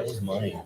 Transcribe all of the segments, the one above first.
His money.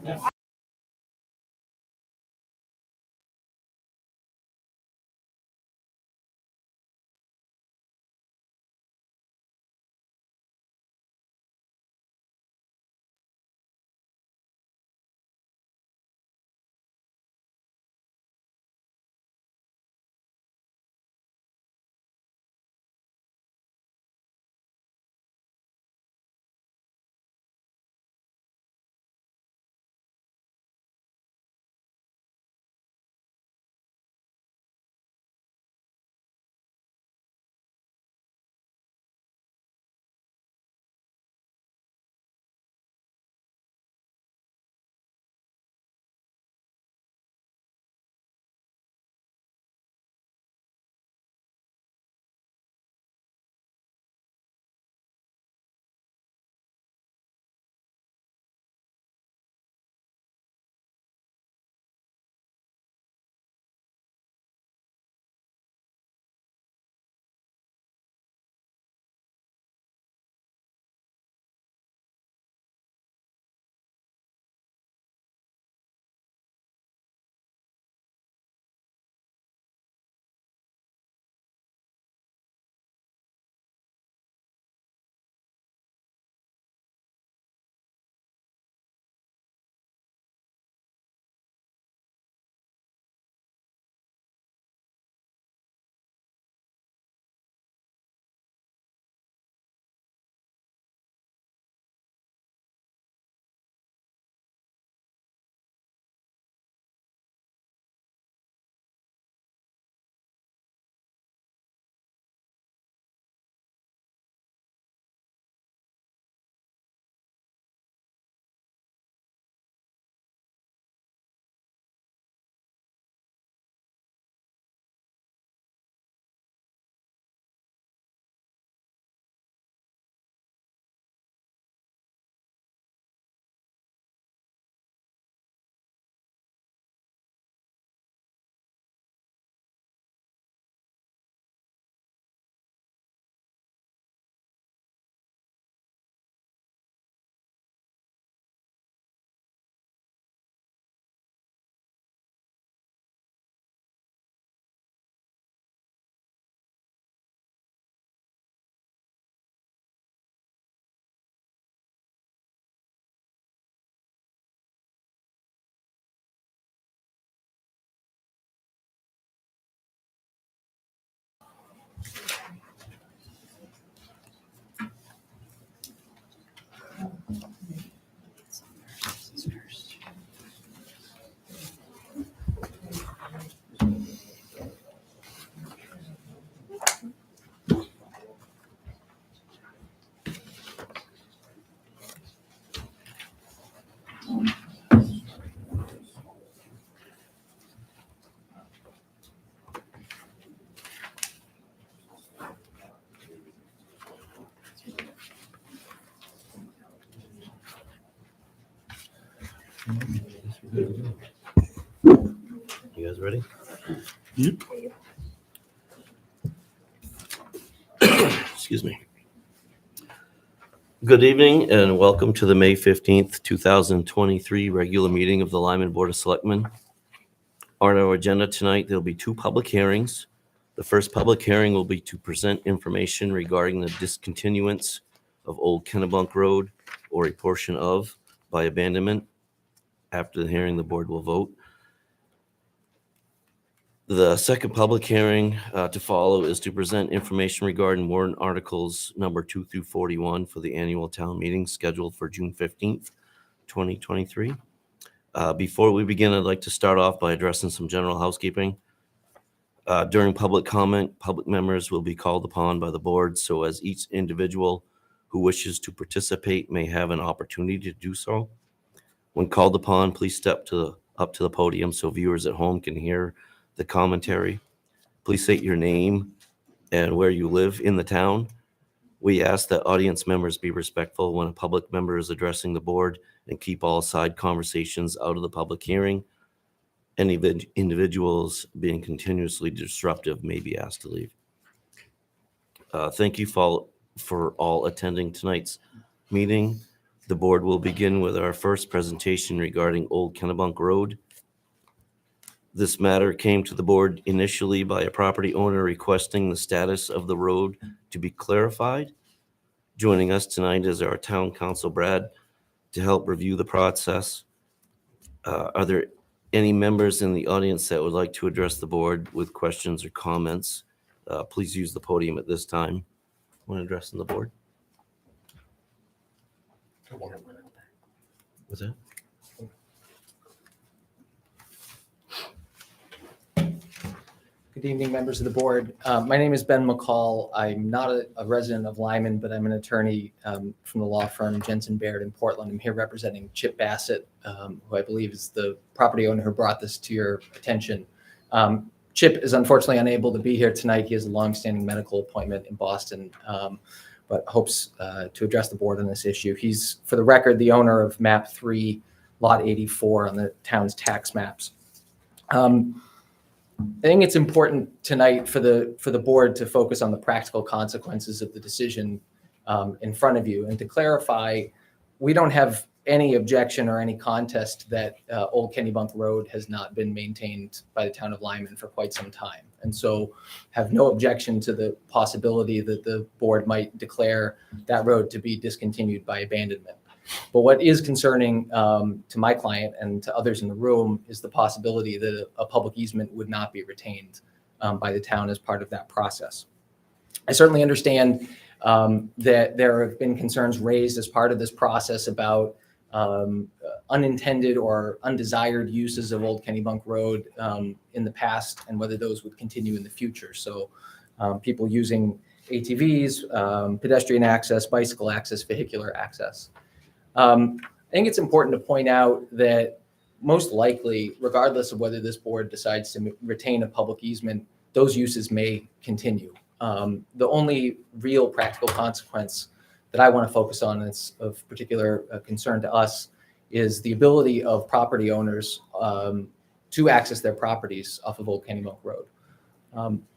You guys ready? Yep. Excuse me. Good evening and welcome to the May 15th, 2023 regular meeting of the Lyman Board of Selectmen. On our agenda tonight, there'll be two public hearings. The first public hearing will be to present information regarding the discontinuance of Old Kennebunk Road or a portion of by abandonment. After the hearing, the board will vote. The second public hearing to follow is to present information regarding warrant articles number 2 through 41 for the annual town meeting scheduled for June 15th, 2023. Before we begin, I'd like to start off by addressing some general housekeeping. During public comment, public members will be called upon by the board, so as each individual who wishes to participate may have an opportunity to do so. When called upon, please step up to the podium so viewers at home can hear the commentary. Please state your name and where you live in the town. We ask that audience members be respectful when a public member is addressing the board and keep all side conversations out of the public hearing. Any individuals being continuously disruptive may be asked to leave. Thank you for all attending tonight's meeting. The board will begin with our first presentation regarding Old Kennebunk Road. This matter came to the board initially by a property owner requesting the status of the road to be clarified. Joining us tonight is our town council, Brad, to help review the process. Are there any members in the audience that would like to address the board with questions or comments? Please use the podium at this time when addressing the board. What's that? Good evening, members of the board. My name is Ben McCall. I'm not a resident of Lyman, but I'm an attorney from the law firm Jensen Baird in Portland. I'm here representing Chip Bassett, who I believe is the property owner who brought this to your attention. Chip is unfortunately unable to be here tonight. He has a longstanding medical appointment in Boston, but hopes to address the board on this issue. He's, for the record, the owner of map 3, lot 84 on the town's tax maps. I think it's important tonight for the board to focus on the practical consequences of the decision in front of you. And to clarify, we don't have any objection or any contest that Old Kennebunk Road has not been maintained by the town of Lyman for quite some time. And so have no objection to the possibility that the board might declare that road to be discontinued by abandonment. But what is concerning to my client and to others in the room is the possibility that a public easement would not be retained by the town as part of that process. I certainly understand that there have been concerns raised as part of this process about unintended or undesired uses of Old Kennebunk Road in the past and whether those would continue in the future. So people using ATVs, pedestrian access, bicycle access, vehicular access. I think it's important to point out that most likely, regardless of whether this board decides to retain a public easement, those uses may continue. The only real practical consequence that I want to focus on that's of particular concern to us is the ability of property owners to access their properties off of Old Kennebunk Road.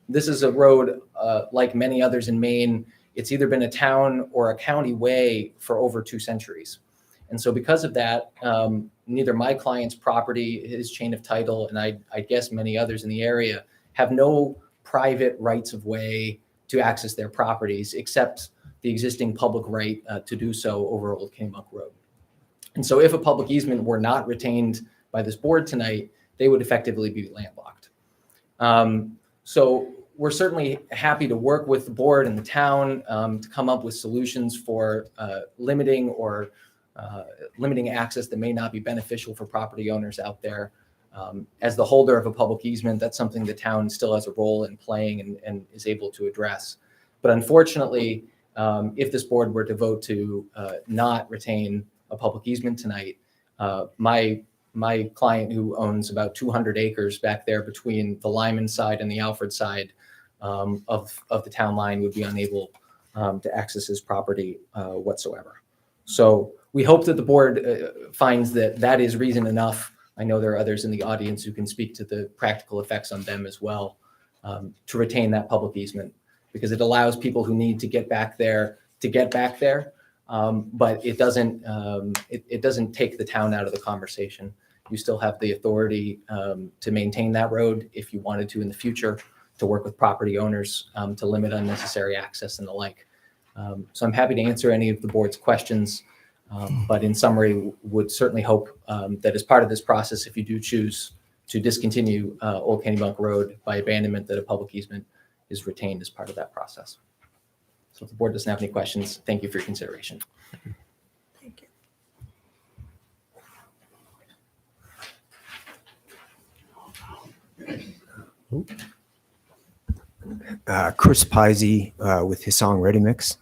This is a road like many others in Maine. It's either been a town or a county way for over 2 centuries. And so because of that, neither my client's property, his chain of title, and I guess many others in the area have no private rights of way to access their properties except the existing public right to do so over Old Kennebunk Road. And so if a public easement were not retained by this board tonight, they would effectively be landlocked. So we're certainly happy to work with the board and the town to come up with solutions for limiting access that may not be beneficial for property owners out there. As the holder of a public easement, that's something the town still has a role in playing and is able to address. But unfortunately, if this board were to vote to not retain a public easement tonight, my client, who owns about 200 acres back there between the Lyman side and the Alfred side of the town line, would be unable to access his property whatsoever. So we hope that the board finds that that is reason enough. I know there are others in the audience who can speak to the practical effects on them as well, to retain that public easement, because it allows people who need to get back there to get back there, but it doesn't take the town out of the conversation. You still have the authority to maintain that road if you wanted to in the future, to work with property owners to limit unnecessary access and the like. So I'm happy to answer any of the board's questions, but in summary, would certainly hope that as part of this process, if you do choose to discontinue Old Kennebunk Road by abandonment, that a public easement is retained as part of that process. So if the board doesn't have any questions, thank you for your consideration. Thank you. Chris Pizy with Hisong Ready Mix.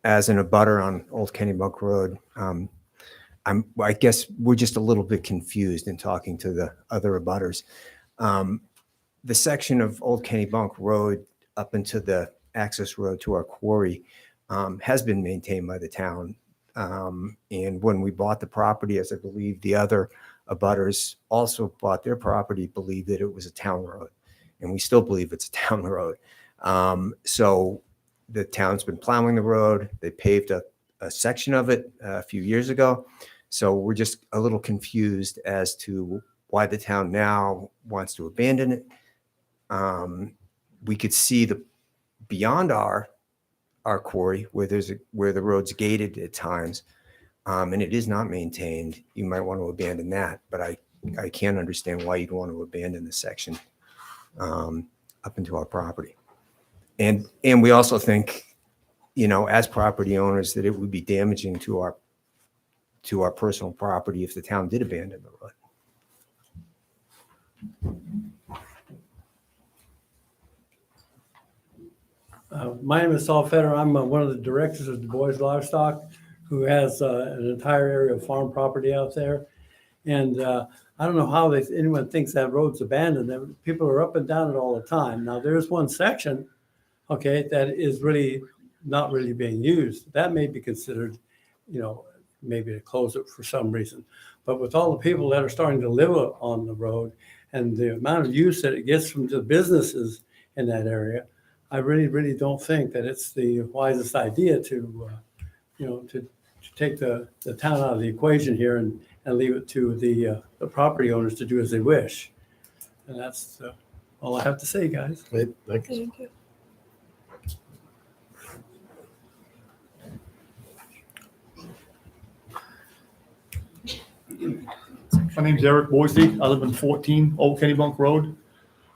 As an abutter on Old Kennebunk Road, I guess we're just a little bit confused in talking to the other abutters. The section of Old Kennebunk Road up into the access road to our quarry has been maintained by the town. And when we bought the property, as I believe the other abutters also bought their property, believed that it was a town road. And we still believe it's a town road. So the town's been plowing the road. They paved a a section of it a few years ago. So we're just a little confused as to why the town now wants to abandon it. We could see beyond our quarry where where the road's gated at times, and it is not maintained. You might want to abandon that, but I can't understand why you'd want to abandon the section up into our property. And we also think, as property owners, that it would be damaging to our personal property if the town did abandon the road. My name is Saul Feder. I'm one of the directors of Du Bois Livestock, who has an entire area of farm property out there. And I don't know how anyone thinks that road's abandoned. People are up and down it all the time. Now, there's one section, okay, that is really not really being used. That may be considered, maybe to close it for some reason. But with all the people that are starting to live on the road and the amount of use that it gets from the businesses in that area, I really, really don't think that it's the wisest idea to take the town out of the equation here and leave it to the property owners to do as they wish. And that's all I have to say, guys. Thank you. My name's Eric Boise. I live in 14 Old Kennybunk Road.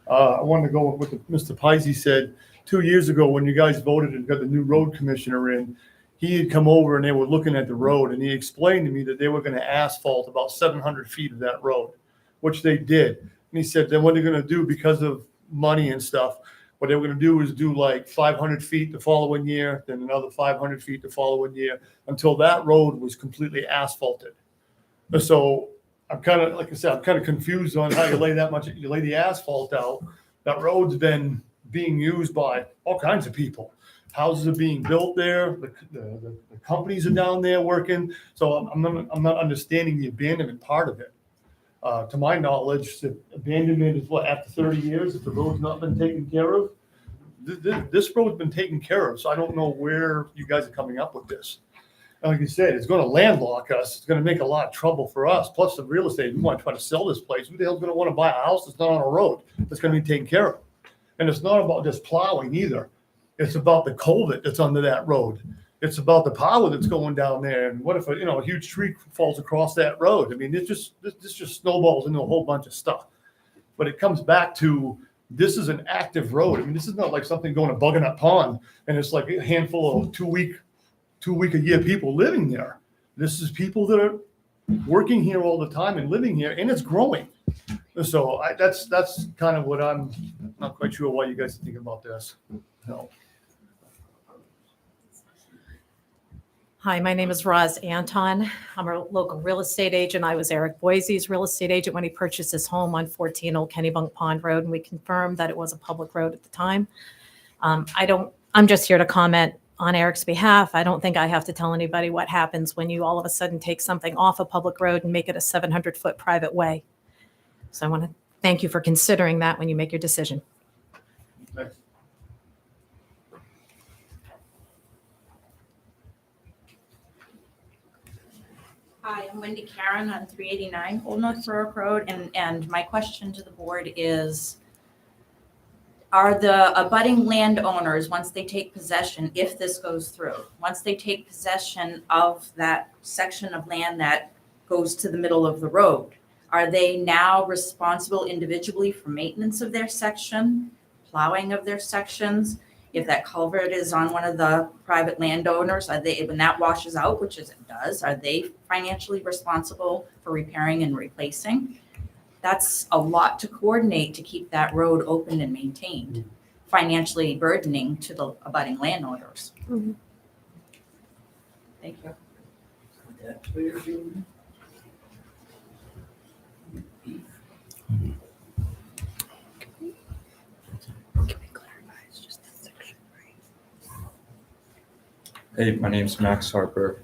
I wanted to go with what Mr. Pisey said. 2 years ago, when you guys voted and got the new road commissioner in, he had come over and they were looking at the road, and he explained to me that they were going to asphalt about 700 feet of that road, which they did. And he said, then what they're going to do, because of money and stuff, what they were going to do is do like 500 feet the following year, then another 500 feet the following year, until that road was completely asphalted. So I'm kind of, like I said, I'm kind of confused on how you lay the asphalt out. That road's been being used by all kinds of people. Houses are being built there. The companies are down there working. So I'm not understanding the abandonment part of it. To my knowledge, the abandonment is after 30 years, if the road's not been taken care of. This road's been taken care of. So I don't know where you guys are coming up with this. And like you said, it's going to landlock us. It's going to make a lot of trouble for us. Plus the real estate, we want to try to sell this place. Who the hell's going to want to buy a house that's not on a road that's going to be taken care of? And it's not about just plowing either. It's about the culvert that's under that road. It's about the power that's going down there. And what if a huge tree falls across that road? I mean, this just snowballs into a whole bunch of stuff. But it comes back to, this is an active road. I mean, this is not like something going to Buggernut Pond and it's like a handful of two week a year people living there. This is people that are working here all the time and living here, and it's growing. So that's kind of what I'm not quite sure why you guys think about this. No. Hi, my name is Roz Anton. I'm a local real estate agent. I was Eric Boise's real estate agent when he purchased his home on 14 Old Kennybunk Pond Road, and we confirmed that it was a public road at the time. I'm just here to comment on Eric's behalf. I don't think I have to tell anybody what happens when you all of a sudden take something off a public road and make it a 700-foot private way. So I want to thank you for considering that when you make your decision. Thanks. Hi, I'm Wendy Karen on 389 Old North Berwick Road, and my question to the board is, are the abutting landowners, once they take possession, if this goes through, once they take possession of that section of land that goes to the middle of the road, are they now responsible individually for maintenance of their section, plowing of their sections? If that culvert is on one of the private landowners, are they, when that washes out, which as it does, are they financially responsible for repairing and replacing? That's a lot to coordinate to keep that road open and maintained, financially burdening to the abutting landowners. Mhm. Thank you. Can we clarify? It's just that section, right? Hey, my name's Max Harper.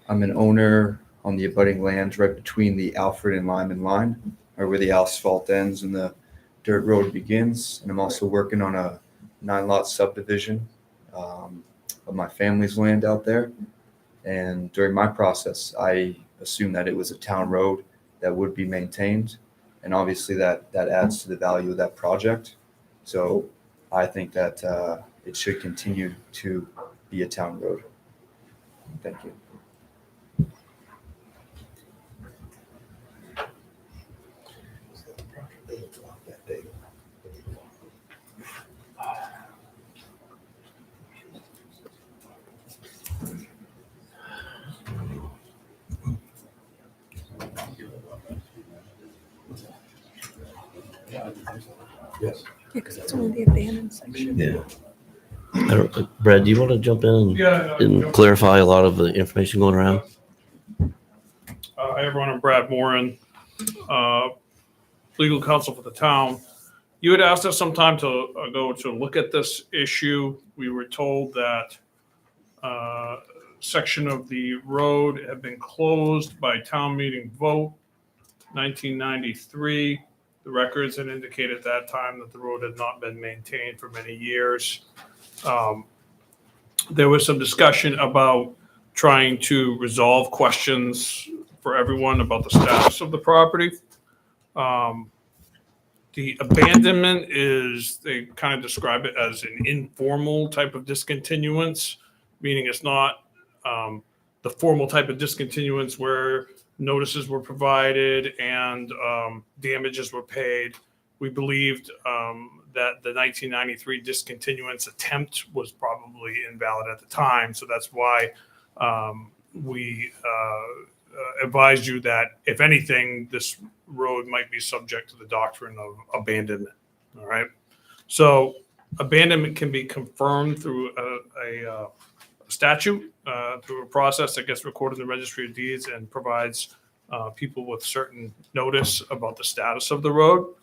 I'm an owner on the abutting lands right between the Alfred and Lyman line, or where the asphalt ends and the dirt road begins. And I'm also working on a 9-lot subdivision of my family's land out there. And during my process, I assumed that it was a town road that would be maintained. And obviously that adds to the value of that project. So I think that it should continue to be a town road. Thank you. Yeah, because it's only the abandoned section. Yeah. Brad, do you want to jump in Yeah. and clarify a lot of the information going around? Hi, everyone. I'm Brad Moran, legal counsel for the town. You had asked us some time ago to look at this issue. We were told that section of the road had been closed by town meeting vote, 1993. The records had indicated at that time that the road had not been maintained for many years. There was some discussion about trying to resolve questions for everyone about the status of the property. The abandonment is, they kind of describe it as an informal type of discontinuance, meaning it's not the formal type of discontinuance where notices were provided and damages were paid. We believed that the 1993 discontinuance attempt was probably invalid at the time. So that's why we advised you that, if anything, this road might be subject to the doctrine of abandonment. All right. So abandonment can be confirmed through a statute, through a process that gets recorded in the Registry of Deeds and provides people with certain notice about the status of the road.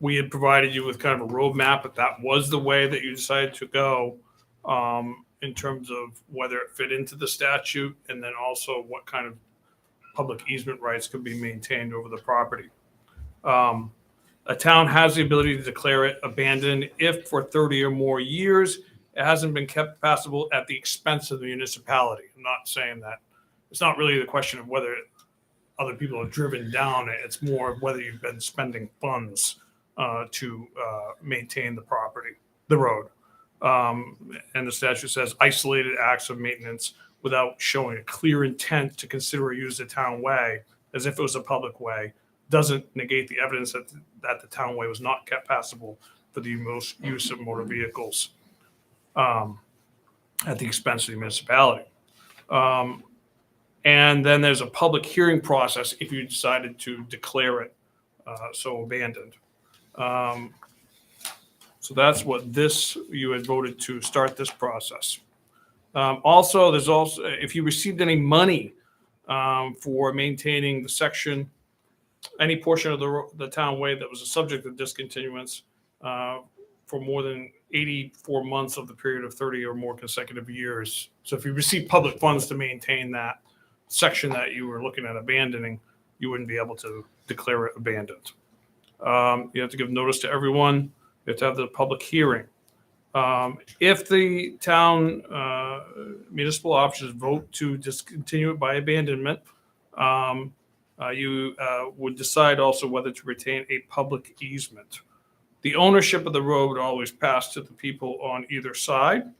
We had provided you with kind of a roadmap, if that was the way that you decided to go, in terms of whether it fit into the statute, and then also what kind of public easement rights could be maintained over the property. A town has the ability to declare it abandoned if for 30 or more years it hasn't been kept passable at the expense of the municipality. I'm not saying that. It's not really the question of whether other people have driven down it. It's more of whether you've been spending funds to maintain the property, the road. And the statute says isolated acts of maintenance without showing a clear intent to consider or use the town way as if it was a public way doesn't negate the evidence that the town way was not kept passable for the use of motor vehicles at the expense of the municipality. And then there's a public hearing process if you decided to declare it so abandoned. So that's what you had voted to start this process. Also, if you received any money for maintaining the section, any portion of the town way that was a subject of discontinuance for more than 84 months of the period of 30 or more consecutive years. So if you received public funds to maintain that section that you were looking at abandoning, you wouldn't be able to declare it abandoned. You have to give notice to everyone. You have to have the public hearing. If the town municipal officers vote to discontinue it by abandonment, you would decide also whether to retain a public easement. The ownership of the road would always pass to the people on either side.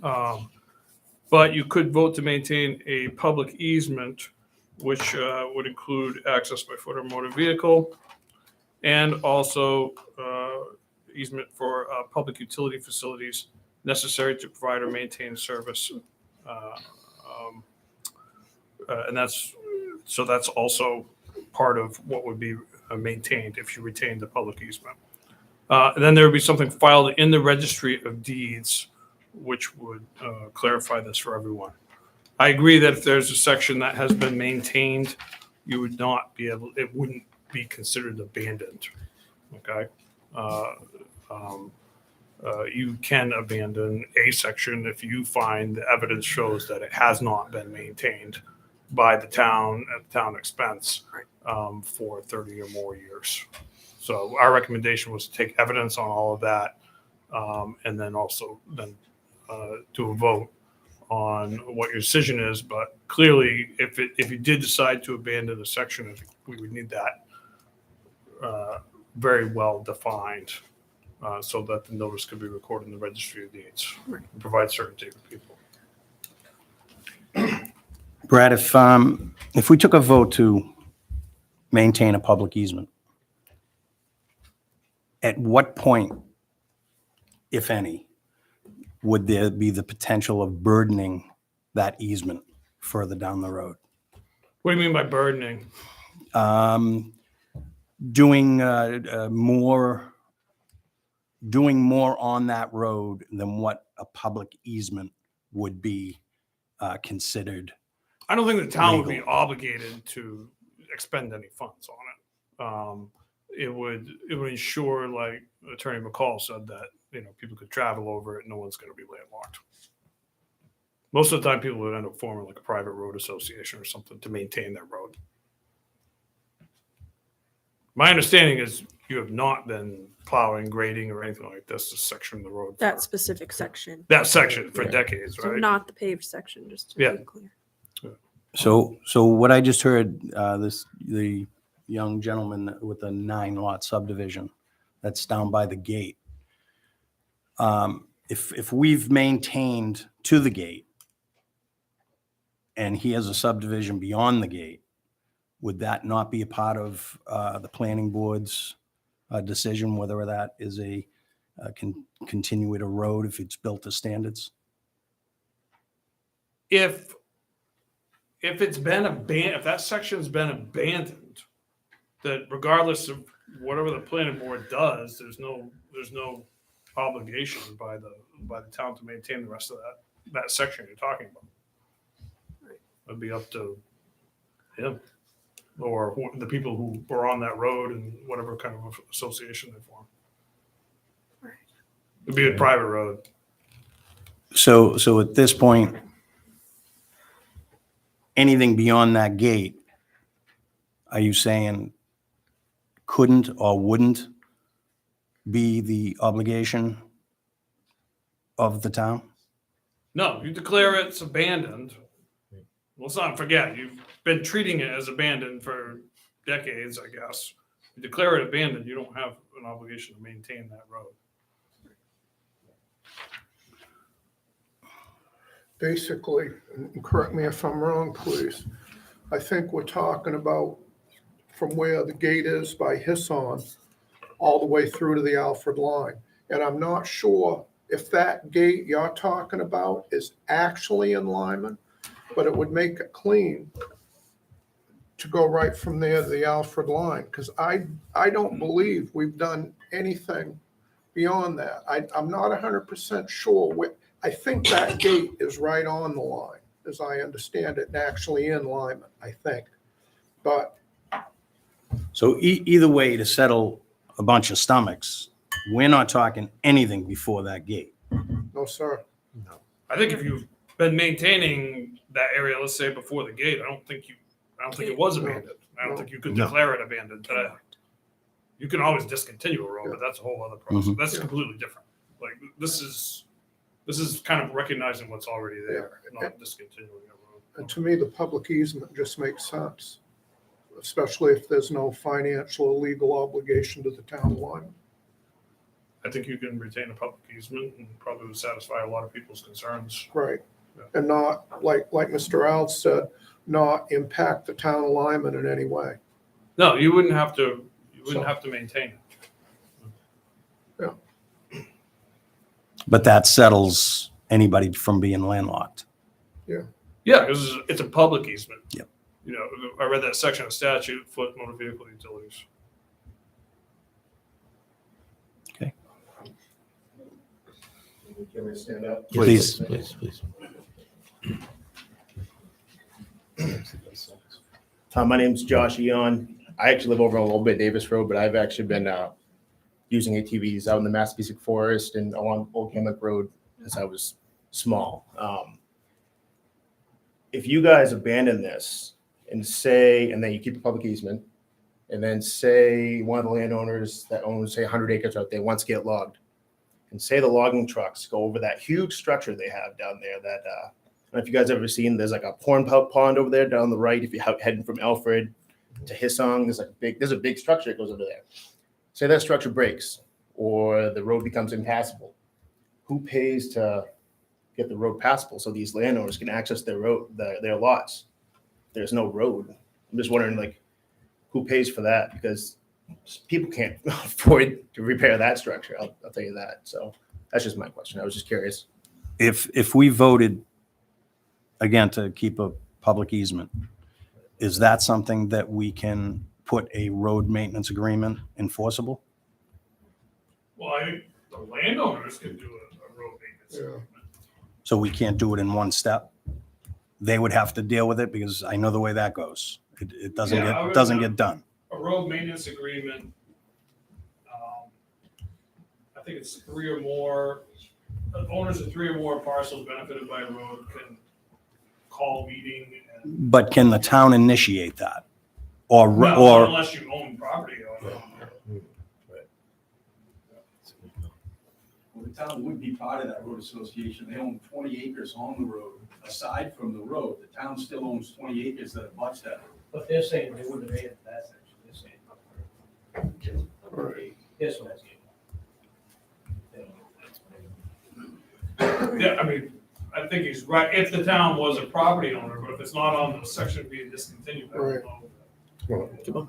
But you could vote to maintain a public easement, which would include access by foot or motor vehicle, and also easement for public utility facilities necessary to provide or maintain service. And that's also part of what would be maintained if you retain the public easement. And then there would be something filed in the Registry of Deeds, which would clarify this for everyone. I agree that if there's a section that has been maintained, you would not be able, it wouldn't be considered abandoned. Okay. You can abandon a section if you find the evidence shows that it has not been maintained by the town at the town expense for 30 or more years. So our recommendation was to take evidence on all of that and then also do a vote on what your decision is, but clearly, if you did decide to abandon a section, I think we would need that very well defined, so that the notice could be recorded in the registry of deeds, and provide certainty for people. Brad, if we took a vote to maintain a public easement, at what point, if any, would there be the potential of burdening that easement further down the road? What do you mean by burdening? Doing more on that road than what a public easement would be considered. I don't think the town would be Legal. obligated to expend any funds on it. It would ensure, like Attorney McCall said, that people could travel over it. No one's going to be landlocked. Most of the time, people would end up forming like a private road association or something to maintain their road. My understanding is you have not been plowing, grading, or anything like this section of the road. That for- specific section. that section for Yeah. decades, So right? not the paved section, just to Yeah. be clear. So what I just heard, the young gentleman with the 9-lot subdivision that's down by the gate. If we've maintained to the gate and he has a subdivision beyond the gate, would that not be a part of the planning board's decision, whether that is continue it a road if it's built to standards? If it's been abandoned, if that section's been abandoned, that regardless of whatever the planning board does, there's no obligation by the town to maintain the rest of that section you're talking about. It'd be up to him or the people who were on that road and whatever kind of association they form. It'd be a private road. So at this point, anything beyond that gate, are you saying couldn't or wouldn't be the obligation of the town? No, you declare it's abandoned. Let's not forget, you've been treating it as abandoned for decades, I guess. You declare it abandoned, you don't have an obligation to maintain that road. Basically, and correct me if I'm wrong, please, I think we're talking about from where the gate is by Hisson all the way through to the Alfred line. And I'm not sure if that gate you're talking about is actually in Lyman, but it would make it clean to go right from there to the Alfred line, because I don't believe we've done anything beyond that. I'm not 100% sure. I think that gate is right on the line, as I understand it, and actually in Lyman, I think. But So either way, to settle a bunch of stomachs, we're not talking anything before that gate. no, sir. I think if you've been maintaining that area, let's say before the gate, I don't think it was abandoned. I don't think you could No. declare it abandoned today. You can always discontinue a road, but that's a whole other process. Mhm. That's completely different. Like this is kind of recognizing what's already there, not discontinuing a road. And to me, the public easement just makes sense, especially if there's no financial or legal obligation to the town of Lyman. I think you can retain a public easement and probably would satisfy a lot of people's concerns. Right. Yeah. And not, like Mr. Al said, not impact the town of Lyman in any way. No, you wouldn't have to maintain it. But that settles anybody from being landlocked. Yeah, because it's a public easement. Yep. You know, I read that section of statute, foot motor vehicle utilities. Can we stand up? Please. Please. My name's Josh Eon. I actually live over on Old Bay Davis Road, but I've actually been using ATVs out in the Massapequa Forest and along Old Kennebec Road since I was small. If you guys abandon this and then you keep the public easement, and then say one of the landowners that owns, say, 100 acres out there wants to get logged, and say the logging trucks go over that huge structure they have down there that don't know if you guys ever seen, there's like a porn pond over there down the right. If you're heading from Alfred to Hissong, there's a big structure that goes over there. Say that structure breaks or the road becomes impassable. Who pays to get the road passable so these landowners can access their their lots? There's no road. I'm just wondering, like, who pays for that? Because people can't afford to repair that structure. I'll tell you that. So that's just my question. I was just curious. If we voted, again, to keep a public easement, is that something that we can put a road maintenance agreement enforceable? Well, I think the landowners can do a road maintenance agreement. So we can't do it in one step? They would have to deal with it, because I know the way that goes. It doesn't Yeah, I get, would- doesn't get done. A road maintenance agreement, I think it's 3 or more, the owners of 3 or more parcels benefited by a road can call a meeting and. But can the town initiate that? Or, No, or, unless you own property on it. Well, the town would be part of that road association. They own 20 acres on the road. Aside from the road, the town still owns 20 acres that abuts that road. But they're saying they wouldn't have made it to that section. They're saying. This one's. Yeah, I mean, I think he's right, if the town was a property owner, but if it's not on the section being discontinued, I don't know.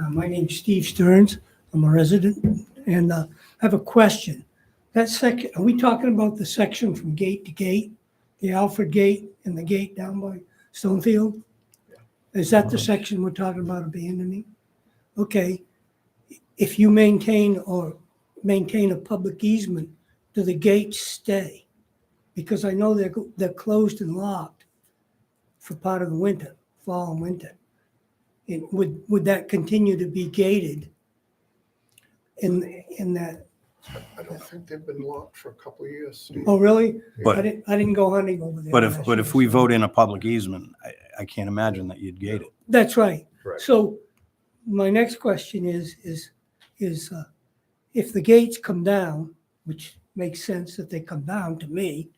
My name's Steve Stearns. I'm a resident, and I have a question. That section, are we talking about the section from gate to gate, the Alfred Gate and the gate down by Stonefield? Is that the section we're talking about abandoning? Okay. If you maintain a public easement, do the gates stay? Because I know they're closed and locked for part of the winter, fall and winter. And would that continue to be gated in that? I don't think they've been locked for a couple of years. Steve. Oh, really? But- I didn't go hunting over there. but last if year, we so- vote in a public easement, I can't imagine that you'd gate it. That's right. Correct. So my next question is if the gates come down, which makes sense that they come down to me,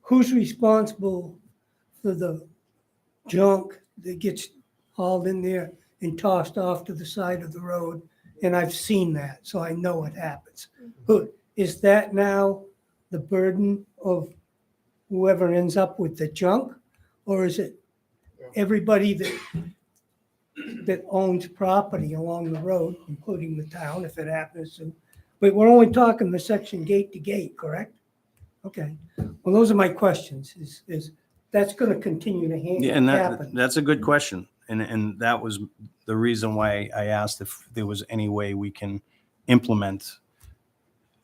who's responsible for the junk that gets hauled in there and tossed off to the side of the road? And I've seen that, so I know what happens. Who is that now the burden of whoever ends up with the junk? Or is it everybody that owns property along the road, including the town, if it happens to? But we're only talking the section gate to gate, correct? Okay. Well, those are my questions. Is that's going to continue to Yeah, and happen? that's a good question. And that was the reason why I asked if there was any way we can implement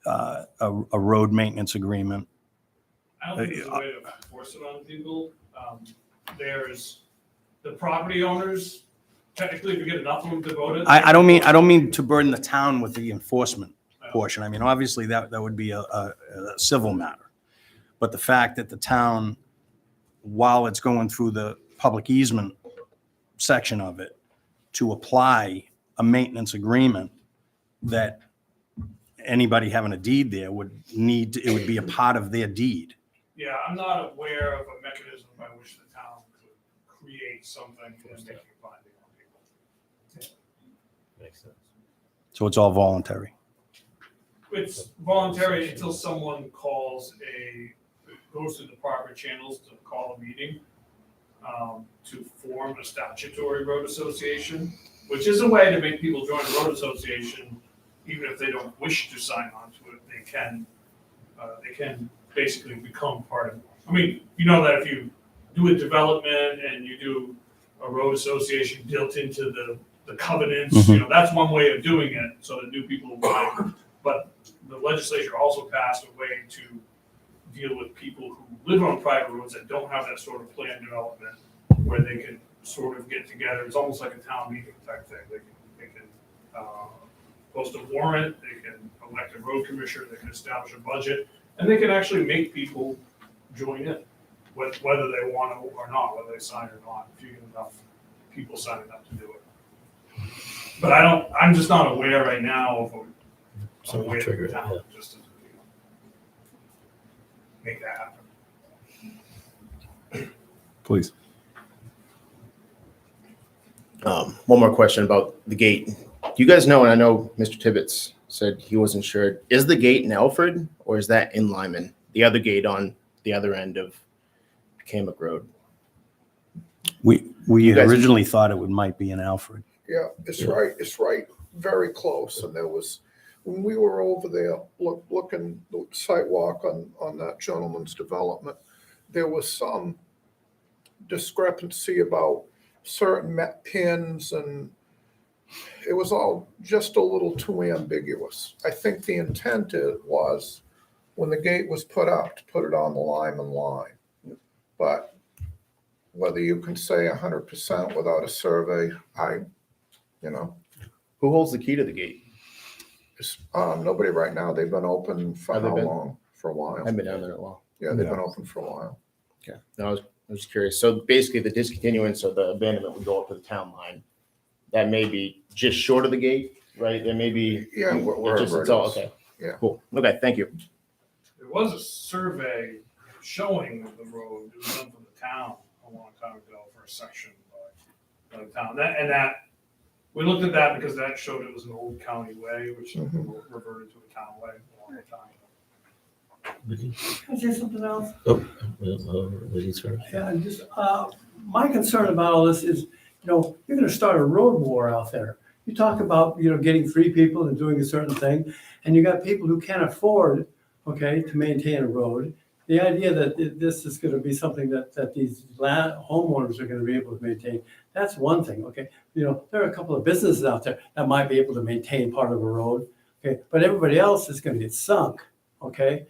a road maintenance agreement. I don't think there's a way to force it on people. There's the property owners, technically, if you get enough of them devoted. I don't mean to burden the town with the enforcement portion. I mean, obviously, that would be a civil matter. But the fact that the town, while it's going through the public easement section of it, to apply a maintenance agreement that anybody having a deed there would need, it would be a part of their deed. Yeah, I'm not aware of a mechanism by which the town could create something and make it binding on people. Makes sense. So it's all voluntary. It's voluntary until someone goes through the proper channels to call a meeting, to form a statutory road association, which is a way to make people join a road association, even if they don't wish to sign on to it. They can basically become part of it. I mean, you know that if you do a development and you do a road association built into the covenants, you know, that's one way of doing it so that new people apply. But the legislature also passed a way to deal with people who live on private roads that don't have that sort of planned development, where they can sort of get together. It's almost like a town meeting type thing. They can post a warrant, they can elect a road commissioner, they can establish a budget, and they can actually make people join in, whether they want to or not, whether they sign or not, if you get enough people signing up to do it. But I'm just not aware right now of a way to Trigger do it, that. yeah. Just as, make that happen. Please. One more question about the gate. Do you guys know, and I know Mr. Tibbetts said he wasn't sure, is the gate in Alfred or is that in Lyman? The other gate on the other end of Cambuck Road? We You guys- originally thought it might be in Alfred. Yeah, it's right, very close. And there was, when we were over there looking the sidewalk on that gentleman's development, there was some discrepancy about certain met pins, and it was all just a little too ambiguous. I think the intent was, when the gate was put up, to put it on the Lyman line. But whether you can say 100% without a survey, Who holds the key to the gate? nobody right now. They've been open for Have they how been? long? For a while. I've been down there a while. Yeah, they've been open for a while. Okay. No, I was just curious. So basically the discontinuance or the abandonment would go up to the town line. That may be just short of the gate, right? There may be. Yeah, it just- wherever it's it all- is. Okay. Yeah. Cool. Okay, thank you. There was a survey showing the road, it was done from the town a long time ago for a section by the town. We looked at that because that showed it was an old county way, which reverted to a town way a long time ago. Can I say something else? Ladies first. Yeah, just, my concern about all this is, you're gonna start a road war out there. You talk about, getting free people and doing a certain thing, and you got people who can't afford, to maintain a road. The idea that this is gonna be something that these homeowners are gonna be able to maintain, that's one thing, okay? There are a couple of businesses out there that might be able to maintain part of a road, okay? But everybody else is gonna get sunk, okay?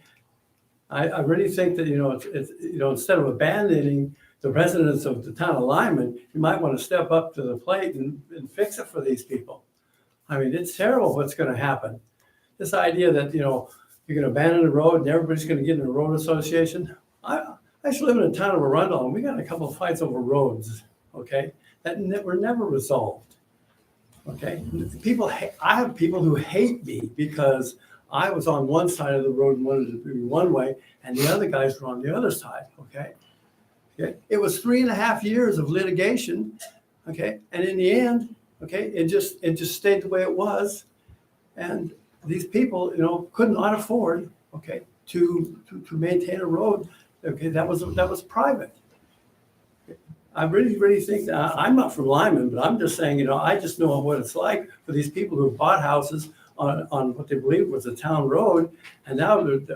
I really think that, it's instead of abandoning the residents of the town of Lyman, you might want to step up to the plate and fix it for these people. I mean, it's terrible what's going to happen. This idea that, you're going to abandon the road and everybody's going to get in a road association. I used to live in a town of Arundel, and we got a couple of fights over roads, okay, that were never resolved, okay? I have people who hate me because I was on one side of the road and wanted to be one way, and the other guys were on the other side, okay? It was 3.5 years of litigation, okay? And in the end, okay, it just stayed the way it was. And these people, could not afford, okay, to maintain a road, okay, that was private. I really think that, I'm not from Lyman, but I'm just saying, I just know what it's like for these people who bought houses on what they believe was a town road, and now if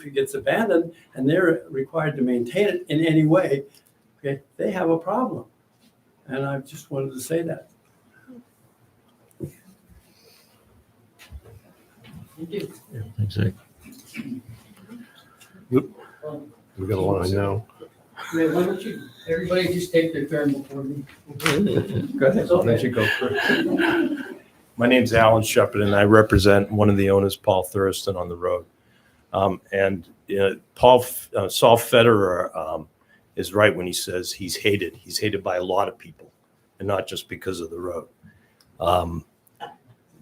it gets abandoned and they're required to maintain it in any way, okay, they have a problem. And I just wanted to say that. Thanks, Zach. We got a line now. Why don't you, everybody just take their turn before me? Go ahead. It's okay. Why don't you go first? My name's Alan Shepard, and I represent one of the owners, Paul Thurston, on the road. Saul Federer is right when he says he's hated. He's hated by a lot of people, and not just because of the road.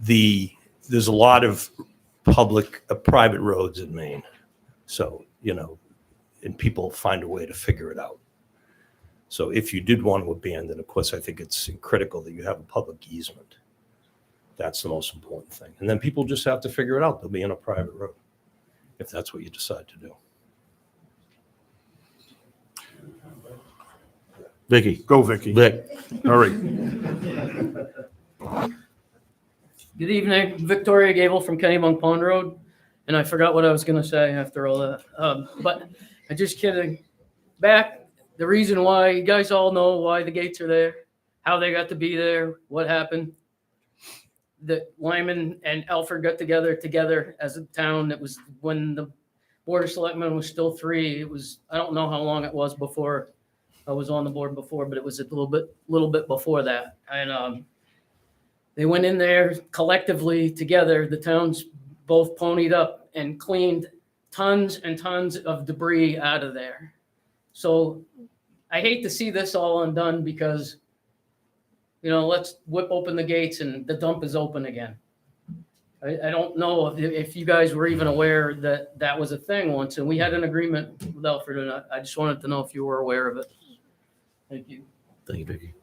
There's a lot of private roads in Maine, so and people find a way to figure it out. So if you did want to abandon, of course, I think it's critical that you have a public easement. That's the most important thing. And then people just have to figure it out. They'll be in a private road if that's what you decide to do. Vicky. Go, Vicky. Vic. Hurry. Good evening, Victoria Gable from Kennybunk Pond Road. And I forgot what I was going to say after all that. But I'm just kidding. Back, the reason why, you guys all know why the gates are there, how they got to be there, what happened. That Lyman and Alfred got together as a town. It was when the Board of Selectmen was still 3. It was, I don't know how long it was before I was on the board before, but it was a little bit before that. And they went in there collectively together. The towns both ponied up and cleaned tons and tons of debris out of there. So I hate to see this all undone because, let's whip open the gates and the dump is open again. I don't know if you guys were even aware that that was a thing once, and we had an agreement with Alfred, and I just wanted to know if you were aware of it. Thank you. Thank you, Vicky.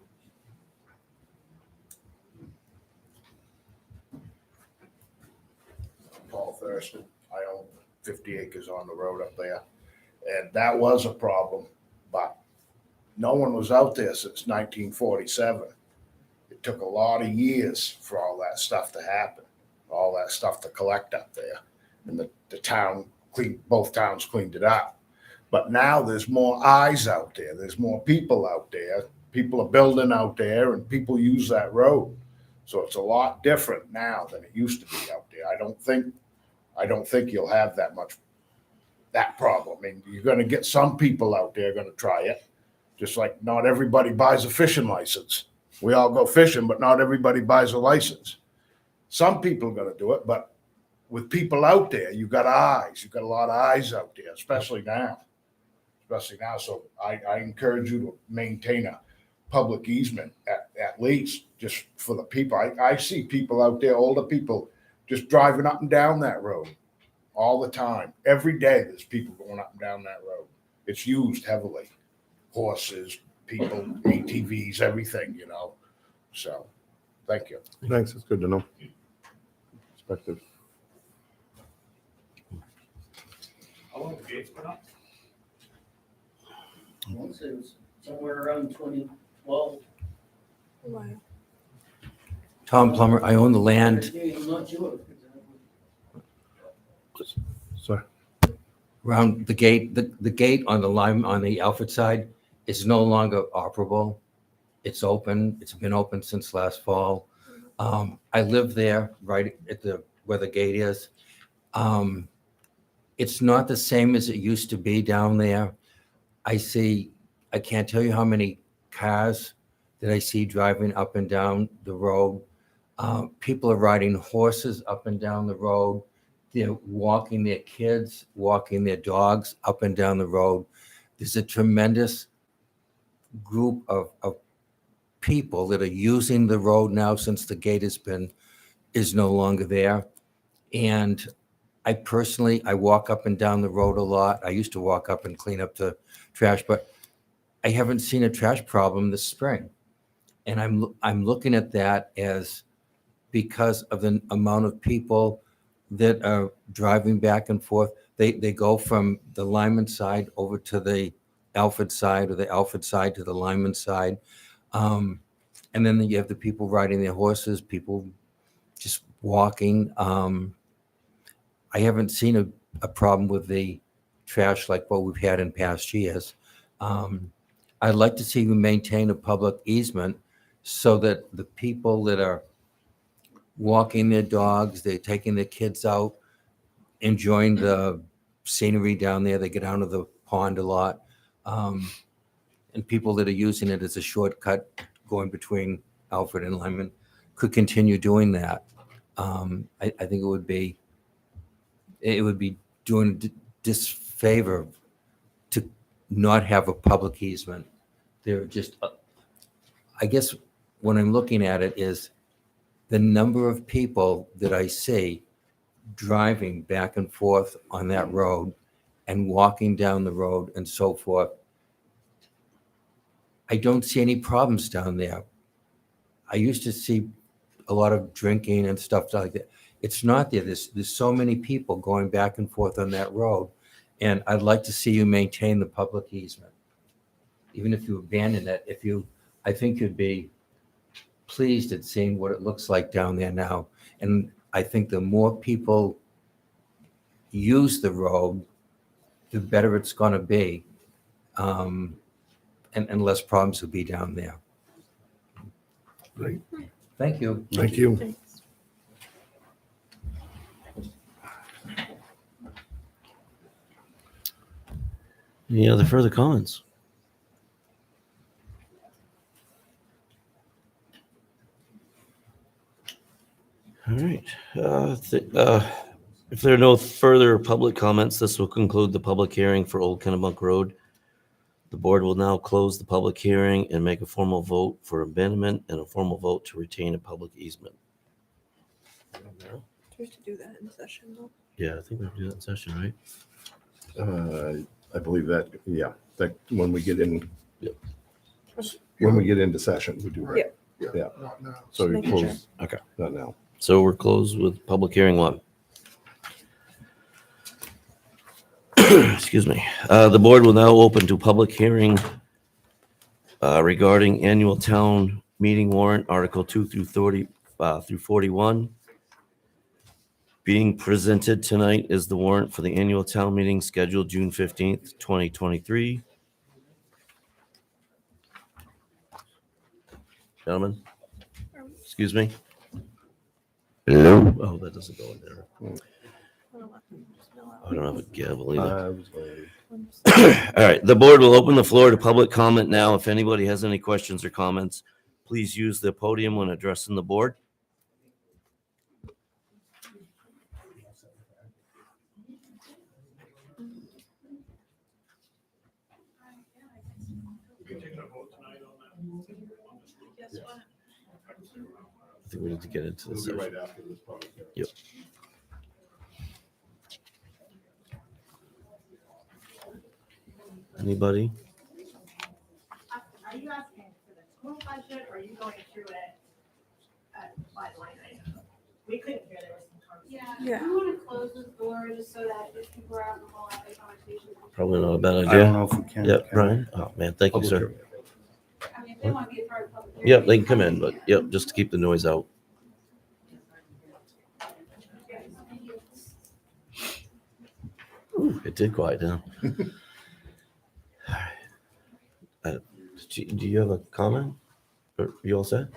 Paul Thurston. I own 50 acres on the road up there. And that was a problem, but no one was out there since 1947. It took a lot of years for all that stuff to happen, all that stuff to collect up there. And the town both towns cleaned it up. But now there's more eyes out there. There's more people out there. People are building out there and people use that road. So it's a lot different now than it used to be out there. I don't think you'll have that problem. I mean, you're going to get some people out there going to try it, just like not everybody buys a fishing license. We all go fishing, but not everybody buys a license. Some people are going to do it, but with people out there, you've got eyes. You've got a lot of eyes out there, especially now. So I encourage you to maintain a public easement at least just for the people. I see people out there, older people, just driving up and down that road all the time. Every day there's people going up and down that road. It's used heavily. Horses, people, ATVs, everything, So, thank you. Thanks, it's good to know. Perspective. How long have the gates been up? I want to say it was somewhere around 2012. Tom Plummer, I own the land I'm not sure. Sorry. around the gate. The gate on the Alfred side is no longer operable. It's open. It's been open since last fall. I live there right at where the gate is. It's not the same as it used to be down there. I can't tell you how many cars that I see driving up and down the road. People are riding horses up and down the road. They're walking their kids, walking their dogs up and down the road. There's a tremendous group of people that are using the road now since the gate is no longer there. And I personally walk up and down the road a lot. I used to walk up and clean up the trash, but I haven't seen a trash problem this spring. And I'm looking at that as because of the amount of people that are driving back and forth. They go from the Lyman side over to the Alfred side, or the Alfred side to the Lyman side. And then you have the people riding their horses, people just walking. I haven't seen a problem with the trash like what we've had in past years. I'd like to see you maintain a public easement so that the people that are walking their dogs, they're taking their kids out, enjoying the scenery down there. They get down to the pond a lot. And people that are using it as a shortcut going between Alfred and Lyman could continue doing that. I think it would be doing a disfavor to not have a public easement. They're just, I guess when I'm looking at it is the number of people that I see driving back and forth on that road and walking down the road and so forth. I don't see any problems down there. I used to see a lot of drinking and stuff like that. It's not there. There's so many people going back and forth on that road. And I'd like to see you maintain the public easement. Even if you abandon it, I think you'd be pleased at seeing what it looks like down there now. And I think the more people use the road, the better it's going to be. And less problems will be down there. Great. Thank you. Thank you. Any other further comments? All right. If there are no further public comments, this will conclude the public hearing for Old Kennebunk Road. The board will now close the public hearing and make a formal vote for abandonment and a formal vote to retain a public easement. We have to do that in session though. Yeah, I think we have to do that in session, right? I believe that, yeah, that when we get in, Yep. when we get into session, we do that. Yeah. Not now. So we Just making close, Okay. not now. So we're closed with public hearing one. Excuse me. The board will now open to public hearing regarding annual town meeting warrant, Article 2 through 30 through 41. Being presented tonight is the warrant for the annual town meeting scheduled June 15th, 2023. Gentlemen, excuse me. Hello? Oh, that doesn't go in there. I don't have a gavel either. All right, the board will open the floor to public comment now. If anybody has any questions or comments, please use the podium when addressing the board. I think we need to get into the session. Yep. Anybody? Are you asking for the total budget, or are you going through it by line item? We couldn't hear, there was some conversation. Yeah. I want to close this door just so that if people are out in the hall, have a conversation. Probably not a bad I idea. don't know if we can. Yep, Brian? Oh, man, thank you, sir. I mean, if they want to be a part of public hearing. Yep, they can come in, but yep, just to keep the noise out. Ooh, it did quiet down. Do you have a comment? Or you all set?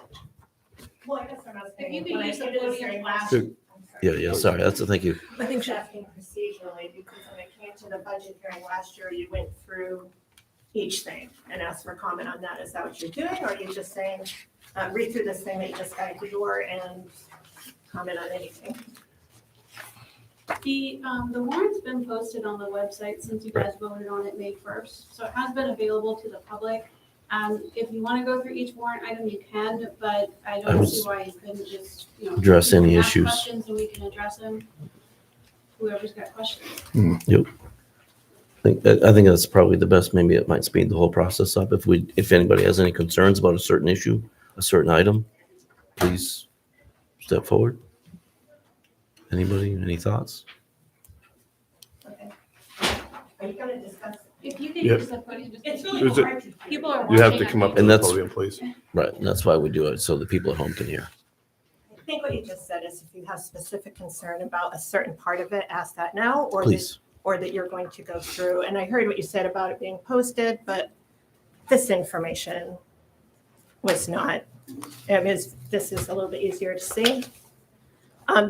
Well, I guess I'm asking. If you could when I use the did this podium hearing last. Good. Yeah, sorry, thank you. I think she's asking procedurally, because when it came to the budget hearing last year, you went through each thing and asked for comment on that. Is that what you're doing, or are you just saying, read through this thing that you just got at the door and comment on anything? The warrant's been posted on the website since you guys voted on it May 1st, so it has been available to the public. If you want to go through each warrant item, you can, but I don't see why you couldn't just, Address any ask issues. questions and we can address them. Whoever's got questions. Yep. I think that's probably the best. Maybe it might speed the whole process up. If anybody has any concerns about a certain issue, a certain item, please step forward. Anybody, any thoughts? Okay. Are you going to discuss? If you can Yep. use the podium, just. It's Is really it- hard to. People are You have watching to come up at to And the that's- podium, please. Right, and that's why we do it, so the people at home can hear. I think what you just said is if you have specific concern about a certain part of it, ask that now, or Please. that you're going to go through. And I heard what you said about it being posted, but this information was not. This is a little bit easier to see.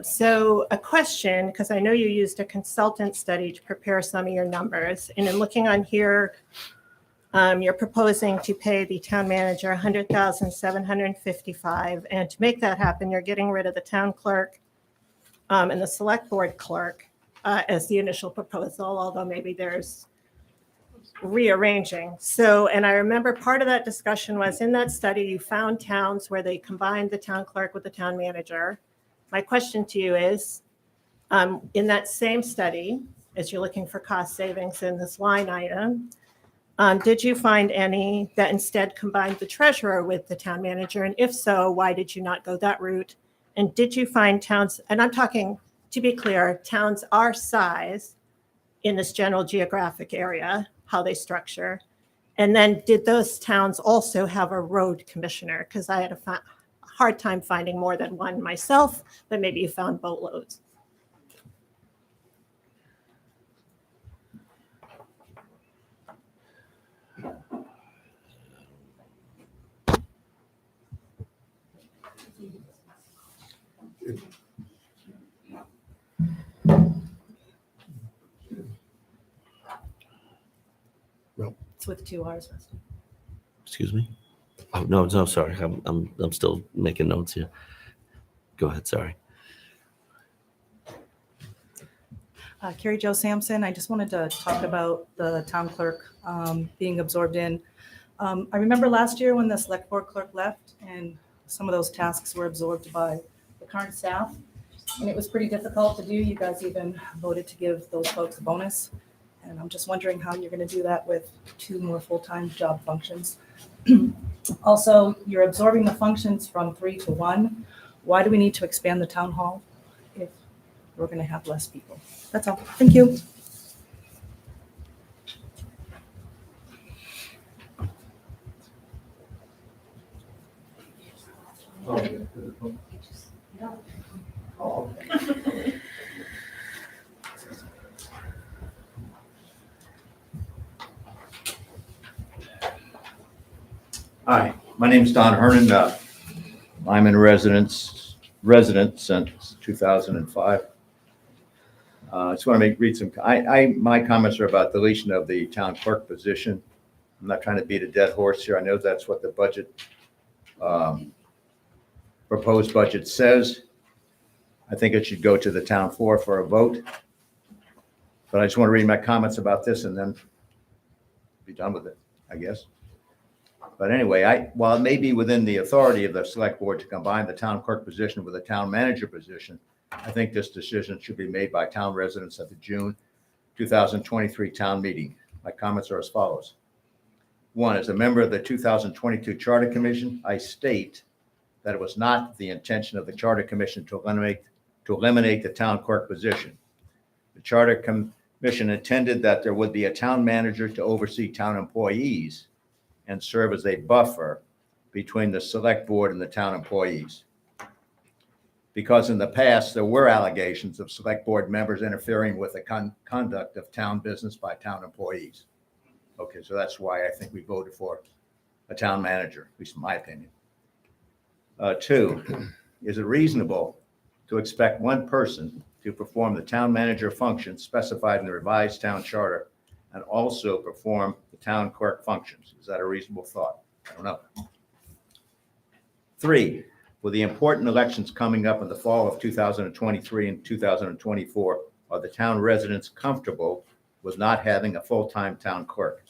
So a question, because I know you used a consultant study to prepare some of your numbers, and in looking on here, you're proposing to pay the town manager $100,755, and to make that happen, you're getting rid of the town clerk and the select board clerk as the initial proposal, although maybe there's rearranging. So, and I remember part of that discussion was in that study, you found towns where they combined the town clerk with the town manager. My question to you is, in that same study, as you're looking for cost savings in this line item, did you find any that instead combined the treasurer with the town manager? And if so, why did you not go that route? And did you find towns, and I'm talking, to be clear, towns our size in this general geographic area, how they structure? And then did those towns also have a road commissioner? Because I had a hard time finding more than one myself, but maybe you found boatloads. It's with 2 R's. Excuse me? Oh, no, sorry. I'm still making notes here. Go ahead, sorry. Carrie Jo Sampson, I just wanted to talk about the town clerk being absorbed in. I remember last year when the select board clerk left and some of those tasks were absorbed by the current staff. And it was pretty difficult to do. You guys even voted to give those folks a bonus. And I'm just wondering how you're going to do that with 2 more full-time job functions. Also, you're absorbing the functions from 3 to 1. Why do we need to expand the town hall if we're going to have less people? That's all. Thank you. Hi, my name's Don Hernan. I'm in resident since 2005. I just want to read some, my comments are about deletion of the town clerk position. I'm not trying to beat a dead horse here. I know that's what the budget, proposed budget says. I think it should go to the town floor for a vote. But I just want to read my comments about this and then be done with it, I guess. But anyway, while it may be within the authority of the select board to combine the town clerk position with the town manager position, I think this decision should be made by town residents at the June 2023 town meeting. My comments are as follows. 1, as a member of the 2022 Charter Commission, I state that it was not the intention of the Charter Commission to eliminate the town clerk position. The Charter Commission intended that there would be a town manager to oversee town employees and serve as a buffer between the select board and the town employees. Because in the past, there were allegations of select board members interfering with the conduct of town business by town employees. Okay, so that's why I think we voted for a town manager, at least in my opinion. 2, is it reasonable to expect one person to perform the town manager function specified in the revised town charter and also perform the town clerk functions? Is that a reasonable thought? I don't know. 3, with the important elections coming up in the fall of 2023 and 2024, are the town residents comfortable with not having a full-time town clerk?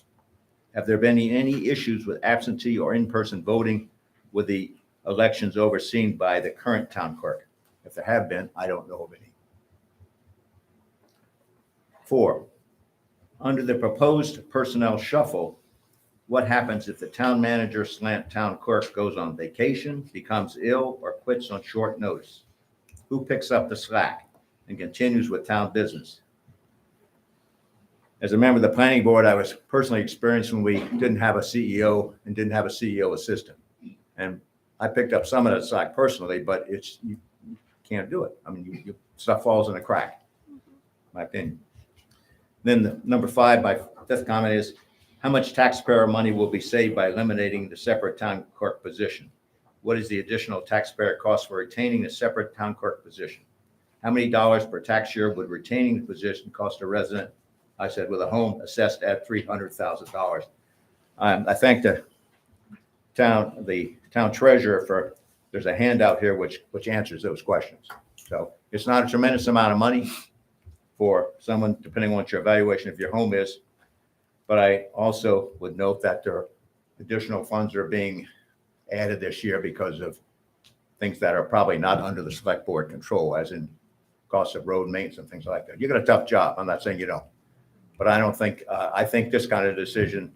Have there been any issues with absentee or in-person voting with the elections overseen by the current town clerk? If there have been, I don't know of any. 4, under the proposed personnel shuffle, what happens if the town manager / town clerk goes on vacation, becomes ill, or quits on short notice? Who picks up the slack and continues with town business? As a member of the planning board, I was personally experienced when we didn't have a CEO and didn't have a CEO assistant. And I picked up some of that slack personally, but you can't do it. I mean, stuff falls in a crack, my opinion. Then the number 5, my 5th comment is, how much taxpayer money will be saved by eliminating the separate town clerk position? What is the additional taxpayer cost for retaining the separate town clerk position? How many dollars per tax year would retaining the position cost a resident? I said, with a home assessed at $300,000. I thank the town treasurer for, there's a handout here which answers those questions. So it's not a tremendous amount of money for someone, depending on what your evaluation of your home is. But I also would note that there are additional funds are being added this year because of things that are probably not under the select board control, as in costs of road maintenance and things like that. You got a tough job. I'm not saying you don't, but I don't think, I think this kind of decision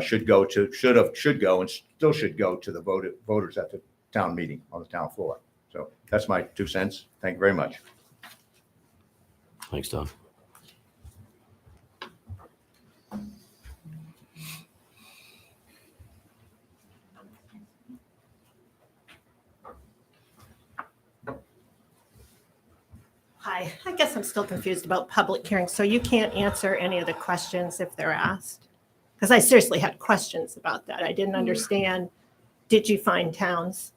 should go and still should go to the voters at the town meeting on the town floor. So that's my 2 cents. Thank you very much. Thanks, Don. Hi, I guess I'm still confused about public hearings. So you can't answer any of the questions if they're asked? Because I seriously had questions about that. I didn't understand. Did you find towns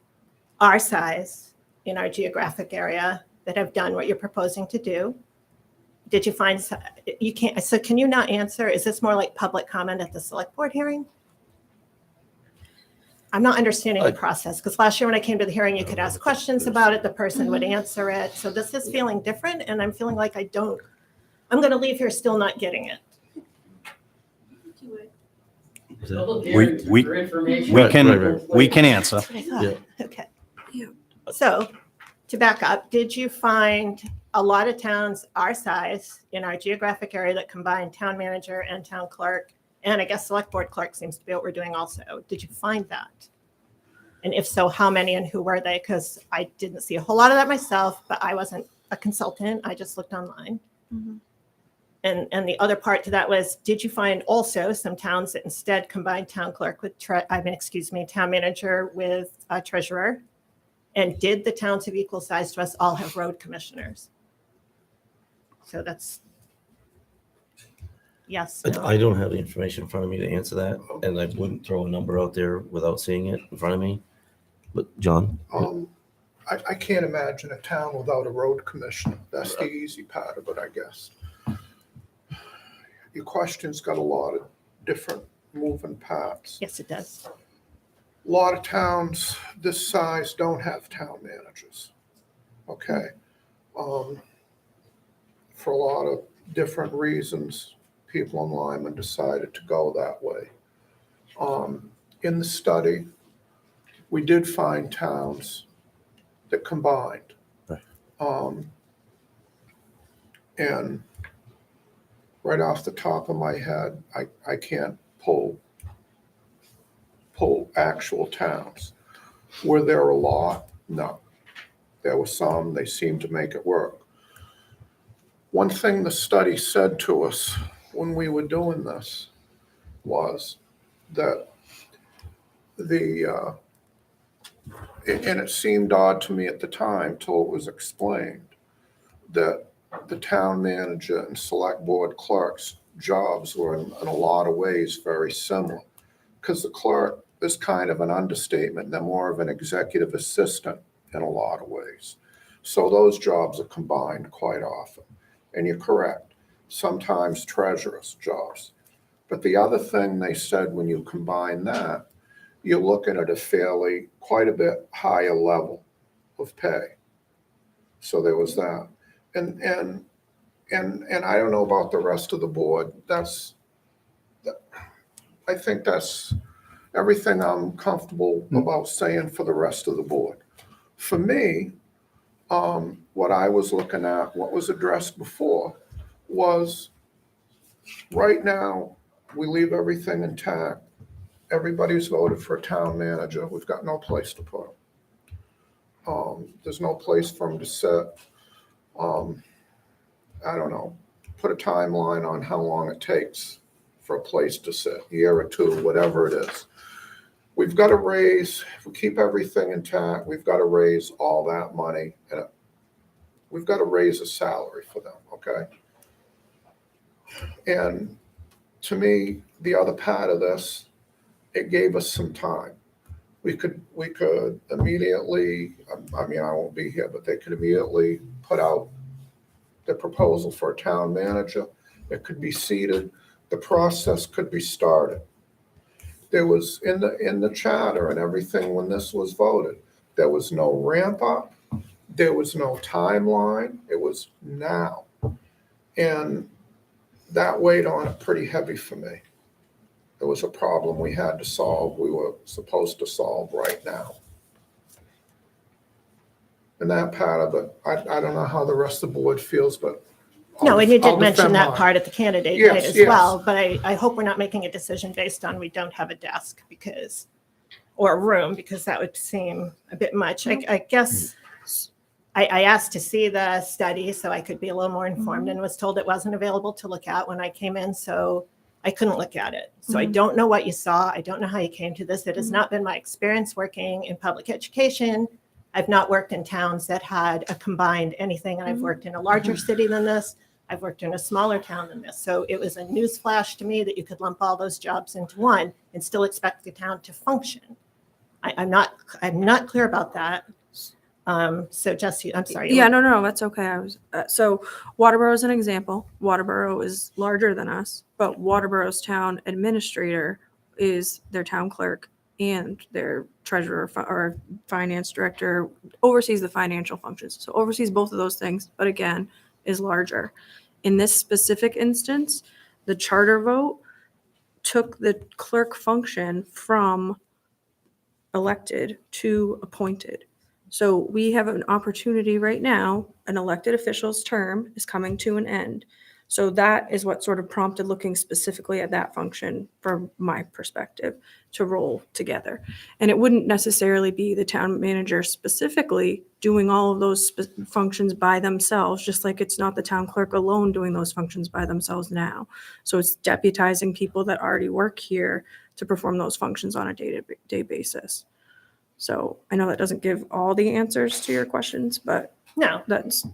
our size in our geographic area that have done what you're proposing to do? Did you find, you can't, so can you not answer? Is this more like public comment at the select board hearing? I'm not understanding the process, because last year when I came to the hearing, you could ask questions about it, the person would answer it. So this is feeling different, and I'm feeling like I'm going to leave here still not getting it. We can answer. That's what I thought. Okay. So To back up, did you find a lot of towns our size in our geographic area that combine town manager and town clerk? And I guess select board clerk seems to be what we're doing also. Did you find that? And if so, how many and who were they? Because I didn't see a whole lot of that myself, but I wasn't a consultant. I just looked online. And the other part to that was, did you find also some towns that instead combined town clerk with, town manager with treasurer? And did the towns of equal size to us all have road commissioners? So that's yes. No. I don't have the information in front of me to answer that, and I wouldn't throw a number out there without seeing it in front of me. But John? I can't imagine a town without a road commissioner. That's the easy part of it, I guess. Your question's got a lot of different moving parts. Yes, it does. A lot of towns this size don't have town managers. Okay. For a lot of different reasons, people in Lyman decided to go that way. In the study, we did find towns that combined. And right off the top of my head, I can't pull actual towns. Were there a lot? No. There were some, they seemed to make it work. One thing the study said to us when we were doing this was that and it seemed odd to me at the time till it was explained, that the town manager and select board clerks' jobs were in a lot of ways very similar. Because the clerk is kind of an understatement. They're more of an executive assistant in a lot of ways. So those jobs are combined quite often. And you're correct, sometimes treasurer's jobs. But the other thing they said, when you combine that, you're looking at quite a bit higher level of pay. So there was that. And I don't know about the rest of the board. I think that's everything I'm comfortable about saying for the rest of the board. For me, what I was looking at, what was addressed before, was right now, we leave everything intact. Everybody's voted for a town manager. We've got no place to put them. There's no place for them to sit. I don't know, put a timeline on how long it takes for a place to sit, a year or two, whatever it is. We've got to raise, if we keep everything intact, we've got to raise all that money. And we've got to raise a salary for them, okay? And to me, the other part of this, it gave us some time. We could immediately, I mean, I won't be here, but they could immediately put out the proposal for a town manager. It could be seated. The process could be started. There was in the charter and everything when this was voted, there was no ramp up. There was no timeline. It was now. And that weighed on it pretty heavy for me. It was a problem we had to solve. We were supposed to solve right now. And that part of it, I don't know how the rest of the board feels, but No, and you I'll did mention defend that mine. part at the candidate Yes, night as yes. well, but I hope we're not making a decision based on we don't have a desk or a room, because that would seem a bit much. I guess I asked to see the study so I could be a little more informed and was told it wasn't available to look at when I came in, so I couldn't look at it. So I don't know what you saw. I don't know how you came to this. It has not been my experience working in public education. I've not worked in towns that had a combined anything, and I've worked in a larger city than this. I've worked in a smaller town than this. So it was a news flash to me that you could lump all those jobs into one and still expect the town to function. I'm not clear about that. So Jesse, I'm sorry. Yeah, no, that's okay. I was so Waterboro is an example. Waterboro is larger than us, but Waterboro's town administrator is their town clerk and their treasurer or finance director, oversees the financial functions. So oversees both of those things, but again, is larger. In this specific instance, the charter vote took the clerk function from elected to appointed. So we have an opportunity right now, an elected official's term is coming to an end. So that is what sort of prompted looking specifically at that function from my perspective to roll together. And it wouldn't necessarily be the town manager specifically doing all of those functions by themselves, just like it's not the town clerk alone doing those functions by themselves now. So it's deputizing people that already work here to perform those functions on a day-to-day basis. So I know that doesn't give all the answers to your questions, but No, that's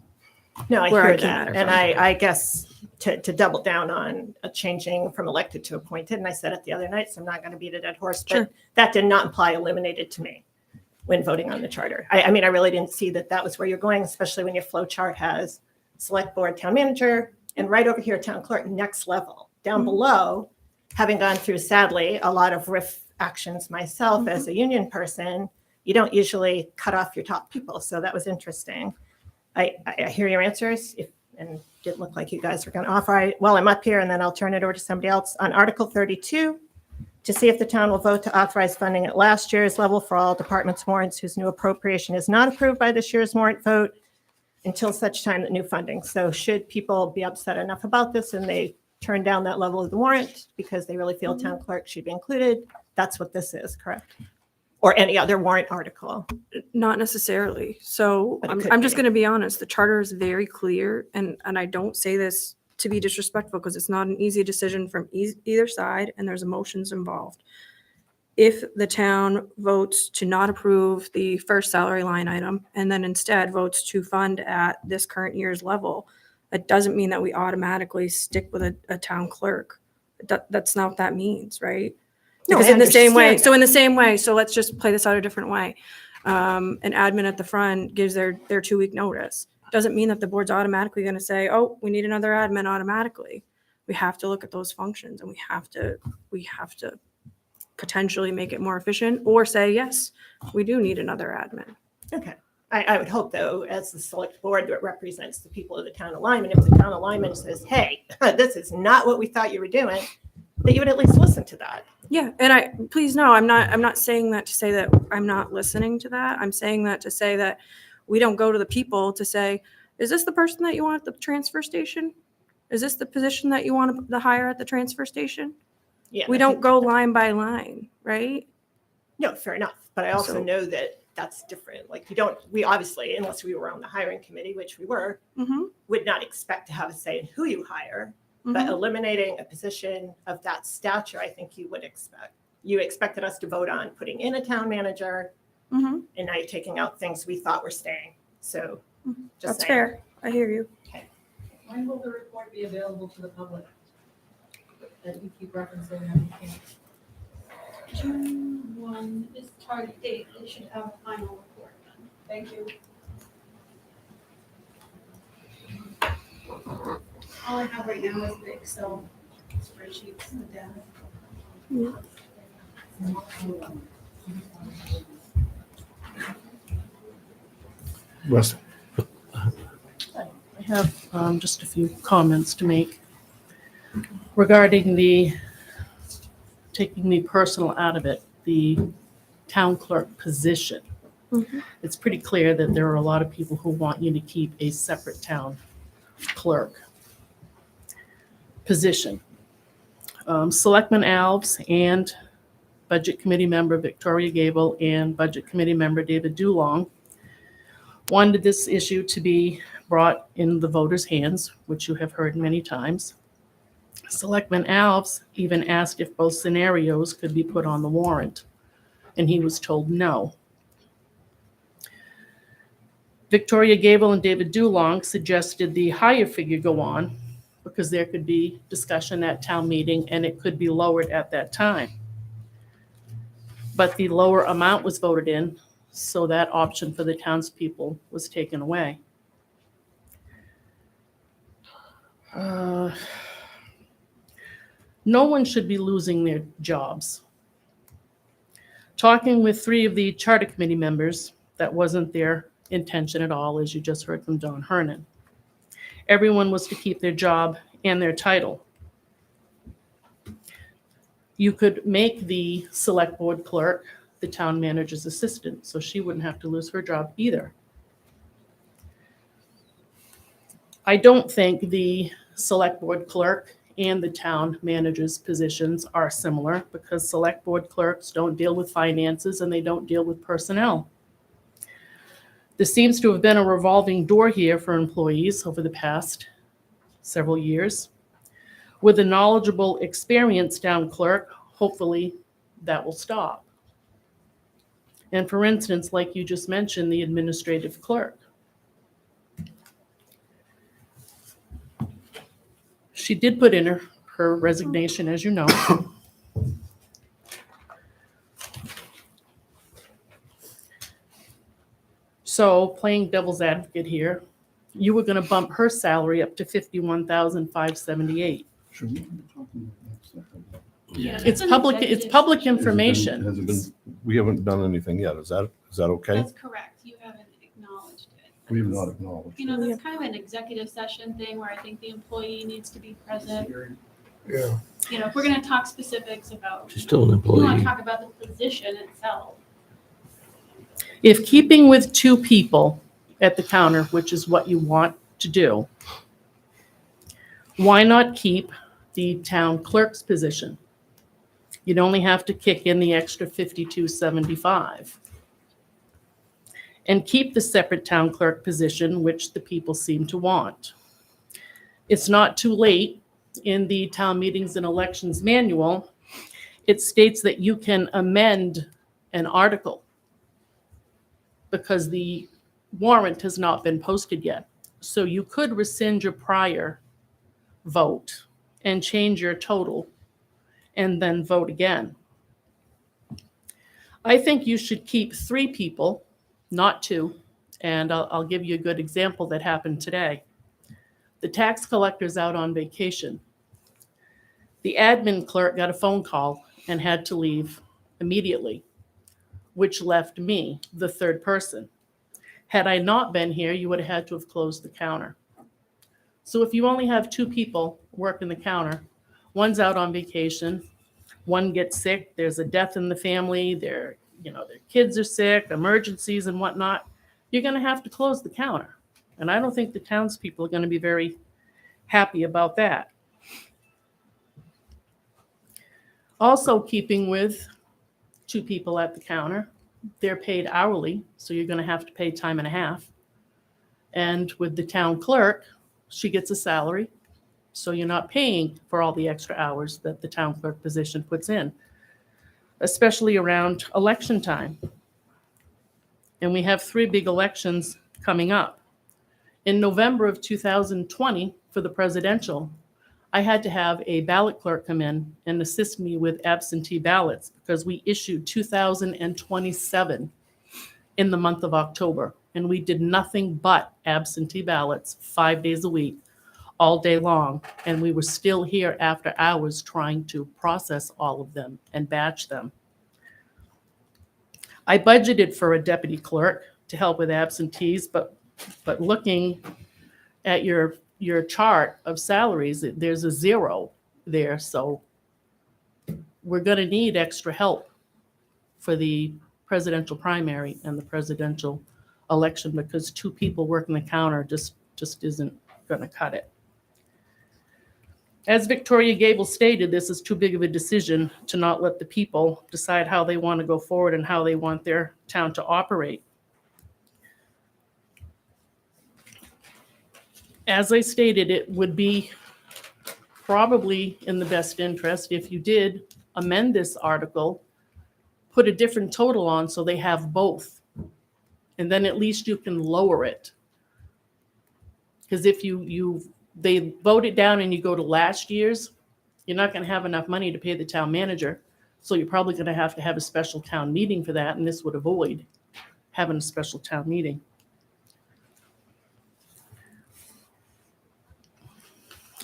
no, I where hear I came at that. it And from. I guess to double down on changing from elected to appointed, and I said it the other night, so I'm not going to beat a dead horse, but Sure. that did not imply eliminated to me when voting on the charter. I mean, I really didn't see that that was where you're going, especially when your flow chart has select board, town manager, and right over here, town clerk, next level. Down below, having gone through, sadly, a lot of RIF actions myself as a union person, you don't usually cut off your top people. So that was interesting. I hear your answers and didn't look like you guys were going to offer. Well, I'm up here and then I'll turn it over to somebody else. On Article 32, to see if the town will vote to authorize funding at last year's level for all departments warrants whose new appropriation is not approved by this year's warrant vote until such time that new funding. So should people be upset enough about this and they turn down that level of the warrant because they really feel town clerk should be included, that's what this is, correct? Or any other warrant article? Not necessarily. So But it could I'm just be. going to be honest. The charter is very clear, and I don't say this to be disrespectful because it's not an easy decision from either side, and there's emotions involved. If the town votes to not approve the first salary line item and then instead votes to fund at this current year's level, that doesn't mean that we automatically stick with a town clerk. That's not what that means, right? No, Because I in the same way, understand so in the same way, so let's just play this out a different way. An admin at the front gives their 2-week notice. Doesn't mean that the board's automatically going to say, oh, we need another admin automatically. We have to look at those functions and we have to potentially make it more efficient or say, yes, we do need another admin. Okay. I would hope, though, as the select board that represents the people of the town of Lyman, if the town of Lyman says, hey, this is not what we thought you were doing, that you would at least listen to that. Yeah, and please know, I'm not saying that to say that I'm not listening to that. I'm saying that to say that we don't go to the people to say, is this the person that you want at the transfer station? Is this the position that you want to hire at the transfer station? Yeah, We I don't think- go line by line, right? No, fair enough. But I also So- know that that's different. Like we obviously, unless we were on the hiring committee, which we were, Mm-hmm. would not expect to have a say in who you hire. But eliminating a position of that stature, I think you would expect. You expected us to vote on putting in a town manager, Mm-hmm. and now you're taking out things we thought were staying. So just That's saying. fair. I hear you. When will the report be available to the public? That you keep referencing and you can't. June 1 is target date. They should have a final report done. Thank you. All I have right now is the Excel spreadsheets and the data. Russ, I have just a few comments to make regarding taking the personal out of it, the town clerk position. It's pretty clear that there are a lot of people who want you to keep a separate town clerk position. Selectman Alves and Budget Committee member Victoria Gable and Budget Committee member David Dulong wanted this issue to be brought in the voters' hands, which you have heard many times. Selectman Alves even asked if both scenarios could be put on the warrant, and he was told no. Victoria Gable and David Dulong suggested the higher figure go on because there could be discussion at town meeting and it could be lowered at that time. But the lower amount was voted in, so that option for the townspeople was taken away. No one should be losing their jobs. Talking with 3 of the charter committee members, that wasn't their intention at all, as you just heard from Don Hernan. Everyone was to keep their job and their title. You could make the select board clerk the town manager's assistant, so she wouldn't have to lose her job either. I don't think the select board clerk and the town manager's positions are similar because select board clerks don't deal with finances and they don't deal with personnel. There seems to have been a revolving door here for employees over the past several years. With a knowledgeable, experienced town clerk, hopefully that will stop. And for instance, like you just mentioned, the administrative clerk. She did put in her resignation, as you know. So playing devil's advocate here, you were gonna bump her salary up to $51,578. It's public information. Hasn't been, we haven't done anything yet. Is that okay? That's correct. You haven't acknowledged it. We have not acknowledged. You know, that's kind of an executive session thing where I think the employee needs to be present. Yeah. You know, if we're gonna talk specifics about. She's still an We want employee. to talk about the position itself. If keeping with two people at the counter, which is what you want to do, why not keep the town clerk's position? You'd only have to kick in the extra $52.75. And keep the separate town clerk position, which the people seem to want. It's not too late. In the town meetings and elections manual, it states that you can amend an article because the warrant has not been posted yet. So you could rescind your prior vote and change your total and then vote again. I think you should keep 3 people, not 2. And I'll give you a good example that happened today. The tax collector's out on vacation. The admin clerk got a phone call and had to leave immediately, which left me, the 3rd person. Had I not been here, you would have had to have closed the counter. So if you only have 2 people working the counter, one's out on vacation, one gets sick, there's a death in the family, their kids are sick, emergencies and whatnot, you're gonna have to close the counter. And I don't think the townspeople are gonna be very happy about that. Also keeping with 2 people at the counter, they're paid hourly, so you're gonna have to pay time and a half. And with the town clerk, she gets a salary, so you're not paying for all the extra hours that the town clerk position puts in, especially around election time. And we have 3 big elections coming up. In November of 2020, for the presidential, I had to have a ballot clerk come in and assist me with absentee ballots because we issued 2,027 in the month of October. And we did nothing but absentee ballots 5 days a week, all day long. And we were still here after hours trying to process all of them and batch them. I budgeted for a deputy clerk to help with absentees, but looking at your chart of salaries, there's a 0 there. So we're going to need extra help for the presidential primary and the presidential election because 2 people working the counter just isn't going to cut it. As Victoria Gable stated, this is too big of a decision to not let the people decide how they want to go forward and how they want their town to operate. As I stated, it would be probably in the best interest if you did amend this article, put a different total on so they have both. And then at least you can lower it. Because if they vote it down and you go to last year's, you're not going to have enough money to pay the town manager. So you're probably going to have a special town meeting for that. And this would avoid having a special town meeting.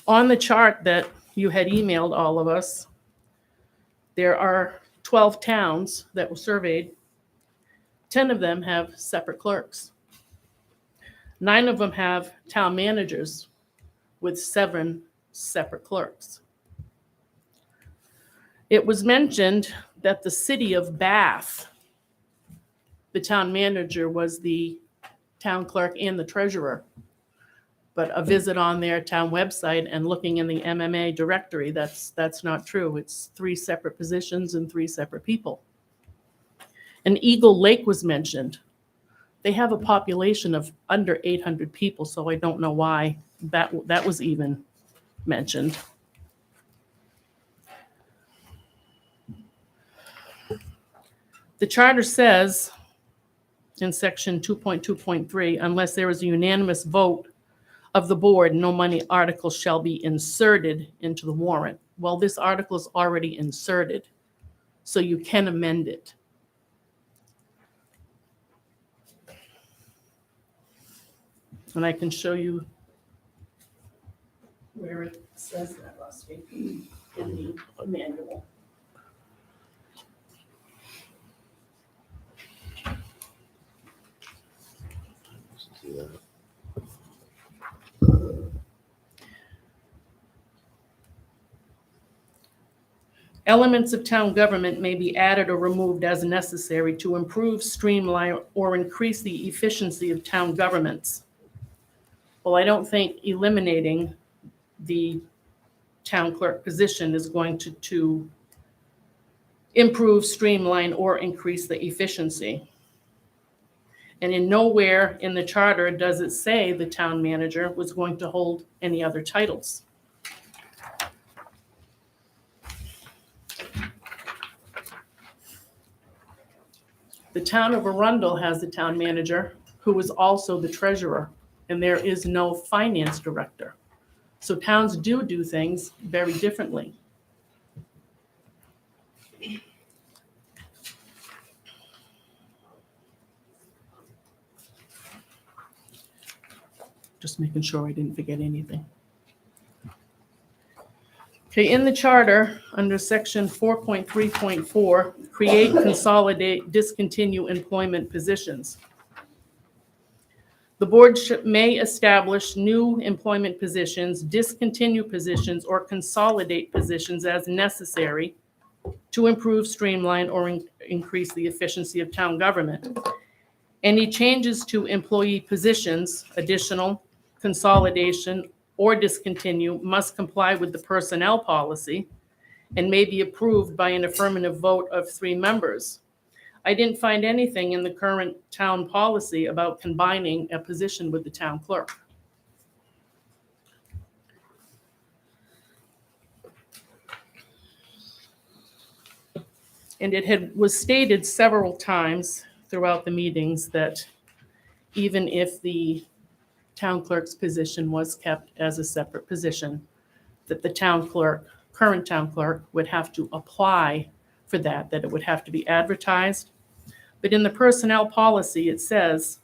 On the chart that you had emailed all of us, there are 12 towns that were surveyed. 10 of them have separate clerks. 9 of them have town managers with 7 separate clerks. It was mentioned that the city of Bath the town manager was the town clerk and the treasurer. But a visit on their town website and looking in the MMA directory, that's not true. It's 3 separate positions and 3 separate people. And Eagle Lake was mentioned. They have a population of under 800 people, so I don't know why that was even mentioned. The charter says in section 2.2.3, unless there is a unanimous vote of the board, no money article shall be inserted into the warrant. Well, this article is already inserted, so you can amend it. And I can show you where it says that, Rusty, in the manual. Elements of town government may be added or removed as necessary to improve, streamline, or increase the efficiency of town governments. Well, I don't think eliminating the town clerk position is going to improve, streamline, or increase the efficiency. And in nowhere in the charter does it say the town manager was going to hold any other titles. The town of Arundel has the town manager, who is also the treasurer, and there is no finance director. So towns do things very differently. Just making sure I didn't forget anything. Okay, in the charter, under section 4.3.4, create, consolidate, discontinue employment positions. The board may establish new employment positions, discontinue positions, or consolidate positions as necessary to improve, streamline, or increase the efficiency of town government. Any changes to employee positions, additional, consolidation, or discontinue must comply with the personnel policy and may be approved by an affirmative vote of 3 members. I didn't find anything in the current town policy about combining a position with the town clerk. And it was stated several times throughout the meetings that even if the town clerk's position was kept as a separate position, that the town clerk, current town clerk, would have to apply for that it would have to be advertised. But in the personnel policy, it says,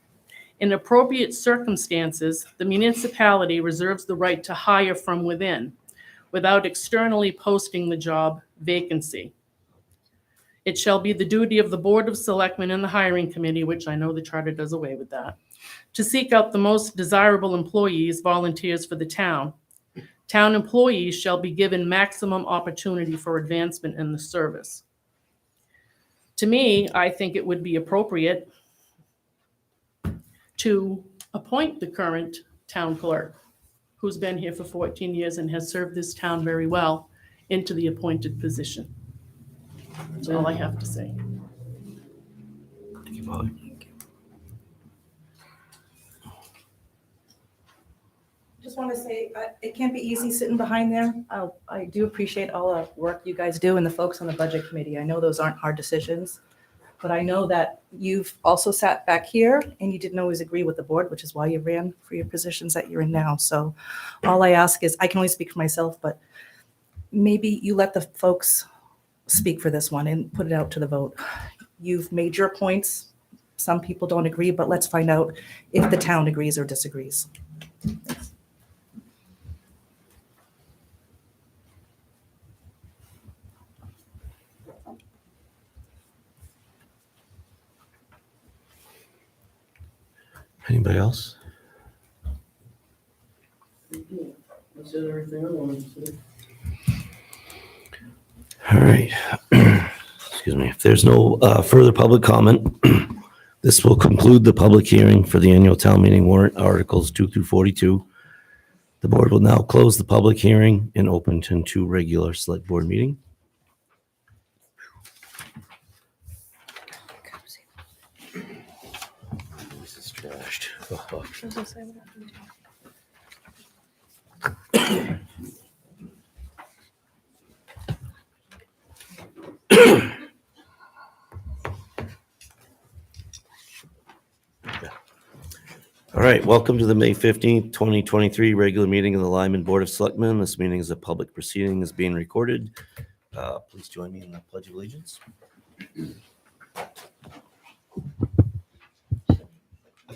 in appropriate circumstances, the municipality reserves the right to hire from within without externally posting the job vacancy. It shall be the duty of the Board of Selectmen and the hiring committee, which I know the charter does away with that, to seek out the most desirable employees, volunteers for the town. Town employees shall be given maximum opportunity for advancement in the service. To me, I think it would be appropriate to appoint the current town clerk, who's been here for 14 years and has served this town very well, into the appointed position. That's all I have to say. Thank you, Molly. Just want to say, it can't be easy sitting behind there. I do appreciate all the work you guys do and the folks on the budget committee. I know those aren't hard decisions, but I know that you've also sat back here and you didn't always agree with the board, which is why you ran for your positions that you're in now. So all I ask is, I can only speak for myself, but maybe you let the folks speak for this one and put it out to the vote. You've made your points. Some people don't agree, but let's find out if the town agrees or disagrees. Anybody else? That's everything I wanted to say. All right. Excuse me. If there's no further public comment, This will conclude the public hearing for the annual town meeting warrant articles 2 through 42. The board will now close the public hearing and open to regular select board meeting. This is trashed. All right, welcome to the May 15th, 2023 regular meeting of the Lyman Board of Selectmen. This meeting is a public proceeding, is being recorded. Please join me in the Pledge of Allegiance. I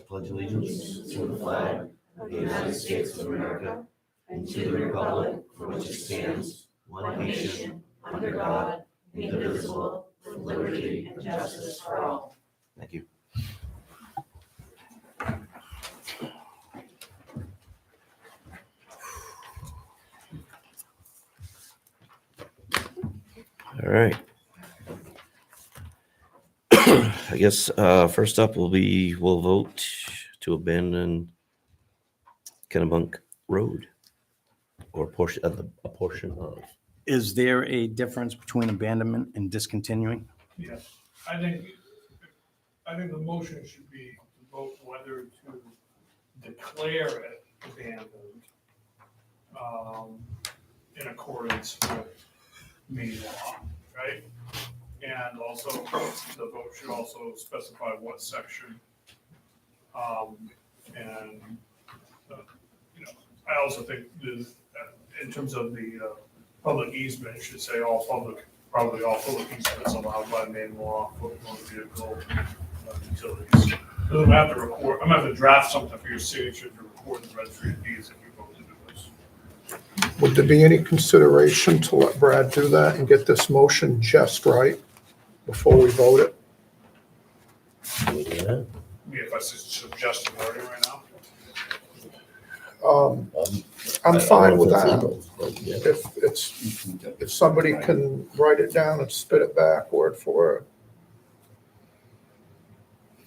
pledge allegiance to the flag of the United States of America and to the republic for which it stands, one nation, under God, indivisible, with liberty and justice for all. Thank you. All right. I guess first up we'll vote to abandon Kennebunk Road or a portion of. Is there a difference between abandonment and discontinuing? Yes, I think the motion should be to vote whether to declare it abandoned in accordance with main law, right? And also, the vote should also specify what section. I also think in terms of the public easement, it should say probably all public easements allowed by main law for motor vehicle utilities. I'm gonna have to draft something for your signature to record the registry of deeds if you vote to do this. Would there be any consideration to let Brad do that and get this motion just right before we vote it? Yeah, if I suggest the wording right now. I'm fine with that. If somebody can write it down and spit it back word for word.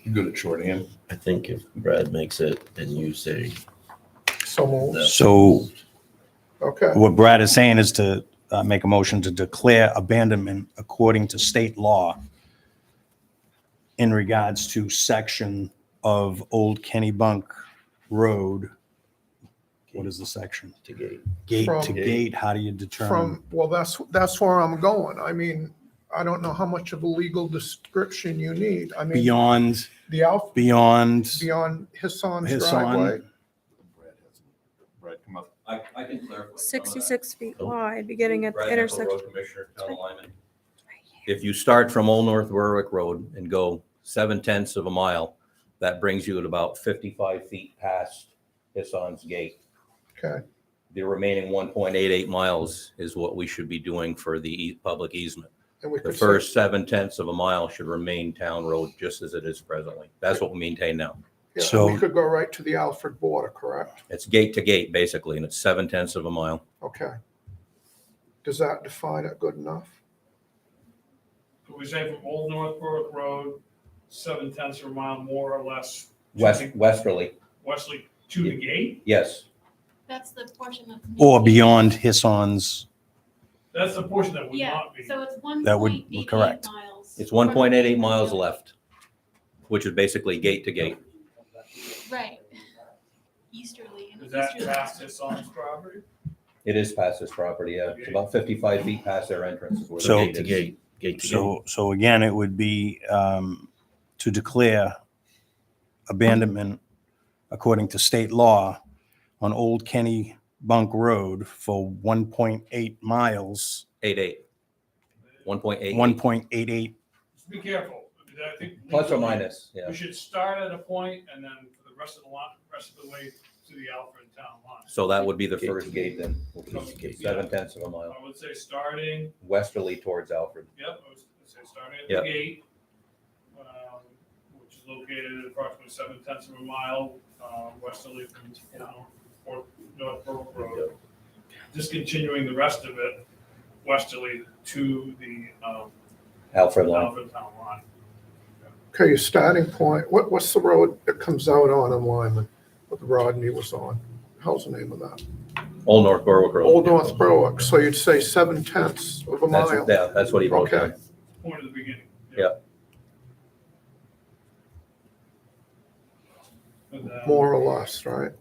You good at shorthand? I think if Brad makes it and you say. So Okay. what Brad is saying is to make a motion to declare abandonment according to state law in regards to section of Old Kennebunk Road. What is the section? To gate. Gate to From- gate, how do you determine? Well, that's where I'm going. I mean, I don't know how much of a legal description you need. I mean, Beyond, beyond beyond Hison's Hisson. driveway. Brad, come up. I can clarify. 66 feet wide, beginning at the intersection. Commissioner, Town of Lyman. If you start from Old North Warwick Road and go 7/10 of a mile, that brings you at about 55 feet past Hisson's gate. Okay. The remaining 1.88 miles is what we should be doing for the public easement. And we The could say- first 7/10 of a mile should remain town road just as it is presently. That's what we maintain now. Yeah, So- we could go right to the Alfred border, correct? It's gate to gate, basically, and it's 7/10 of a mile. Okay. Does that define it good enough? Could we say from Old North Berwick Road, 7/10 of a mile more or less? Westerly, Wesley to the gate? yes. That's the portion of. Or beyond Hisson's, That's the portion that would Yeah, not be. so it's That would be 1.88 correct. miles. It's 1.88 miles left, which is basically gate to gate. Right. Easterly. Is that past Hisson's property? It is past this property, yeah. It's about 55 feet past their entrance is where the So- gate is. Gate to gate. so again, it would be to declare abandonment according to state law on Old Kennebunk Road for 1.8 miles, 88. 1.8. 1.88. Just be careful. Because I think Plus or minus, yeah. we should start at a point and then for the rest of the way to the Alfred town line. So that would be the first to gate then. Okay. 7/10 of a mile. I would say starting, Westerly towards Alfred. yep, I would say starting at Yep. the gate, which is located at approximately 7/10 of a mile, westerly from North Berwick Road. Discontinuing the rest of it westerly to the Alfred line. Alfred town line. Okay, your starting point, what's the road that comes out on in Lyman, what the Rodney was on? How's the name of that? Old North Berwick Road. Old North Berwick, so you'd say 7/10 of a mile? That's what he wrote Okay. down. Point at the beginning. Yeah. And then More or less, right?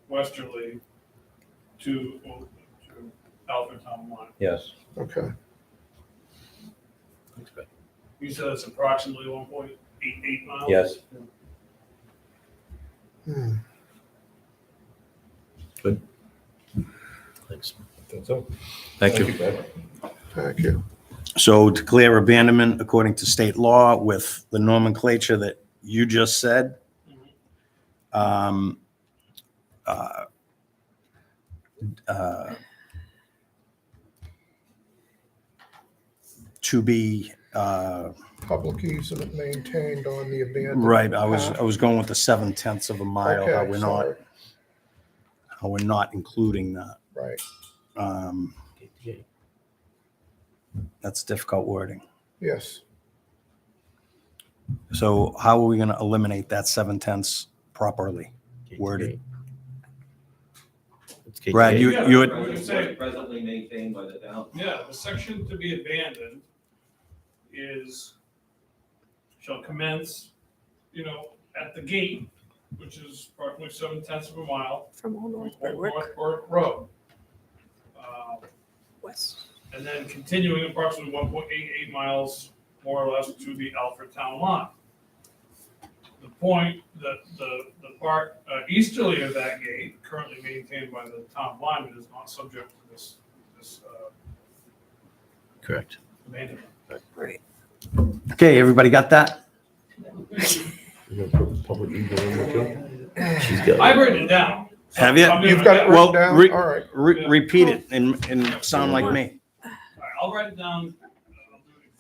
westerly to Alfred Town line. Yes. Okay. You said it's approximately 1.88 miles? Yes. Hmm. Good. Thanks. Thank you. Thank you. So declare abandonment according to state law with the nomenclature that you just said. Um, to be, Public easement maintained on the abandoned. right, I was path. going with the 7/10 of a mile, how Okay, sorry. we're not including that. Right, Um, That's difficult wording. yes. So how are we going to eliminate that 7/10 properly worded? Brad, you had, I would say, Presently maintained by the town. yeah, the section to be abandoned shall commence, at the gate, which is approximately 7/10 of a mile, From Old North Old Berwick North Berwick Road. West. And then continuing approximately 1.88 miles, more or less, to the Alfred Town line. The point that the part easterly of that gate, currently maintained by the town lineman, is not subject to this Correct. abandonment. Right. okay, everybody got that? She's got I've written it down. Have you? I'm gonna- You've got it Well, written down? All right. repeat it and sound like me. All right, I'll write it down. I'll do it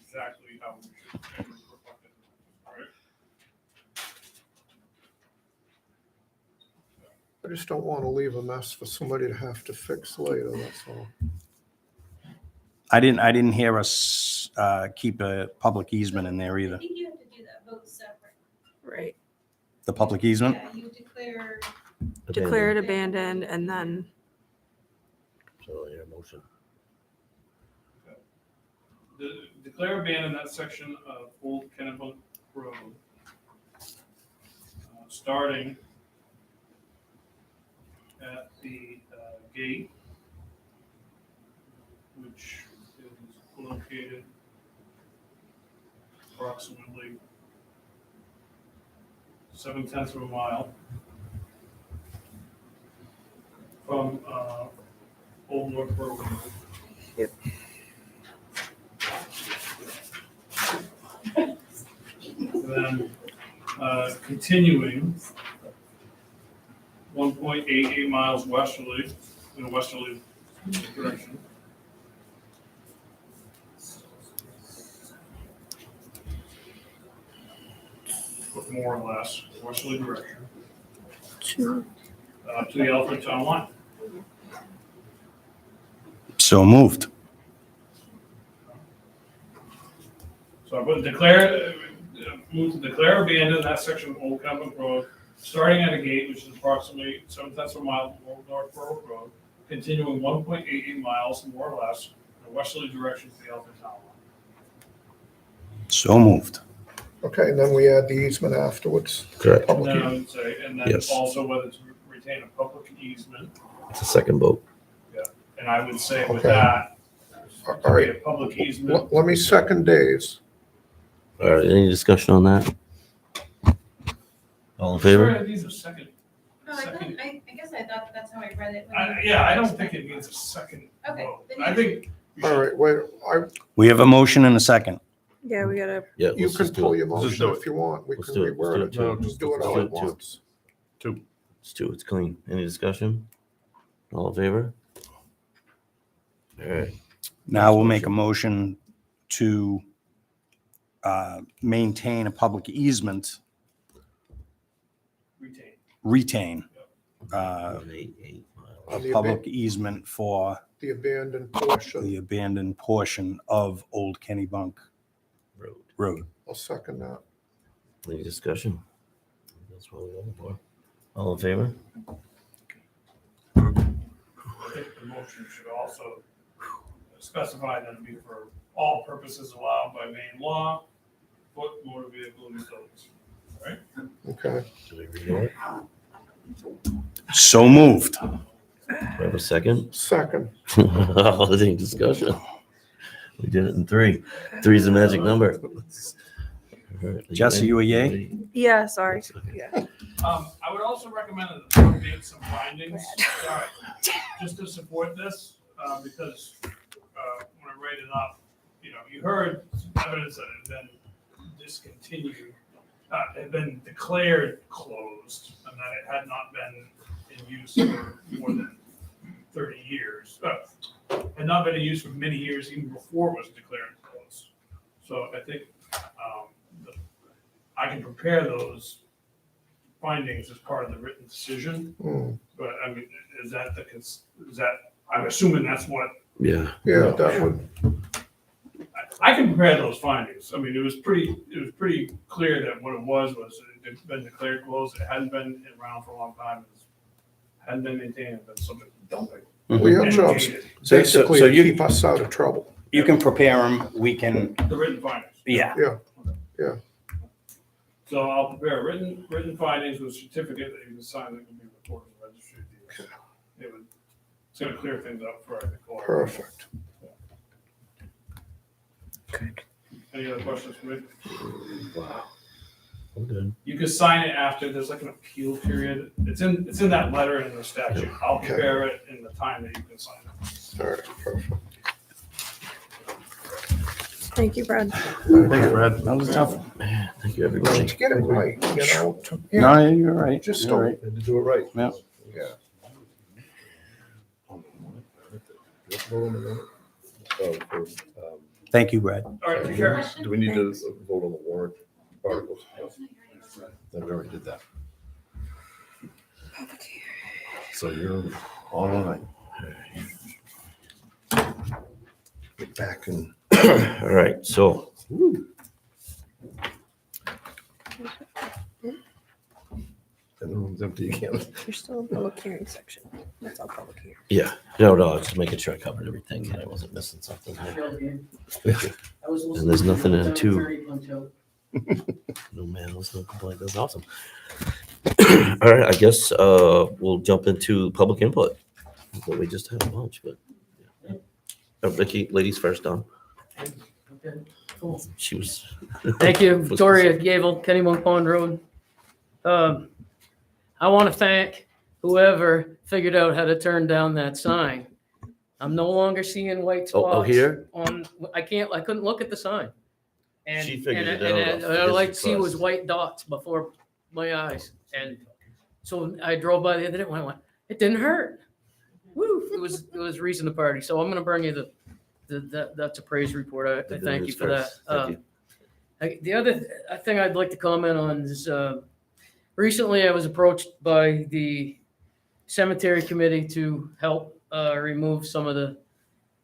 exactly how we should reflect it. All right? I just don't want to leave a mess for somebody to have to fix later, that's all. I didn't hear us keep a public easement in there I either. think you have to do that vote separate. Right. The public easement? Yeah, you declare, Declare it abandoned and then So, yeah, motion. Declare abandoned that section of Old Kennebunk Road, starting at the gate, which is located approximately 7/10 of a mile from Old North Road. Yep. And then continuing 1.88 miles westerly, in a westerly direction. But more or less, westerly direction, to to the Alfred Town line. So moved. So I put move to declare abandoned that section of Old Kennebunk Road, starting at a gate which is approximately 7/10 of a mile from Old North Berwick Road, continuing 1.88 miles more or less in a westerly direction to the Alfred Town line. So moved. Okay, and then we add the easement afterwards. Correct. And Public then I easement. would say, and then Yes. also whether to retain a public easement. It's a second vote. And I would say with Okay. that, All to be right, a public easement. let me second Dave's. All right, any discussion on that? All in favor? Sure, these are second. no, I guess I thought that's how I read it. Yeah, I don't think it needs a second Okay, vote. then I you- think. we should- All right, wait, We have a motion and a second. yeah, we gotta Yeah, you let's can just do pull it. your Let's just motion do it. if you want. We Let's can do it. Let's reword do it. it. No, Just do it let's all do at it too. once. It's two, it's clean. Any discussion? All in favor? All right. Now we'll make a motion to maintain a public easement, retain a 1.88 miles. On the public easement for The abandoned portion. the abandoned portion of Old Kennebunk Road. Road. I'll second that. Any discussion? That's what we're looking for. All in favor? I think the motion should also specify that it be for all purposes allowed by Maine law, foot motor vehicle utilities, right? Okay. Do we read it? So moved. Do we have a second? Second. Any discussion? We did it in three. Three's the magic number. All right, Jesse, you a yay? ready? Yeah, sorry. Yeah. I would also recommend that the board make some findings, just to support this, because when I write it up, you heard evidence that it had been discontinued, had been declared closed, and that it had not been in use for more than 30 years. Had not been in use for many years, even before it was declared closed. So I think I can prepare those findings as part of the written decision. But I mean, is that I'm assuming that's what. Yeah. Yeah, that would, I can prepare those findings. I mean, it was pretty clear that what it was it had been declared closed. It hadn't been around for a long time. It hadn't been maintained. It had been subject to dumping. we have And jobs gated. basically so to you- keep us out of trouble. You can prepare them, we can, The written findings. yeah. So I'll prepare written findings with a certificate that you can sign that can be recorded in the registry of deeds. It's gonna clear things up for, I think. all. Perfect. Any other questions for me? Wow. I'm good. You can sign it after, there's like an appeal period. It's in that letter in the statute. I'll Okay. prepare it in the time that you can sign it. All right, perfect. Thank you, Brad. Thanks, Brad. That was tough. Man, thank you, everybody. To get it right, No, you're right. Just You're don't- right. And to do it right. Yeah. Yeah. Let's vote on the minute. Oh, for, Thank you, Brad. All right, take care. Do we need to vote on the warrant articles? No, we already did that. So you're online. Get back and. All right, so And the room's empty again. You're still in the public hearing section. That's all public hearing. yeah, no, I was just making sure I covered everything and I wasn't missing something. And there's nothing in it too. No mails, no complaint. That's awesome. All right, I guess we'll jump into public input. But we just had a bunch, but Vicky, ladies first, Don. Okay, cool. She was. Thank you, Victoria Gable, Kennybunk Pond Road. I want to thank whoever figured out how to turn down that sign. I'm no longer seeing white spots. Oh, here? I couldn't look at the sign. And, She figured and, it out and off all I his see was request. white dots before my eyes. And so I drove by the other day and I went, it didn't hurt. Woo, it was reason to party. So I'm going to bring you that's a praise report. I thank you for that. Thank you. The other thing I'd like to comment on is recently I was approached by the cemetery committee to help remove some of the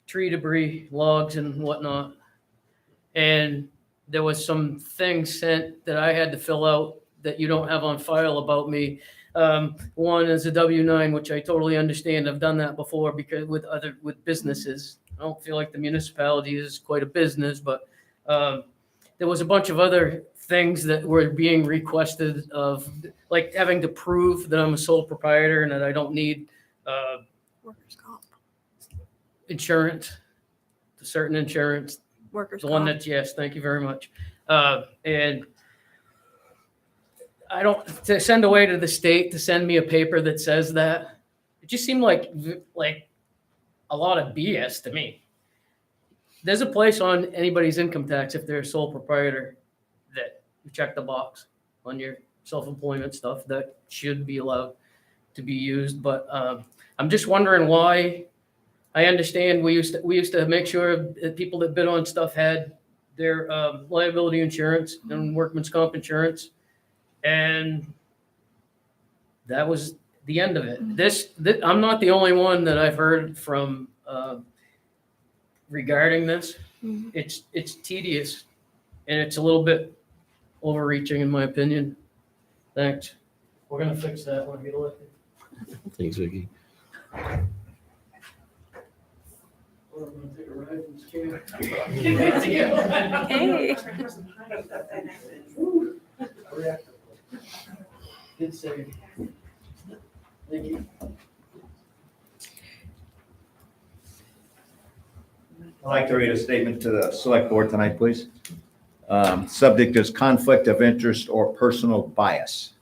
tree debris, logs and whatnot. And there was some things sent that I had to fill out that you don't have on file about me. One is a W-9, which I totally understand. I've done that before because with businesses. I don't feel like the municipality is quite a business, but there was a bunch of other things that were being requested of, like having to prove that I'm a sole proprietor and that I don't need Workers' comp. insurance, the certain insurance, Workers' the one comp. that, yes, thank you very much. And I don't, to send away to the state to send me a paper that says that, it just seemed like a lot of BS to me. There's a place on anybody's income tax if they're a sole proprietor that you check the box on your self-employment stuff that should be allowed to be used. But I'm just wondering why. I understand we used to make sure that people that bid on stuff had their liability insurance and workman's comp insurance, and that was the end of it. This I'm not the only one that I've heard from regarding this. Mhm. It's tedious, and it's a little bit overreaching in my opinion. Thanks. We're gonna fix that when I get elected. Thanks, Vicky. Or I'm gonna take a ride in this chair. Hey. Good save. Thank you. I'd like to read a statement to the select board tonight, please. Subject is conflict of interest or personal bias.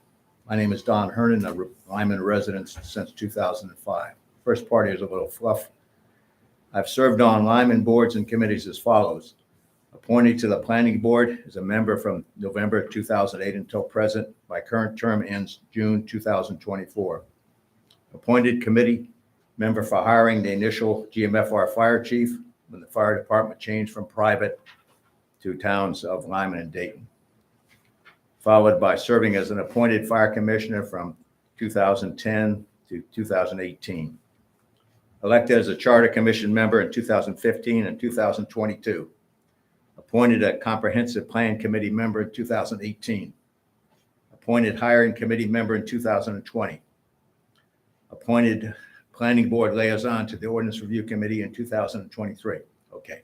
My name is Don Hernan. I'm in residence since 2005. First part is a little fluff. I've served on Lyman boards and committees as follows. Appointed to the planning board as a member from November 2008 until present. My current term ends June 2024. Appointed committee member for hiring the initial GMFR fire chief when the fire department changed from private to towns of Lyman and Dayton. Followed by serving as an appointed fire commissioner from 2010 to 2018. Elected as a charter commission member in 2015 and 2022. Appointed a comprehensive plan committee member in 2018. Appointed hiring committee member in 2020. Appointed planning board liaison to the ordinance review committee in 2023. Okay.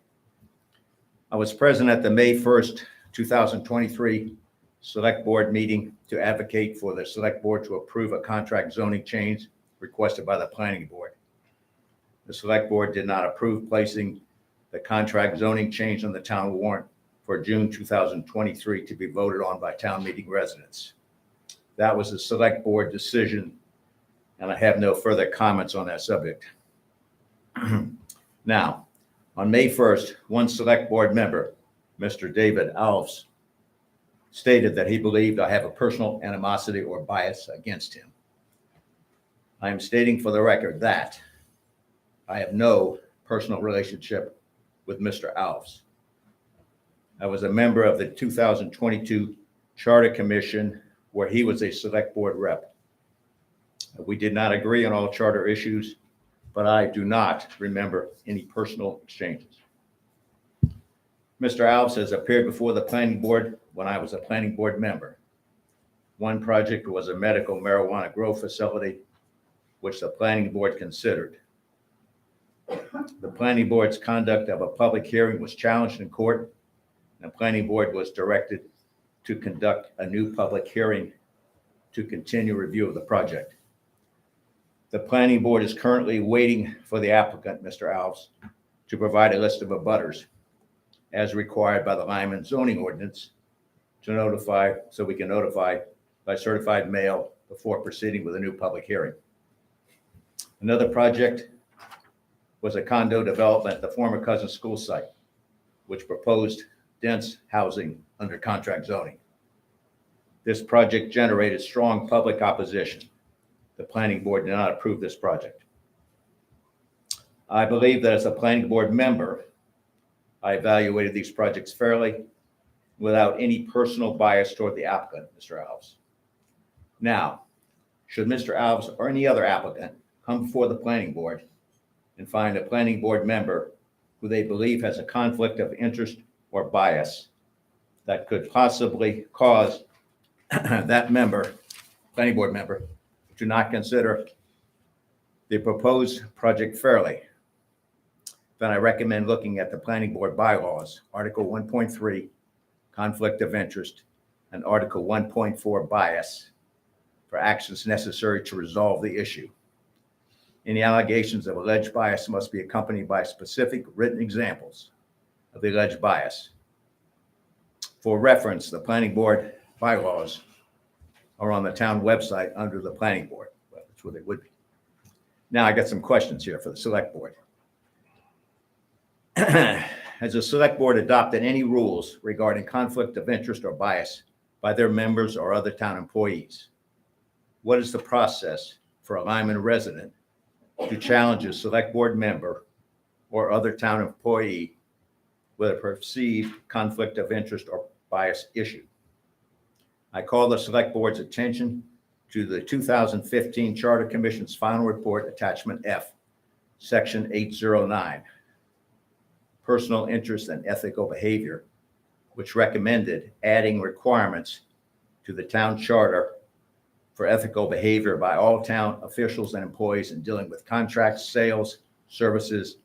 I was present at the May 1st, 2023 select board meeting to advocate for the select board to approve a contract zoning change requested by the planning board. The select board did not approve placing the contract zoning change on the town warrant for June 2023 to be voted on by town meeting residents. That was a select board decision, and I have no further comments on that subject. Now, on May 1st, one select board member, Mr. David Alves, stated that he believed I have a personal animosity or bias against him. I am stating for the record that I have no personal relationship with Mr. Alves. I was a member of the 2022 Charter Commission where he was a select board rep. We did not agree on all charter issues, but I do not remember any personal exchanges. Mr. Alves has appeared before the planning board when I was a planning board member. One project was a medical marijuana grow facility, which the planning board considered. The planning board's conduct of a public hearing was challenged in court, and the planning board was directed to conduct a new public hearing to continue review of the project. The planning board is currently waiting for the applicant, Mr. Alves, to provide a list of abutters as required by the Lyman zoning ordinance to notify, so we can notify by certified mail before proceeding with a new public hearing. Another project was a condo development at the former Cousins School site, which proposed dense housing under contract zoning. This project generated strong public opposition. The planning board did not approve this project. I believe that as a planning board member, I evaluated these projects fairly without any personal bias toward the applicant, Mr. Alves. Now, should Mr. Alves or any other applicant come before the planning board and find a planning board member who they believe has a conflict of interest or bias that could possibly cause that member, planning board member, to not consider the proposed project fairly, then I recommend looking at the planning board bylaws, Article 1.3, conflict of interest, and Article 1.4, bias, for actions necessary to resolve the issue. Any allegations of alleged bias must be accompanied by specific written examples of the alleged bias. For reference, the planning board bylaws are on the town website under the planning board. Well, that's where they would be. Now I got some questions here for the select board. Has the select board adopted any rules regarding conflict of interest or bias by their members or other town employees? What is the process for a Lyman resident to challenge a select board member or other town employee with a perceived conflict of interest or bias issue? I call the select board's attention to the 2015 Charter Commission's final report, attachment F, section 809, personal interest and ethical behavior, which recommended adding requirements to the town charter for ethical behavior by all town officials and employees in dealing with contracts, sales, services,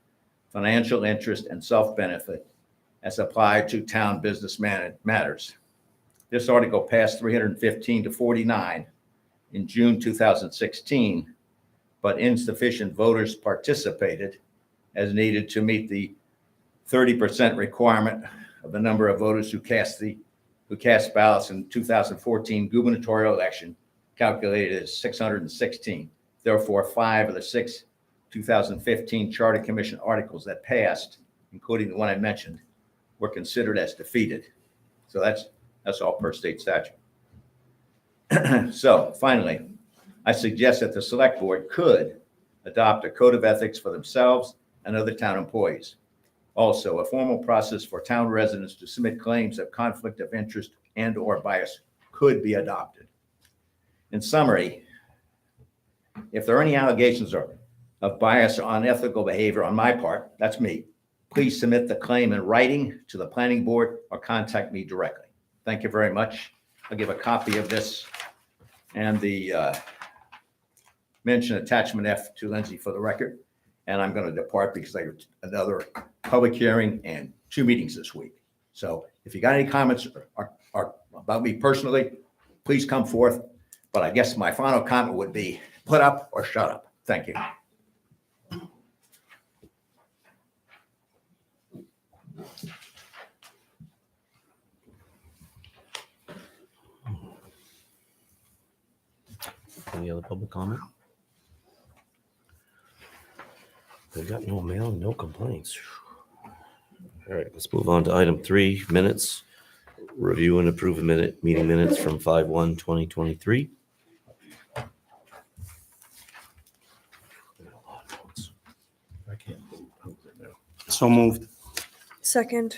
financial interest, and self-benefit as applied to town business matters. This article passed 315 to 49 in June 2016, but insufficient voters participated as needed to meet the 30% requirement of the number of voters who cast ballots in 2014 gubernatorial election, calculated as 616. Therefore, 5 of the 6 2015 Charter Commission articles that passed, including the one I mentioned, were considered as defeated. So that's all per state statute. So finally, I suggest that the select board could adopt a code of ethics for themselves and other town employees. Also, a formal process for town residents to submit claims of conflict of interest and or bias could be adopted. In summary, if there are any allegations of bias or unethical behavior on my part, that's me, please submit the claim in writing to the planning board or contact me directly. Thank you very much. I'll give a copy of this and the mention attachment F to Lindsay for the record. And I'm going to depart because I have another public hearing and 2 meetings this week. So if you got any comments or about me personally, please come forth. But I guess my final comment would be put up or shut up. Thank you. Any other public comment? They got no mail, no complaints. All right, let's move on to item 3, minutes. Review and approve meeting minutes from 5/1/2023. So moved. Second.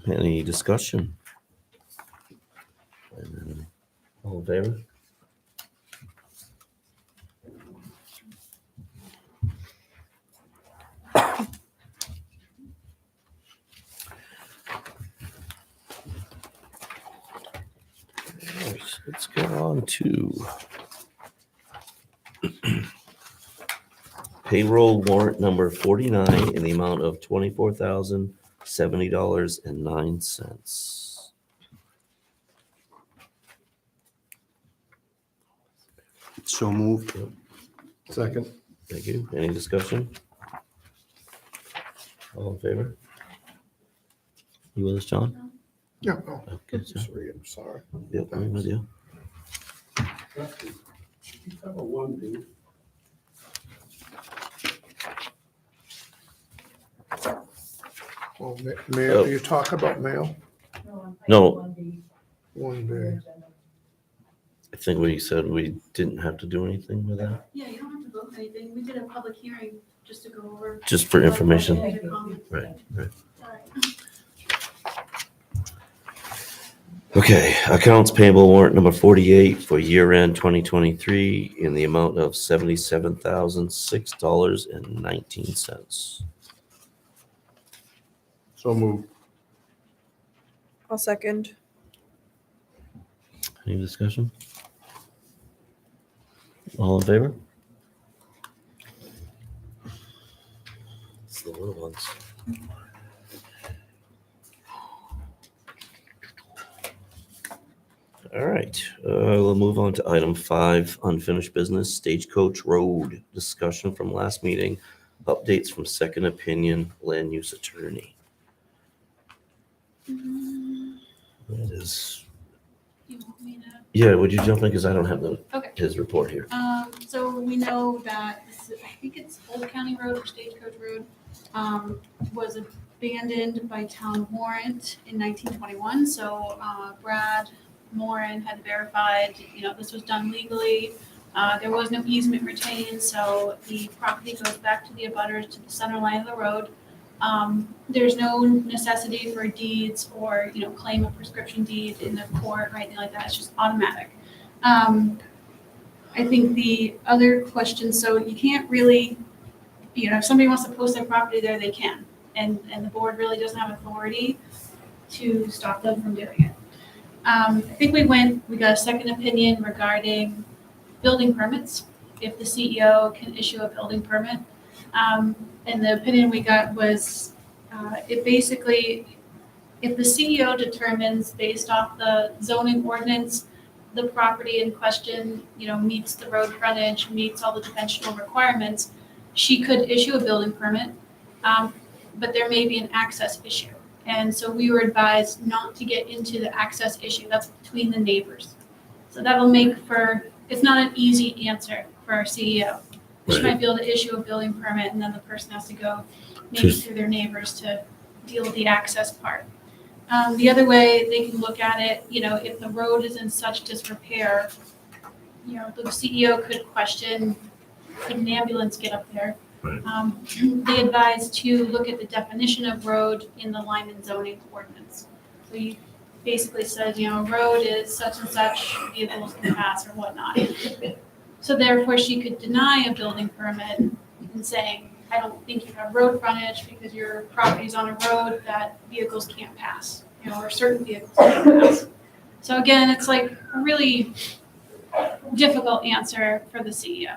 Any discussion? All in favor? Let's go on to payroll warrant number 49 in the amount of $24,070.09. So moved. Second. Thank you. Any discussion? All in favor? You with us, John? Yeah, no, Okay, just read, I'm sorry. yep, I'm with you. Well, mail, you talk about mail? No, 1B. I think we said we didn't have to do anything with that, Yeah, you don't have to vote anything. We did a public hearing just to go over. just for information. Your comments. Right, right. All right. Okay, accounts payable warrant number 48 for year end 2023 in the amount of $77,006.19. So moved. I'll second. Any discussion? All in favor? It's the little ones. All right, we'll move on to item 5, unfinished business, Stagecoach Road. Discussion from last meeting, updates from second opinion land use attorney. That is, You want me to? yeah, would you jump in, because I don't have Okay. his report here. So we know that this is, I think it's Old County Road or Stagecoach Road, was abandoned by town warrant in 1921. So Brad Moran had verified, this was done legally. There was no easement retained, so the property goes back to the abutters to the center line of the road. There's no necessity for deeds or, claim a prescription deed in the court or anything like that. It's just automatic. I think the other question, so you can't really, if somebody wants to post their property there, they can. And the board really doesn't have authority to stop them from doing it. I think we got a second opinion regarding building permits, if the CEO can issue a building permit. And the opinion we got was, it basically, if the CEO determines based off the zoning ordinance, the property in question, meets the road frontage, meets all the dimensional requirements, she could issue a building permit, but there may be an access issue. And so we were advised not to get into the access issue. That's between the neighbors. So that'll make for, it's not an easy answer for our CEO. She might be able to issue a building permit and then the person has to go maybe through their neighbors to deal with the access part. The other way they can look at it, if the road is in such disrepair, the CEO could question, could an ambulance get up there? They advise to look at the definition of road in the Lyman zoning ordinance. So you basically says, road is such and such, vehicles can pass or whatnot. So therefore she could deny a building permit and saying, I don't think you have road frontage because your property's on a road that vehicles can't pass, or certain vehicles can't pass. So again, it's like a really difficult answer for the CEO.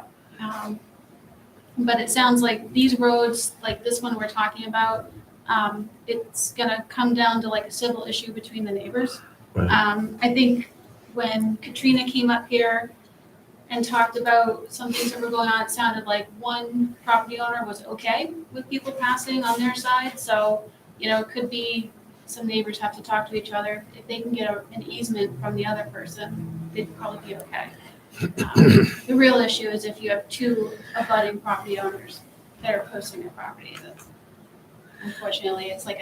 But it sounds like these roads, like this one we're talking about, it's gonna come down to like a civil issue between the neighbors. I think when Katrina came up here and talked about some things that were going on, it sounded like one property owner was okay with people passing on their side. So, it could be some neighbors have to talk to each other. If they can get an easement from the other person, they'd probably be okay. The real issue is if you have two abutting property owners that are posting their property. That's, unfortunately, it's like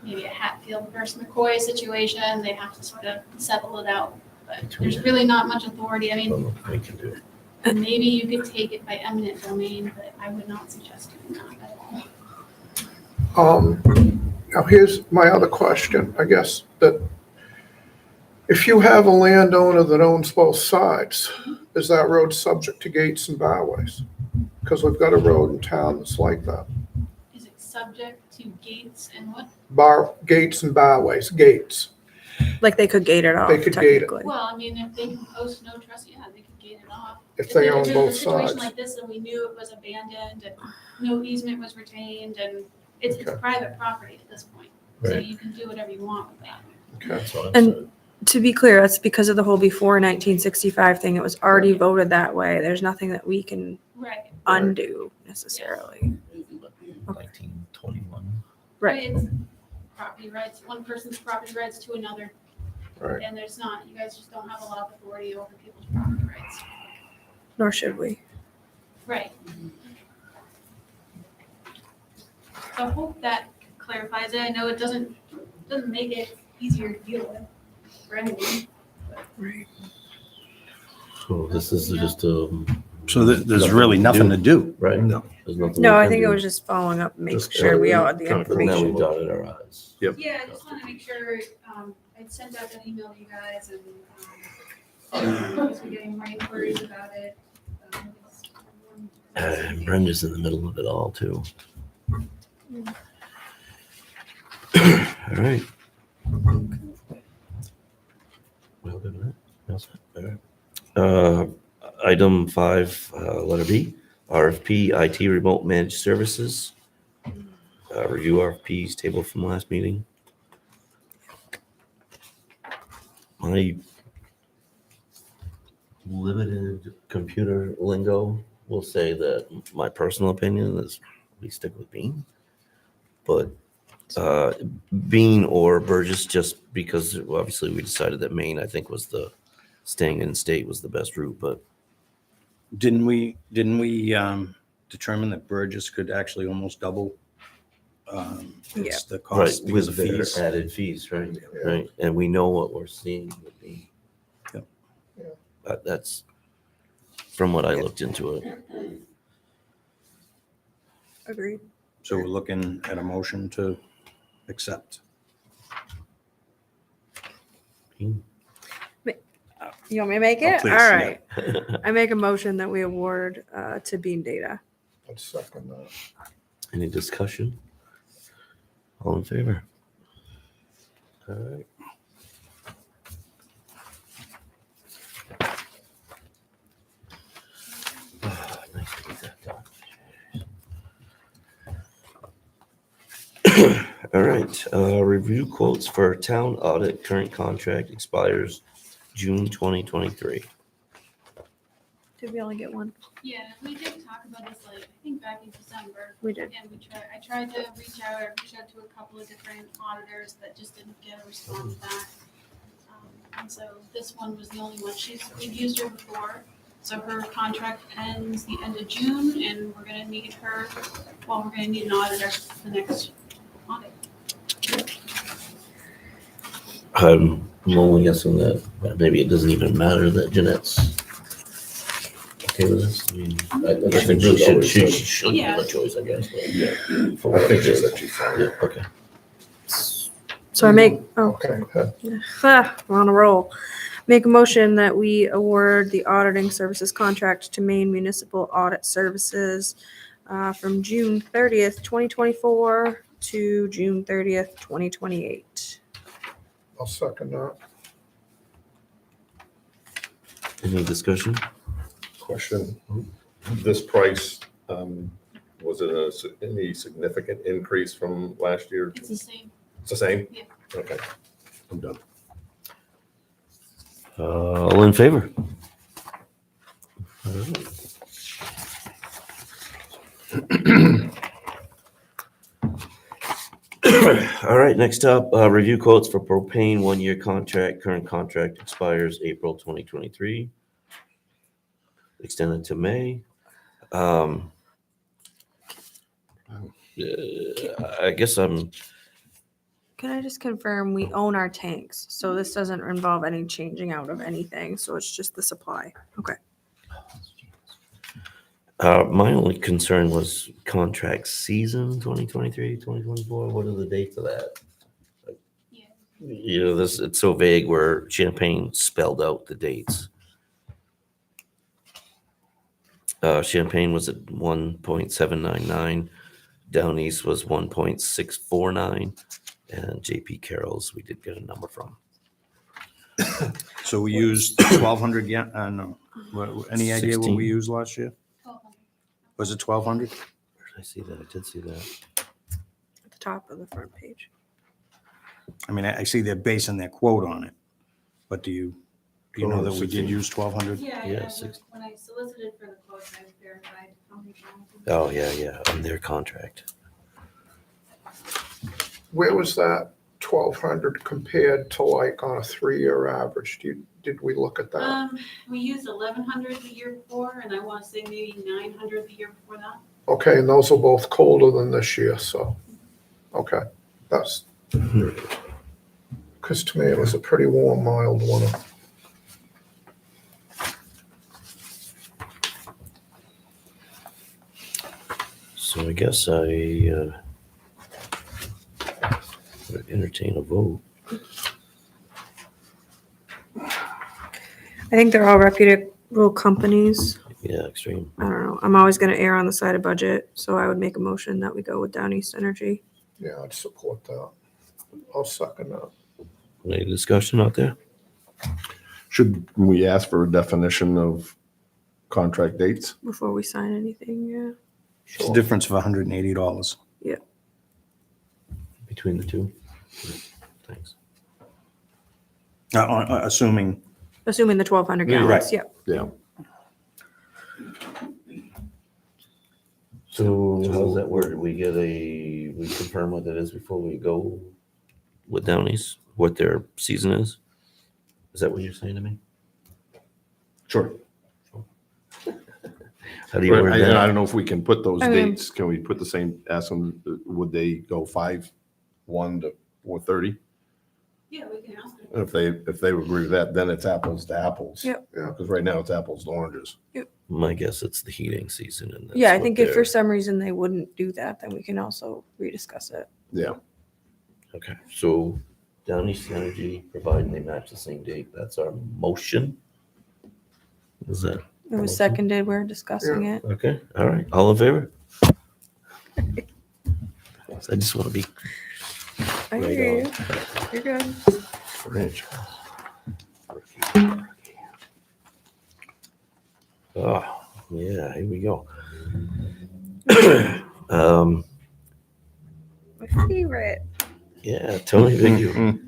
maybe a Hatfield versus McCoy situation. They have to sort of settle it out. But there's really not much authority. I mean, maybe you could take it by eminent domain, but I would not suggest doing that at all. Now here's my other question, I guess, that if you have a landowner that owns both sides, is that road subject to gates and byways? Because we've got a road in town that's like that. Is it subject to gates and what? Gates and byways, gates. Like they could gate it off, They could gate it. technically. Well, I mean, if they can post no trust, yeah, they could gate it off. If they own there's both a situation sides. like this and we knew it was abandoned and no easement was retained and it's private property at this point. So Right. you can do whatever you want with that. Okay. And to be clear, that's because of the whole before 1965 thing. It was already voted that way. There's nothing that we can Right. undo necessarily. 1921. Right. It's property rights, one person's property rights to another. Right. And there's not, you guys just don't have a lot of authority over people's property rights. Nor should we. Right. So I hope that clarifies it. I know it doesn't make it easier to deal with for anyone. Right. So this is just So there's really nothing to do. Right? No. There's nothing. No, we I can think it do. was just following up, making Just sure we all had the Now we information. dotted our eyes. Yep. Yeah, I just want to make sure, I'd sent out an email to you guys and, because we're getting more inquiries about it. And Brenda's in the middle of it all too. All right. Well, good with that. All set? All right. Item 5, letter B, RFP IT remote managed services. Review RFPs table from last meeting. My limited computer lingo will say that my personal opinion is we stick with Bean. But Bean or Burgess, just because obviously we decided that Maine, I think, was the staying in state was the best route. But Didn't we determine that Burgess could actually almost double the right, cost because with of their fees? added fees, right? Right, and we know what we're seeing with Bean. Yep. That's from what I looked into it. Agreed. So we're looking at a motion to accept. You want me to make it? please, All yeah. right. I make a motion that we award to Beam Data. I'd second that. Any discussion? All in favor? All right. Nice to get that done. All right, review quotes for town audit. Current contract expires June 2023. Did we only get one? Yeah, we did talk about this like, I think back in December. We did. And I tried to reach out to a couple of different auditors that just didn't get a response back. And so this one was the only one. We've used her before. So her contract ends the end of June and we're gonna need her, we're gonna need an auditor for the next audit. I'm only guessing that maybe it doesn't even matter that Jeanette's okay with this. I mean, I think she should have a choice, I guess. But Yeah. for I what think it she is. said she's fine. Yeah, okay. So I make, Okay, we're on a roll. Make a motion that we award the auditing services contract to Maine Municipal Audit Services from June 30th, 2024 to June 30th, 2028. I'll second that. Any discussion? Question, this price, was it any significant increase from last year? It's the same. It's the same? Yeah. Okay, I'm done. All in favor? All right. All right, next up, review quotes for propane 1-year contract. Current contract expires April 2023. Extended to May. I guess I'm, Can I just confirm we own our tanks? So this doesn't involve any changing out of anything. So it's just the supply. Okay. my only concern was contract season 2023, 2024. What are the dates of that? Yeah. You know, it's so vague where Champagne spelled out the dates. Champagne was at 1.799. Down East was 1.649. And JP Carroll's, we did get a number from. So we used 1,200, no. Any idea what 16. we used last year? 1,200. Was it 1,200? Where did I see that? I did see that. At the top of the front page. I mean, I see they're basing their quote on it, but do you know that we did 16. use 1,200? Yeah, Yeah, yeah, six- when I solicited for the quotes, I verified how many gallons. Oh, yeah, on their contract. Where was that 1,200 compared to like on a 3-year average? Did we look at that? We used 1,100 the year before, and I want to say maybe 900 the year before that. Okay, and those are both colder than this year, so, okay, that's, because to me it was a pretty warm, mild winter. So I guess I would entertain a vote. I think they're all reputable companies. Yeah, Extreme. I don't know. I'm always going to err on the side of budget. So I would make a motion that we go with Down East Energy. Yeah, I'd support that. I'll second that. Any discussion out there? Should we ask for a definition of contract dates? Before we sign anything, yeah. It's a difference of $180. Between the two? Thanks. Assuming, Assuming the 1,200 gallons, Right. yep. Yeah. So how's that worded? We confirm what that is before we go with Down East, what their season is? Is that what you're saying to me? Sure. How do you word I that? don't know if we can put those I mean- dates. Can we put the same, ask them, would they go 5/1 to 4/30? Yeah, we can ask them. If they agree with that, then it's apples to apples. Yep. Yeah. Because right now it's apples to oranges. My guess it's the heating season. And that's Yeah, I what think if they're- for some reason they wouldn't do that, then we can also rediscuss it. Yeah. Okay, so Down East Energy, providing they match the same date, that's our motion. Is that, It was seconded. We're discussing it. okay, all right, all in favor? I just want to be I Right hear on. you. You're good. Rich. Oh, yeah, here we go. Um, My favorite. yeah, Tony Vigil.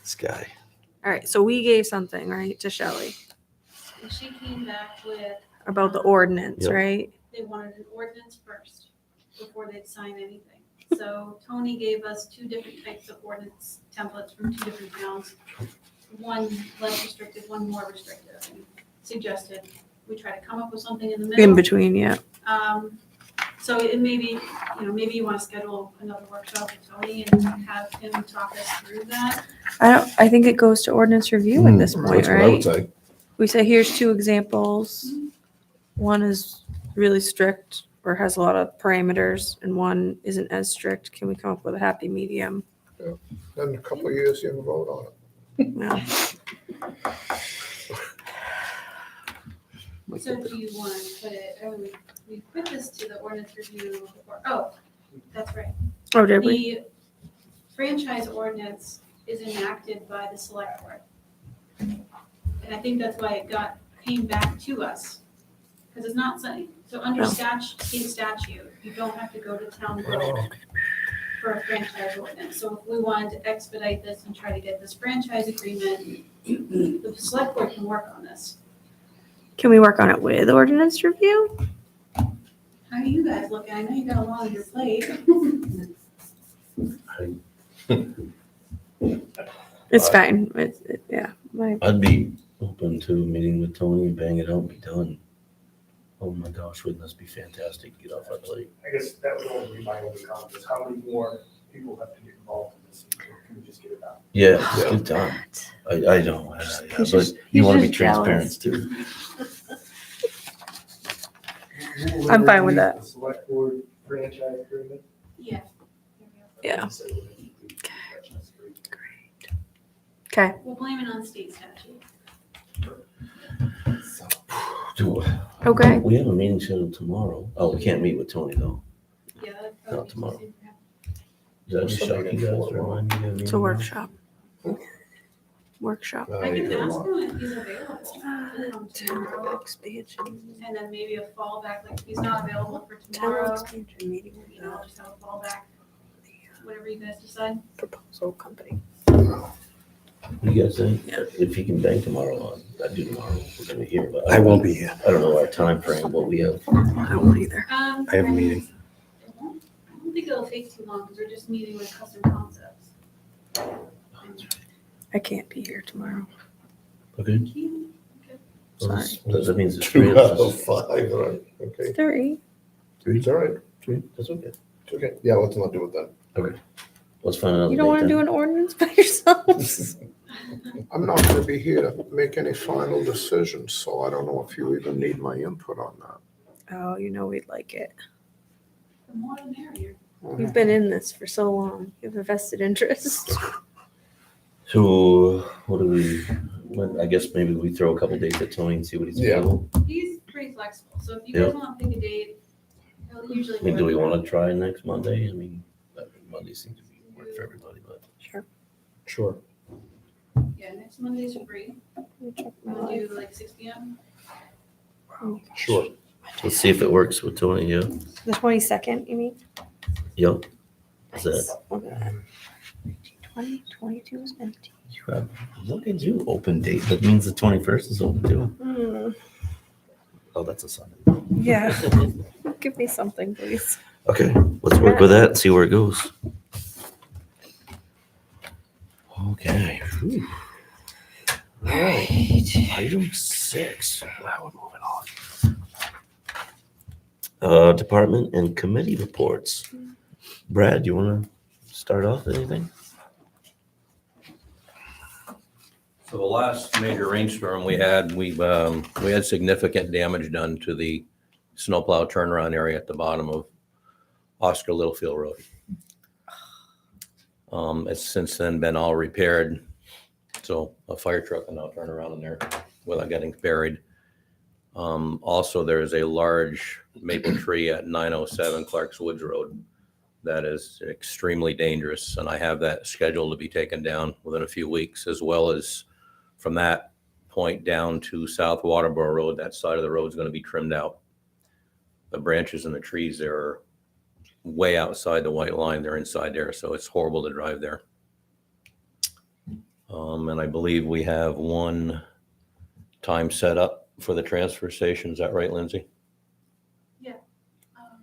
This guy. All right, so we gave something, right, to Shelley And she came back with, about the ordinance, Yep. right? they wanted an ordinance first before they'd sign anything. So Tony gave us two different types of ordinance templates from two different towns. One less restrictive, one more restrictive, and suggested we try to come up with something in the middle. In between, yeah. So it may be, maybe you want to schedule another workshop with Tony and have him talk us through that. I think it goes to ordinance review at this point, That's what I would right? say. We say, here's two examples. One is really strict or has a lot of parameters, and one isn't as strict. Can we come up with a happy medium? Then in a couple of years, you can vote on it. Yeah. So do you want to put it, we put this to the ordinance review before, oh, that's right. Oh, did we? The franchise ordinance is enacted by the select board. And I think that's why it came back to us. Because it's not something, so under Oh. state statute, you don't have to go to town vote for a franchise ordinance. So if we wanted to expedite this and try to get this franchise agreement, the select board can work on this. Can we work on it with ordinance review? How do you guys look? I know you got a lot on your plate. It's fine. Yeah. I'd be open to meeting with Tony and bang it out and be done. Oh my gosh, wouldn't this be fantastic to get off our plate? I guess that would only be my only comment, is how many more people have to get involved in this? Can we just get it done? Yeah, it's good done. I know, but you want to be transparent too. I'm fine with that. The select board franchise agreement? Yeah. Yeah. Okay. We'll blame it on state statute. Okay. We have a meeting scheduled tomorrow. Oh, we can't meet with Tony though. Yeah. Not tomorrow. Is that a shock you guys remind me of? It's a workshop. Workshop. I can ask him if he's available. Tomorrow. Expansion. And then maybe a fallback, like if he's not available for tomorrow, Expansion meeting. I'll just have a fallback. Whatever you guys decide. Proposal company. What do you guys think? If he can bang tomorrow, I'd do tomorrow. We're gonna be here, but I won't be here. I don't know our time frame, what we have. I won't either. I have a meeting. I don't think it'll take too long because we're just meeting with custom concepts. I can't be here tomorrow. Okay. Sorry. That means it's three of us. 5, all right, okay. 3. It's all right. Three, that's okay. It's okay. Yeah, let's not do it then. Okay. Let's find another You don't date want to then. do an ordinance by yourselves? I'm not going to be here to make any final decisions, so I don't know if you even need my input on that. Oh, we'd like it. The more the merrier. You've been in this for so long. You have a vested interest. So what do I guess maybe we throw a couple dates at Tony and see what he's Yeah. available. He's pretty flexible, so if you Yeah. guys want to pick a date, he'll usually. I mean, do we work. want to try next Monday? I mean, Monday seems to be work for everybody, but. Sure. Sure. Yeah, next Monday's free. We'll do like 6 p.m. Sure. Let's see if it works with Tony, yeah. The 22nd, you mean? Yep. Is that, Okay. 20, 22 is empty. look at you, open date. That means the 21st is open too. Hmm. Oh, that's a Sunday. Yeah. Give me something, please. Okay, let's work with that and see where it goes. Okay. Whew. All right. Item 6. Wow, we're moving on. Department and committee reports. Brad, you want to start off with anything? So the last major rainstorm we had significant damage done to the snowplow turnaround area at the bottom of Oscar Littlefield Road. It's since then been all repaired. So a fire truck can now turn around in there without getting buried. Also, there is a large maple tree at 907 Clark's Woods Road that is extremely dangerous, and I have that scheduled to be taken down within a few weeks, as well as from that point down to South Waterboro Road, that side of the road is going to be trimmed out. The branches and the trees there are way outside the white line. They're inside there, so it's horrible to drive there. And I believe we have one time set up for the transfer station. Is that right, Lindsay? Yeah,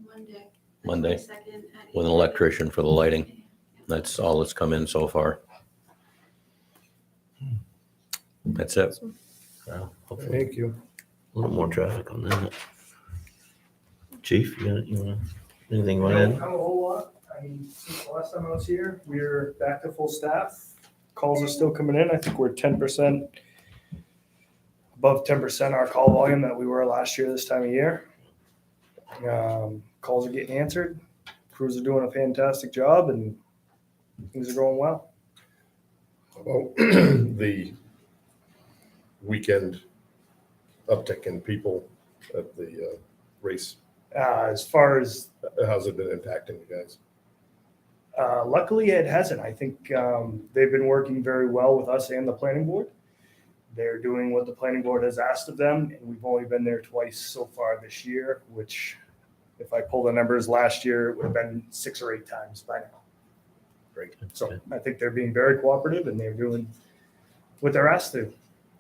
Monday. the Monday, 22nd at with an 8:30. electrician for the lighting. That's all that's come in so far. That's it. Well, hopefully Thank you. a little more traffic on that. Chief, anything you want to add? Not a whole lot. I mean, since the last time I was here, we're back to full staff. Calls are still coming in. I think we're 10%, above 10% our call volume that we were last year this time of year. Calls are getting answered. Crews are doing a fantastic job and things are going well. About the weekend uptick in people at the race, As far as how's it been impacting you guys? luckily, it hasn't. I think they've been working very well with us and the planning board. They're doing what the planning board has asked of them, and we've only been there twice so far this year, which if I pull the numbers last year, it would have been 6 or 8 times by now. Great. So I think they're being very cooperative and they're doing what they're asked to.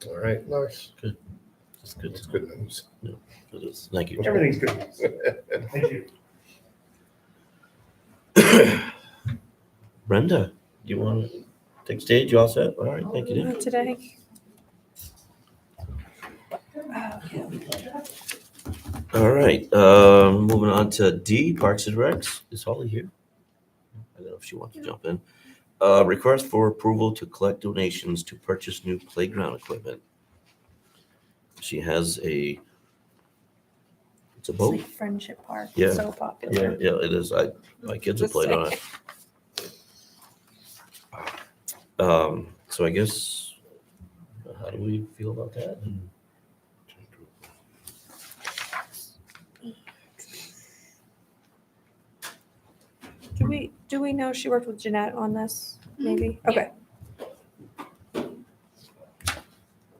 All right, Nice. That's good. that's good news. It is. Thank you. Everything's good. Thank you. Brenda, you want to take stage? You all set? All right, thank you. Not today. All right, moving on to D, Parks and Recs. Is Holly here? I don't know if she wants to jump in. Request for approval to collect donations to purchase new playground equipment. She has it's a It's boat. like Friendship Park. Yeah. It's so popular. Yeah, it is. My kids have Just played on saying. it. So I guess, how do we feel about that? Do we know she worked with Jeanette on this? Maybe? Okay.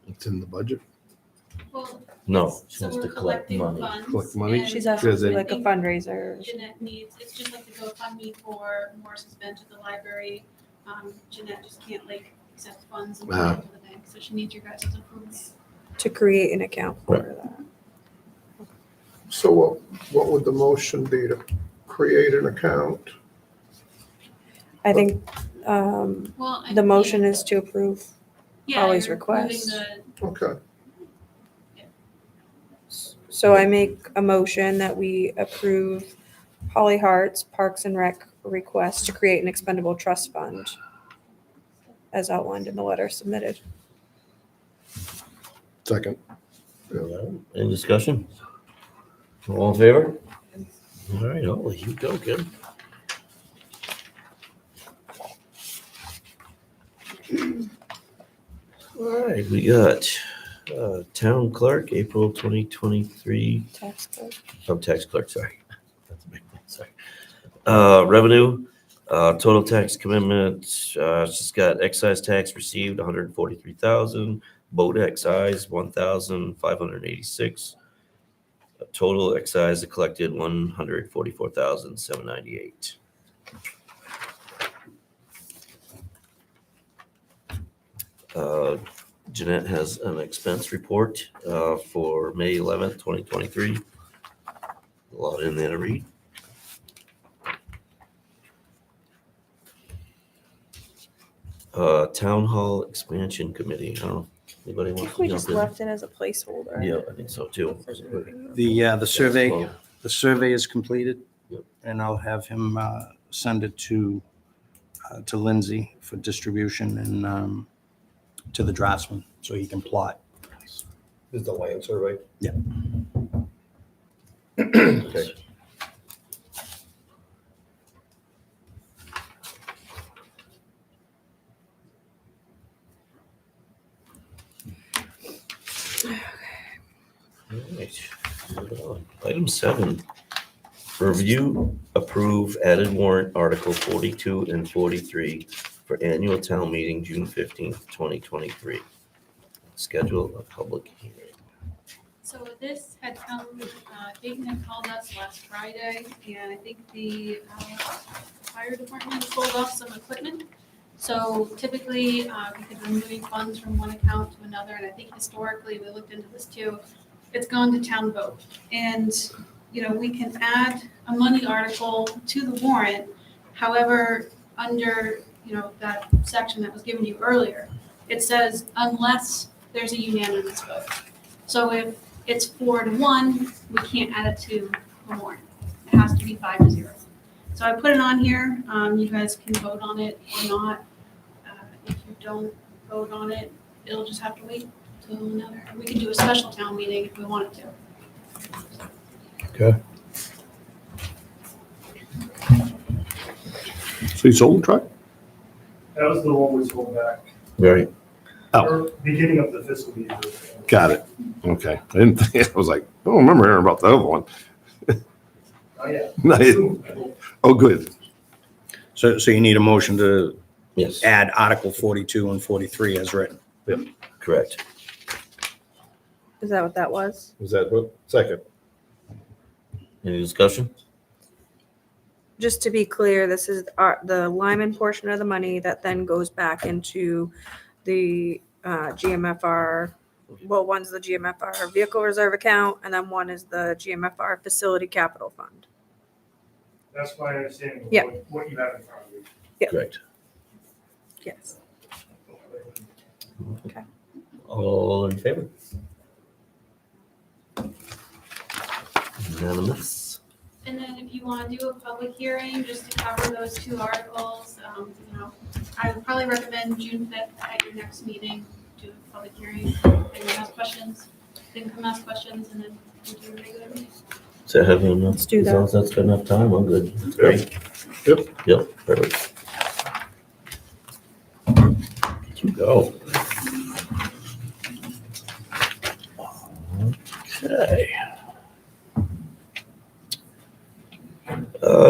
It's in the budget. Well, No, she so wants we're to collect collecting money. funds. Collect money? and She's asking Does for it- like a fundraiser. Jeanette needs, it's just like the GoFundMe for Morris's bench at the library. Jeanette just can't like accept funds and put Ah. it into the bank, so she needs your guys' approval. To create an account for that. So what would the motion be to create an account? I think Well, the motion is to approve Yeah, Holly's you're approving request. Okay. So I make a motion that we approve Holly Hart's Parks and Rec request to create an expendable trust fund as outlined in the letter submitted. Second. Any discussion? All in favor? All right, Holly, you go, kid. All right, we got town clerk, April 2023. Tax code. Oh, tax clerk, sorry. That's a big one, sorry. Revenue, total tax commitment, she's got excise tax received, 143,000, boat excise, 1,586. Total excise collected, 144,798. Jeanette has an expense report for May 11th, 2023. A lot in there to read. Town Hall Expansion Committee. I don't know if anybody I wants think to we jump just in. left it as a placeholder. Yeah, I think so too. The survey, Well, the survey is completed. Yep. And I'll have him send it to Lindsay for distribution and to the draftsman, so he can plot. Is the land survey? Yeah. Okay. All right, moving on. Item 7, Review, approve added warrant Article 42 and 43 for annual town meeting, June 15th, 2023. Schedule a public hearing. So this had come, Dayton had called us last Friday, and I think the fire department sold off some equipment. So typically, because we're moving funds from one account to another, and I think historically, we looked into this too, it's gone to town vote. And, you know, we can add a money article to the warrant. However, under, you know, that section that was given to you earlier, it says unless there's a unanimous vote. So if it's 4-1, we can't add it to the warrant. It has to be 5-0. So I put it on here. You guys can vote on it or not. If you don't vote on it, it'll just have to wait till another. We can do a special town meeting if we wanted to. Okay. So you sold the truck? That was the one we sold back, Right. or beginning of the fiscal year. Got it. Okay. I didn't think, I was like, I don't remember hearing about the other one. Oh, yeah. No, oh, good. So you need a motion to Yes, add Article 42 and 43 as written. correct. Is that what that was? Was that what? Second. Any discussion? Just to be clear, this is the Lyman portion of the money that then goes back into the GMFR. Well, one's the GMFR vehicle reserve account, and then one is the GMFR facility capital fund. That's my understanding of Yeah. what you have in front of you. Yeah. Correct. Yes. All in favor? Unanimous. And then if you want to do a public hearing, just to cover those two articles, you know, I would probably recommend June 5th at your next meeting, do a public hearing. Anyone has questions, then come ask questions, and then we'll do a regular meeting. Is that having enough? Let's do As long as that's got enough time, I'm good. That's great. Yep. Yep, perfect. To go. Okay.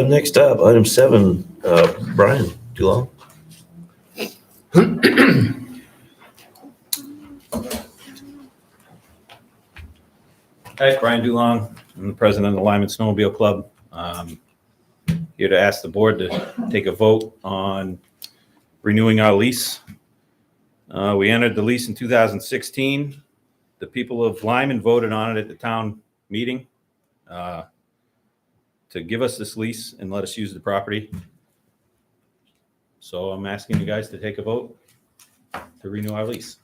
Next up, item 7, Brian Dulong. Hi, Brian Dulong. I'm the president of the Lyman Snowmobile Club. Here to ask the board to take a vote on renewing our lease. We entered the lease in 2016. The people of Lyman voted on it at the town meeting to give us this lease and let us use the property. So I'm asking you guys to take a vote to renew our lease.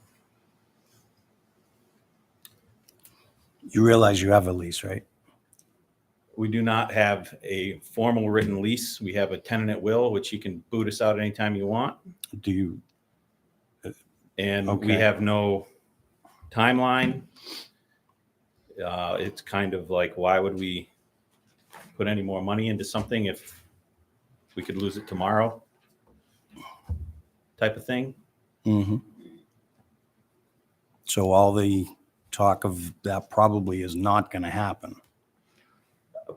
You realize you have a lease, right? We do not have a formal written lease. We have a tenant at will, which you can boot us out anytime you want. Do you? And we Okay. have no timeline. It's kind of like, why would we put any more money into something if we could lose it tomorrow? Type of thing. Mm-hmm. So all the talk of that probably is not going to happen.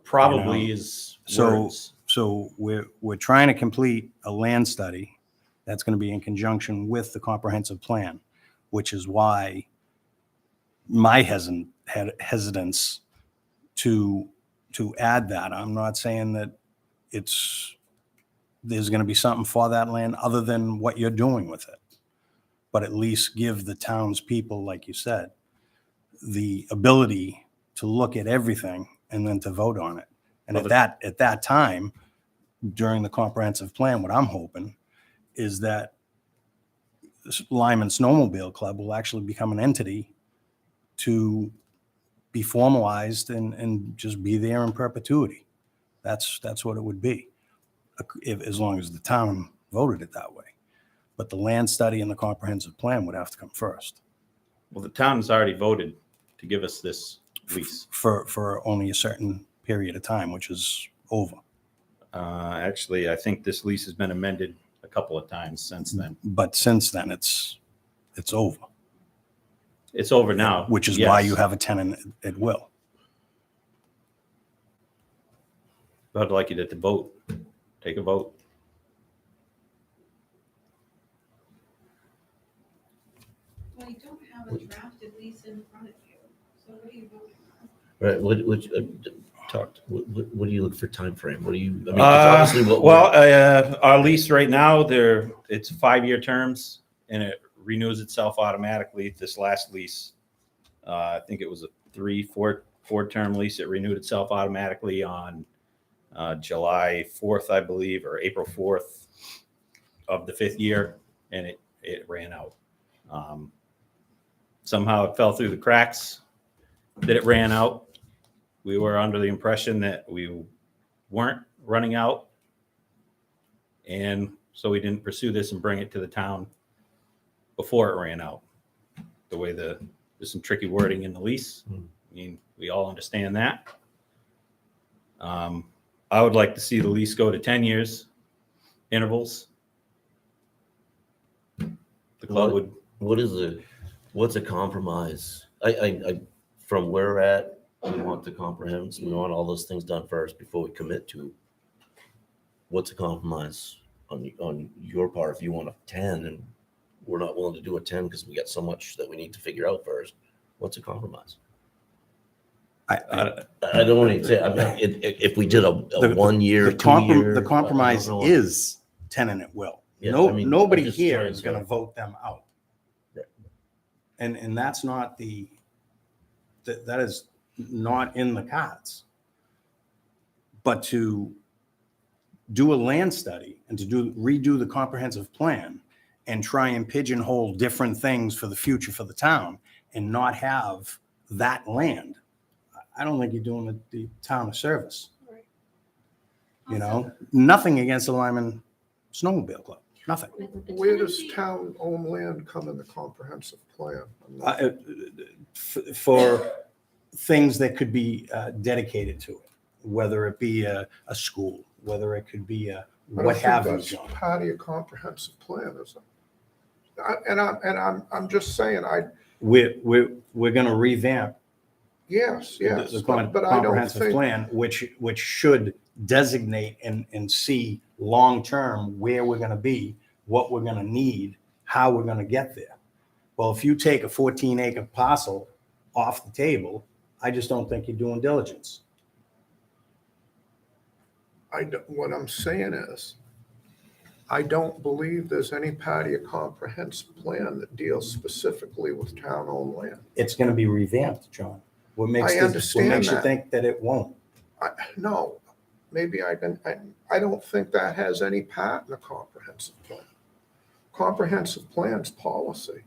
Probably You know, is So, words. so we're trying to complete a land study that's going to be in conjunction with the comprehensive plan, which is why my hesitance to add that. I'm not saying that there's going to be something for that land other than what you're doing with it, but at least give the townspeople, like you said, the ability to look at everything and then to vote on it. And at that time, during the comprehensive plan, what I'm hoping is that Lyman Snowmobile Club will actually become an entity to be formalized and just be there in perpetuity. That's what it would be, as long as the town voted it that way. But the land study and the comprehensive plan would have to come first. Well, the town has already voted to give us this lease. For only a certain period of time, which is over. Actually, I think this lease has been amended a couple of times since then. But since then, it's over. It's over now. Which is yes. why you have a tenant at will. I'd like you to vote. Take a vote. Well, you don't have a drafted lease in front of you, so what are you voting on? Right, what do you look for time frame? What do you, I mean, 'cause obviously what Well, our lease right now, it's 5-year terms and it renews itself automatically. This last lease, I think it was a 4-term lease. It renewed itself automatically on July 4th, I believe, or April 4th of the 5th year, and it ran out. Somehow it fell through the cracks that it ran out. We were under the impression that we weren't running out. And so we didn't pursue this and bring it to the town before it ran out. The way there's some tricky wording in the lease. I mean, we all understand that. I would like to see the lease go to 10 years intervals. The club would. What's a compromise? I from where we're at, we want the comprehensive, we want all those things done first before we commit to. What's a compromise on your part if you want a 10 and we're not willing to do a 10 because we got so much that we need to figure out first? What's a compromise? I don't want to say, I mean, if we did a 1 year, 2 year. The compromise is tenant at will. Yeah, No, I mean, nobody I'm just here trying is to- going to vote them out. Right. And that's not that is not in the cards. But to do a land study and to redo the comprehensive plan and try and pigeonhole different things for the future for the town and not have that land, I don't think you're doing the town a service. You know, nothing against the Lyman Snowmobile Club, nothing. Where does town-owned land come in the comprehensive plan? I'm not- For things that could be dedicated to it, whether it be a school, whether it could be what have you, That's John. part of your comprehensive plan, is it? I'm just saying, We're going to revamp yes, the but I don't comprehensive think. plan, which should designate and see long-term where we're going to be, what we're going to need, how we're going to get there. Well, if you take a 14-acre parcel off the table, I just don't think you're doing diligence. What I'm saying is, I don't believe there's any part of your comprehensive plan that deals specifically with town-owned land. It's going to be revamped, John. What makes I you understand that. think that it won't? No, maybe I don't think that has any part in the comprehensive plan. Comprehensive plan's policy.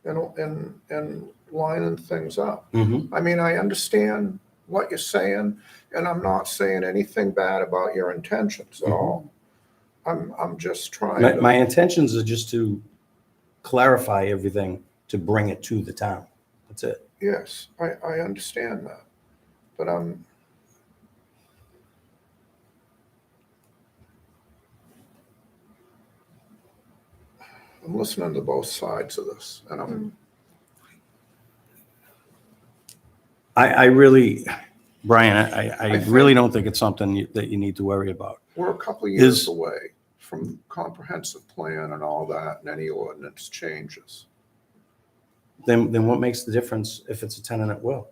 And lining things up. Mm-hmm. I mean, I understand what you're saying, and I'm not saying anything bad about your intentions at all. I'm just trying to. My intentions are just to clarify everything to bring it to the town. That's it. Yes, I understand that, but I'm listening to both sides of this, and I really, Brian, I really don't think it's something that you need to worry about. we're a couple of years away from comprehensive plan and all that, and any ordinance changes. Then what makes the difference if it's a tenant at will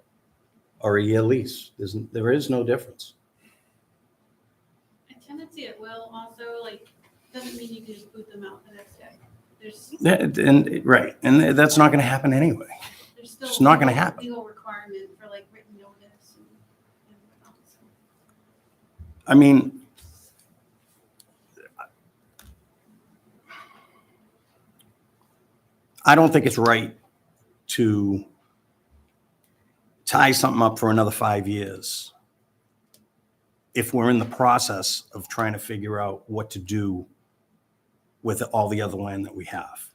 or a year lease? There is no difference. A tenancy at will also, like, doesn't mean you can just boot them out the next day. There's Right, and that's not going to happen anyway. there's still It's not gonna legal- happen. Legal requirement for like written notice and whatnot. So. I mean, I don't think it's right to tie something up for another 5 years if we're in the process of trying to figure out what to do with all the other land that we have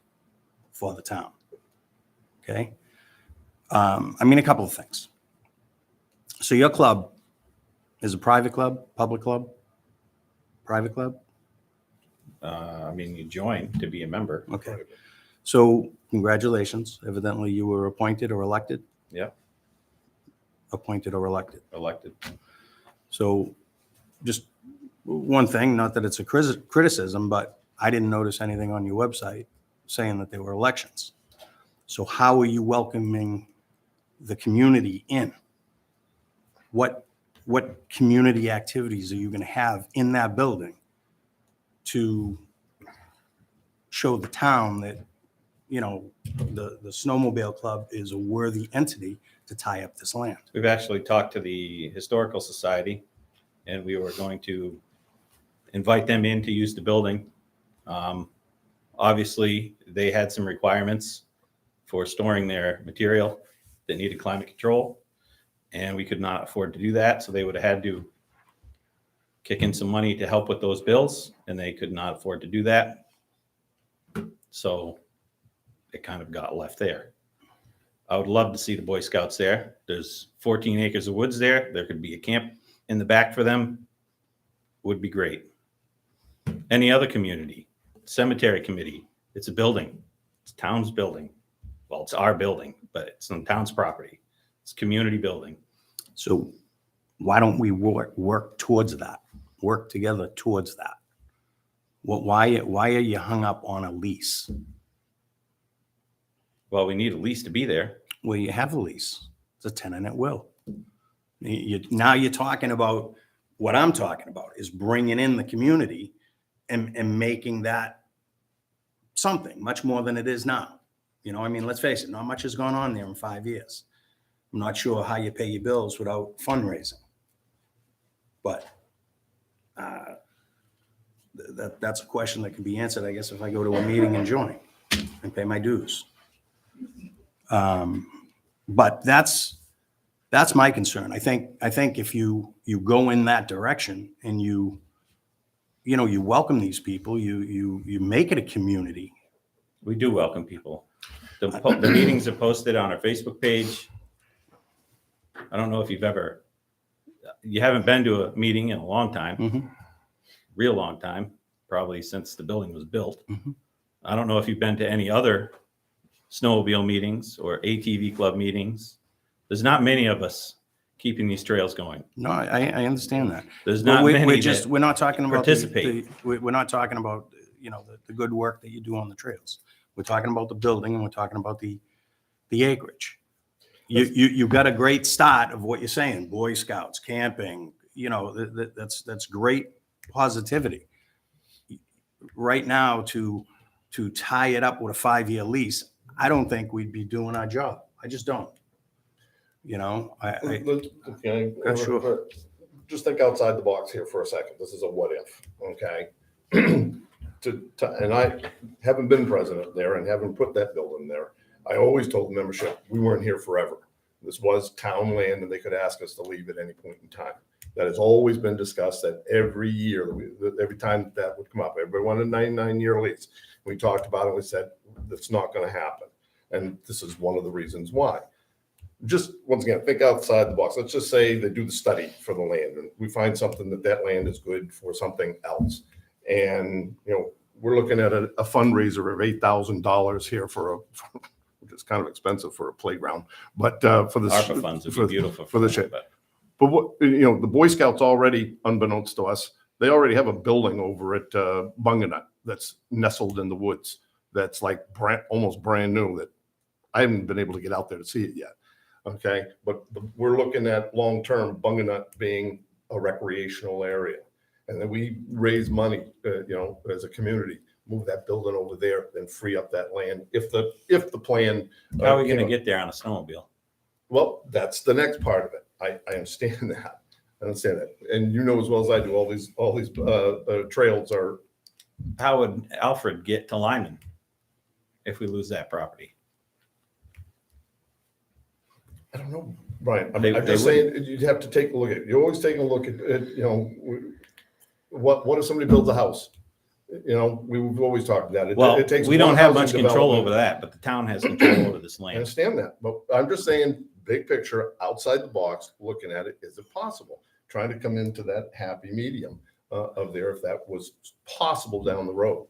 for the town. Okay? I mean, a couple of things. So your club is a private club, public club, private club? I mean, you join to be a member. Okay. So congratulations. Evidently you were appointed or elected? Yeah. Appointed or elected. Elected. So just one thing, not that it's a criticism, but I didn't notice anything on your website saying that there were elections. So how are you welcoming the community in? What community activities are you going to have in that building to show the town that, you know, the snowmobile club is a worthy entity to tie up this land? We've actually talked to the Historical Society, and we were going to invite them in to use the building. Obviously, they had some requirements for storing their material that needed climate control, and we could not afford to do that, so they would have had to kick in some money to help with those bills, and they could not afford to do that. So it kind of got left there. I would love to see the Boy Scouts there. There's 14 acres of woods there. There could be a camp in the back for them. Would be great. Any other community, cemetery committee, it's a building. It's town's building. Well, it's our building, but it's on town's property. It's a community building. So why don't we work towards that? Work together towards that? Why are you hung up on a lease? Well, we need a lease to be there. Well, you have a lease. It's a tenant at will. Now you're talking about what I'm talking about is bringing in the community and making that something much more than it is now. You know, I mean, let's face it, not much has gone on there in 5 years. I'm not sure how you pay your bills without fundraising. But that's a question that can be answered, I guess, if I go to a meeting and join and pay my dues. But that's my concern. I think if you go in that direction and you welcome these people, you make it a community. We do welcome people. The meetings are posted on our Facebook page. I don't know if you haven't been to a meeting in a long time, real long time, probably since the building was built. I don't know if you've been to any other snowmobile meetings or ATV club meetings. There's not many of us keeping these trails going. No, I understand that. There's not many we're not talking about participate. we're not talking about, the good work that you do on the trails. We're talking about the building and we're talking about the acreage. You got a great start of what you're saying, Boy Scouts, camping, that's great positivity. Right now to tie it up with a 5-year lease, I don't think we'd be doing our job. I just don't. Okay. Sure. Just think outside the box here for a second. This is a what if, okay? And I haven't been president there and haven't put that building there. I always told the membership, we weren't here forever. This was town land and they could ask us to leave at any point in time. That has always been discussed, that every year, every time that would come up, everybody wanted a 99-year lease. We talked about it, we said, that's not gonna happen. And this is one of the reasons why. Just, once again, think outside the box. Let's just say they do the study for the land and we find something that land is good for something else. And, we're looking at a fundraiser of $8,000 here which is kind of expensive for a playground, but for the ARPA funds would be beautiful for the shit. But what, the Boy Scouts already, unbeknownst to us, they already have a building over at Bunganut that's nestled in the woods. That's like almost brand new, that I haven't been able to get out there to see it yet. Okay, but we're looking at long-term Bunganut being a recreational area. And then we raise money, as a community, move that building over there, then free up that land. If the plan. How are we going to get there on a snowmobile? Well, that's the next part of it. I understand that. I understand that. And as well as I do, all these trails are. How would Alfred get to Lyman if we lose that property? I don't know, Brian. I'm just saying you'd have to take a look at it. You're always taking a look at what if somebody builds a house? We've always talked about it. Well, it takes we don't one have housing much control development. over that, but the town has control over this I land. understand that, but I'm just saying, big picture, outside the box, looking at it, is it possible? Trying to come into that happy medium of there, if that was possible down the road.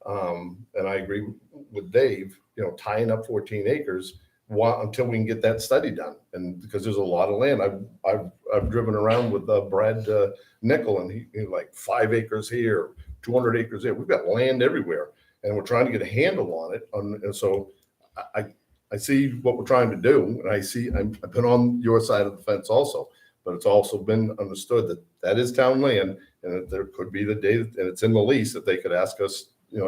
And I agree with Dave, tying up 14 acres until we can get that study done. And because there's a lot of land, I've driven around with Brad Nickel, and he like 5 acres here, 200 acres there. We've got land everywhere, and we're trying to get a handle on it. And so I see what we're trying to do, and I've been on your side of the fence also, but it's also been understood that that is town land, and that there could be the day, and it's in the lease, that they could ask us,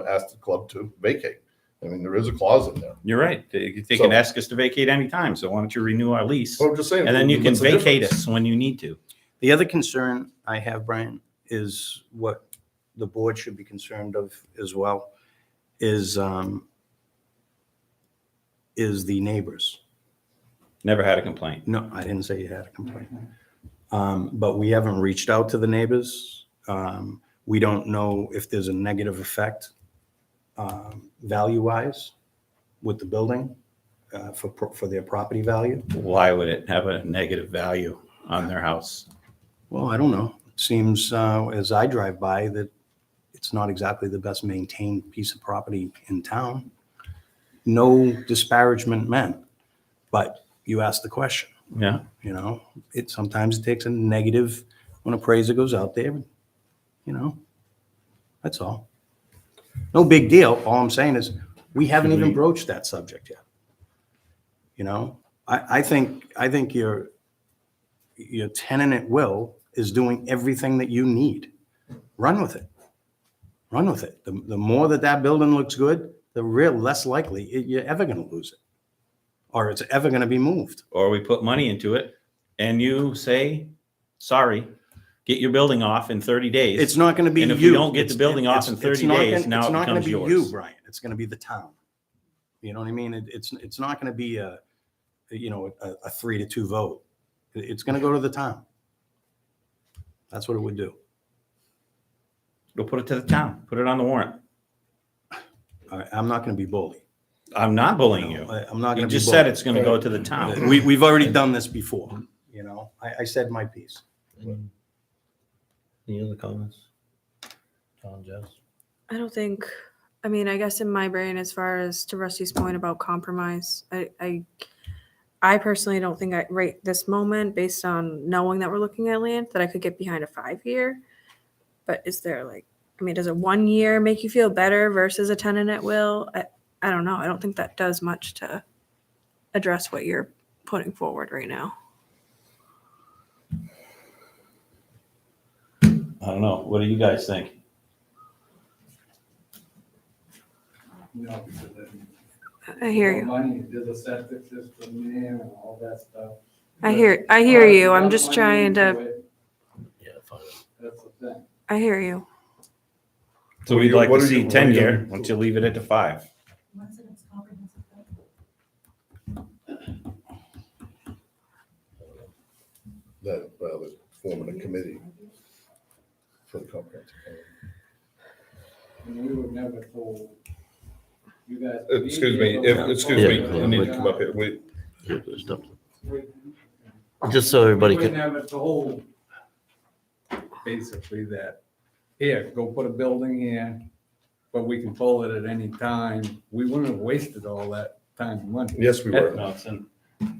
ask the club to vacate. I mean, there is a clause in there. You're right. They So- can ask us to vacate anytime. So why don't you renew our lease? Well, I'm just saying. And then you can what's the vacate difference? us when you need to. The other concern I have, Brian, is what the board should be concerned of as well, is the neighbors. Never had a complaint. No, I didn't say you had a complaint. But we haven't reached out to the neighbors. We don't know if there's a negative effect value-wise with the building for their property value. Why would it have a negative value on their house? Well, I don't know. It seems, as I drive by, that it's not exactly the best maintained piece of property in town. No disparagement meant, but you asked the question. Yeah. Sometimes it takes a negative when appraiser goes out there, that's all. No big deal. All I'm saying is, we haven't even broached that subject yet. I think your tenant at will is doing everything that you need. Run with it. Run with it. The more that building looks good, the less likely you're ever going to lose it, or it's ever going to be moved. Or we put money into it and you say, sorry, get your building off in 30 days. It's not going to be you. And if you don't get the It's- building off it's- in it's 30 not days, gonna- now it's it not going becomes to be yours. you, Brian. It's going to be the town. You know what I mean? It's not going to be a 3-2 vote. It's going to go to the town. That's what it would do. We'll put it to the town. Put it on the warrant. I'm not going to be bullied. I'm not bullying you. I'm not going to You be just said bullied. it's going to go to the town. We've already done this before. I said my piece. Any other comments? John, Jess? I don't think, I mean, I guess in my brain, as far as to Rusty's point about compromise, I personally don't think right this moment, based on knowing that we're looking at land, that I could get behind a 5-year. But is there does a 1 year make you feel better versus a tenant at will? I don't know. I don't think that does much to address what you're putting forward right now. I don't know. What do you guys think? I hear you. Money, there's a septic system there and all that stuff. I hear you. I'm just trying to, Yeah, fine. That's the thing. I hear you. So What are we'd you- like what to are you- see what are 10 you year, doing? once you leave it at the 5. That, forming a committee for the comprehensive plan. And we were never told, you guys. Excuse me, you need to come up here. Yeah, good stuff. Just so everybody We were can, never told, basically, that, here, go put a building here, but we can pull it at any time. We wouldn't have wasted all that time and money. Yes, we were. No,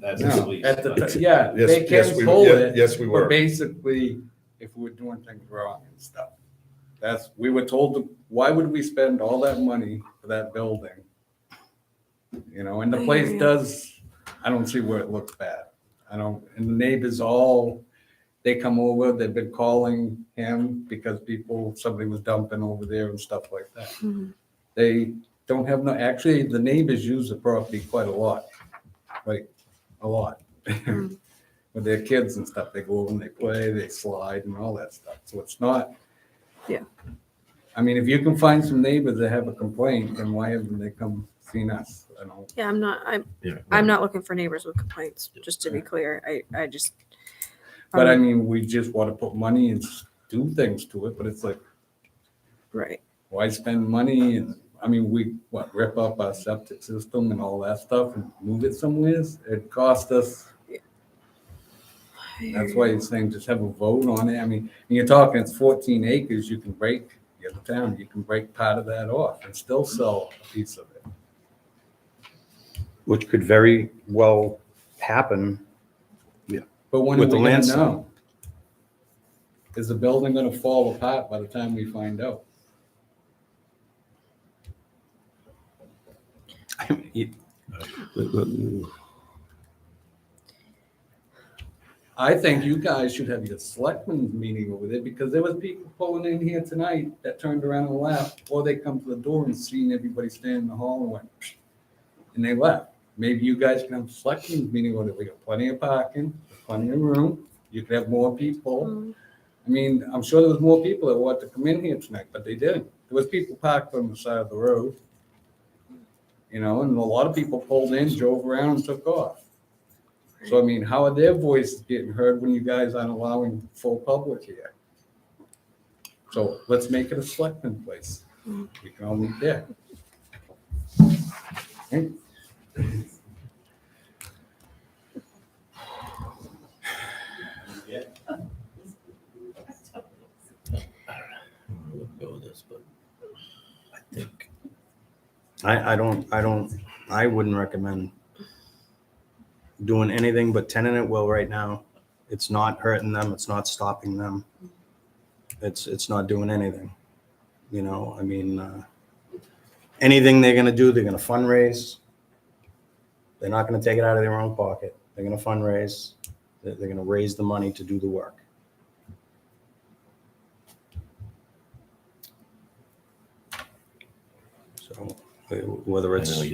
that's No, a lease. at the but- yeah, Yes, they yes, can we- pull yeah, it. yes, we were. But basically, if we're doing things wrong and stuff, we were told, why would we spend all that money for that building? And the I place hear you. does, I don't see where it looks bad. And the neighbors they come over, they've been calling him because somebody was dumping over there and stuff like that. Mhm. They don't have actually, the neighbors use the property quite a lot, like a lot. Mm. With their kids and stuff, they go over and they play, they slide and all that stuff. So it's not. Yeah. I mean, if you can find some neighbors that have a complaint, then why haven't they come seen us? I don't. Yeah, I'm not looking for neighbors with complaints, just to be clear. I just. But I mean, we just want to put money and do things to it, but it's like, Right. why spend money? And I mean, rip up our septic system and all that stuff and move it somewhere? It cost us. That's why he's saying just have a vote on it. I mean, you're talking, it's 14 acres, you can break, the other town, you can break part of that off and still sell a piece of it. which could very well happen. But when With are the we gonna land know? Is the building gonna fall apart by the time we find out? I think you guys should have your selectmen's meeting over there, because there was people pulling in here tonight that turned around and left, or they come to the door and seen everybody standing in the hall and went, "Psh," and they left. Maybe you guys can have a selectmen's meeting over there. We got plenty of parking, plenty of room. You could have more people. I mean, I'm sure there was more people that wanted to come in here tonight, but they didn't. There was people parked on the side of the road. You know, and a lot of people pulled in, drove around and took off. So I mean, how are their voices getting heard when you guys aren't allowing full public here? So let's make it a selectman place. We can all meet there. Okay? Go with this, but I think I wouldn't recommend doing anything but tenant at will right now. It's not hurting them. It's not stopping them. It's not doing anything. You know, I mean, anything they're going to do, they're going to fundraise. They're not going to take it out of their own pocket. They're going to fundraise. They're going to raise the money to do the work. So whether it's, I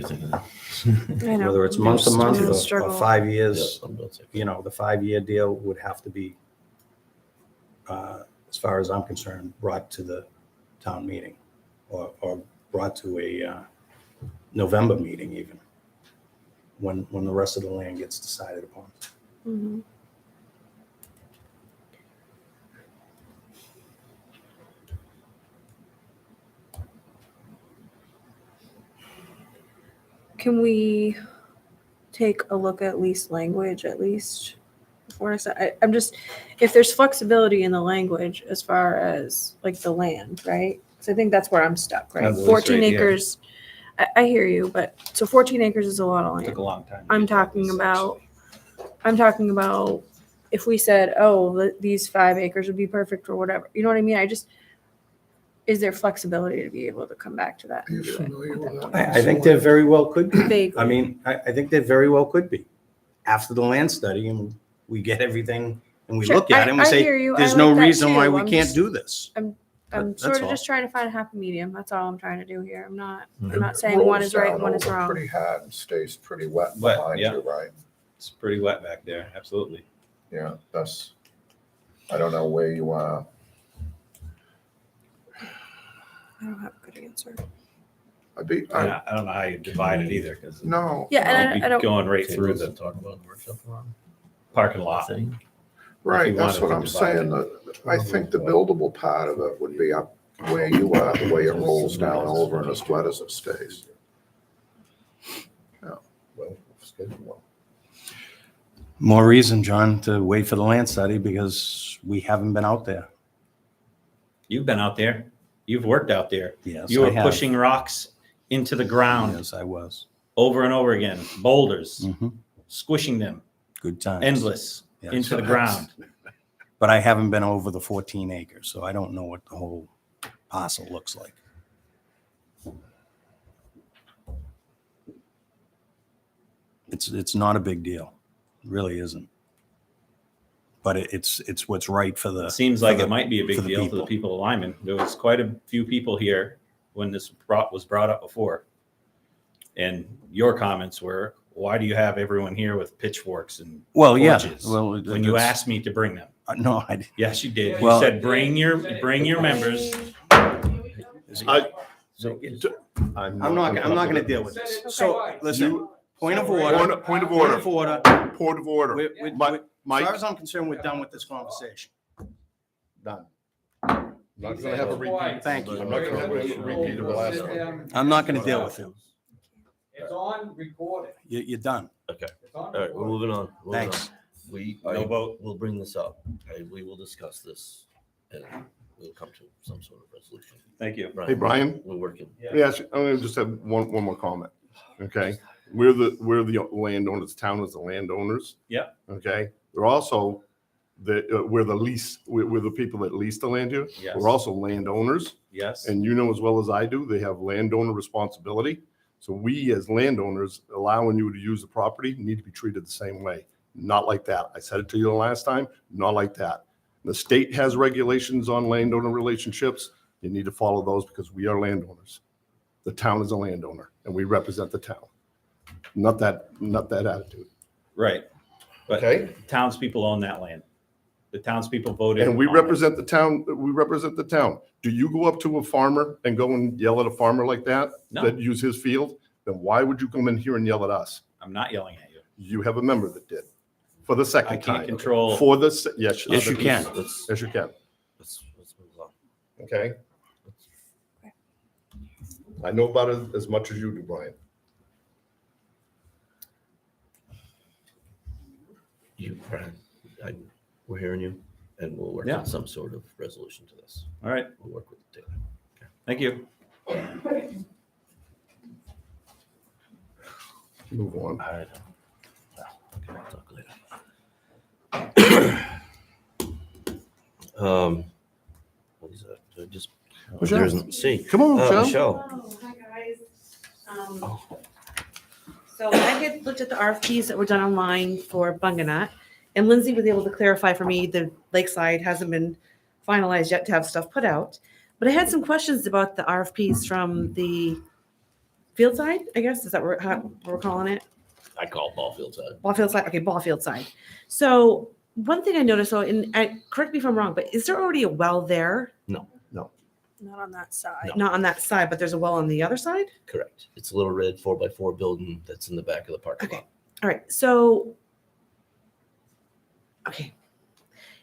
know. whether it's month to I'm month gonna or struggle. 5 years, Yeah, I'm not saying- you know, the 5-year deal would have to be, as far as I'm concerned, brought to the town meeting or brought to a November meeting even, when the rest of the land gets decided upon. Mhm. Can we take a look at lease language at least before I say, I'm just, if there's flexibility in the language as far as like the land, right? So I think that's where I'm stuck, right? Have the lease 14 right here. acres. I hear you, but so 14 acres is a lot of land. Took a long time. I'm talking about if we said, oh, these 5 acres would be perfect or whatever. You know what I mean? Is there flexibility to be able to come back to that? Are you and do it? familiar with that? I think there very well could be. Vaguely. I mean, I think there very well could be. After the land study and we get everything and we Sure, look at it and we I say, hear you. I there's like no that reason why too. we I'm can't just- do this. I'm That's sort of all. just trying to find a happy medium. That's all I'm trying to do here. I'm not It saying one rolls is right, down one is over wrong. Pretty hard and stays pretty wet Wet, behind yeah. you, right? It's pretty wet back there, absolutely. Yeah, that's, I don't know where you are. I don't have a good answer. I don't know how you divide it either, because No. Yeah, and you'd I be don't. going right Okay, through let's the talk about the workshop forum parking lot. thing. Right, you that's wanted what to I'm divide saying, that I think the buildable part of it would be up where you are, the way it rolls down over and as wet as it stays. Well, schedule More reason, John, to wait for the land study because we haven't been out there. You've been out there. You've worked out there. Yes, You I were have. pushing rocks into the ground Yes, I was. over and over again, boulders, Mhm. squishing them, Good times. endless, Yes. into the ground. But I haven't been over the 14 acres, so I don't know what the whole parcel looks like. It's not a big deal. It really isn't. But it's what's right for the. It seems for like the- it might be a big for the deal to the people of Lyman. There was quite a few people here when this was brought up before. And your comments were, why do you have everyone here with pitchforks and Well, yeah. torches Well, when you that's- asked me to bring them? No, I. Yes, you did. Well- You said, bring your members. I'm not going to deal with this. So, listen, point of order. Point of order. Point of order. Point of order. As far as I'm concerned, we're done with this conversation. Done. I'm not gonna have a repeat. Thank you. I'm not gonna have a repeat of the last one. I'm not going to deal with it. It's on recording. You're done. Okay. It's on All right, we're moving on. Moving Thanks. on. We No vote. will bring this up. We will discuss this and we'll come to some sort of resolution. Thank you. Hey, Brian? We're working. Yes, I'm gonna just have one more comment, okay? We're the landowners, town is the landowners. Yeah. Okay, they're also, we're the people that lease the land here. Yes. We're also landowners. Yes. And you know as well as I do, they have landowner responsibility. So we as landowners, allowing you to use the property, need to be treated the same way. Not like that. I said it to you the last time, not like that. The state has regulations on landowner relationships. You need to follow those because we are landowners. The town is a landowner and we represent the town. Not that attitude. Right. But Okay. townspeople own that land. The townspeople voted. And we on it. represent the town, we represent the town. Do you go up to a farmer and go and yell at a farmer like that? No. That use his field? Then why would you come in here and yell at us? I'm not yelling at you. You have a member that did. For the second I time. can't control. For the, yes. Yes, you can. Yes, you can. Let's move on. Okay? I know about it as much as you do, Brian. Brian, we're hearing you, and we'll work Yeah. on some sort of resolution to this. All right. We'll work with the data. Thank you. Move on. All right. Okay, we'll talk later. What is that? Did I just, Michelle. there isn't, see. Come on, Michelle. Michelle. Oh, hi, guys. So I had looked at the RFPs that were done online for Bunganut, and Lindsay was able to clarify for me the Lakeside hasn't been finalized yet to have stuff put out. But I had some questions about the RFPs from the field side, I guess. Is that how we're calling it? I call ball field side. Ball field side. Okay, ball field side. So one thing I noticed, so correct me if I'm wrong, but is there already a well there? No, Not on that side. No. Not on that side, but there's a well on the other side? correct. It's a little red 4x4 building that's in the back of the parking lot. All right, so, okay.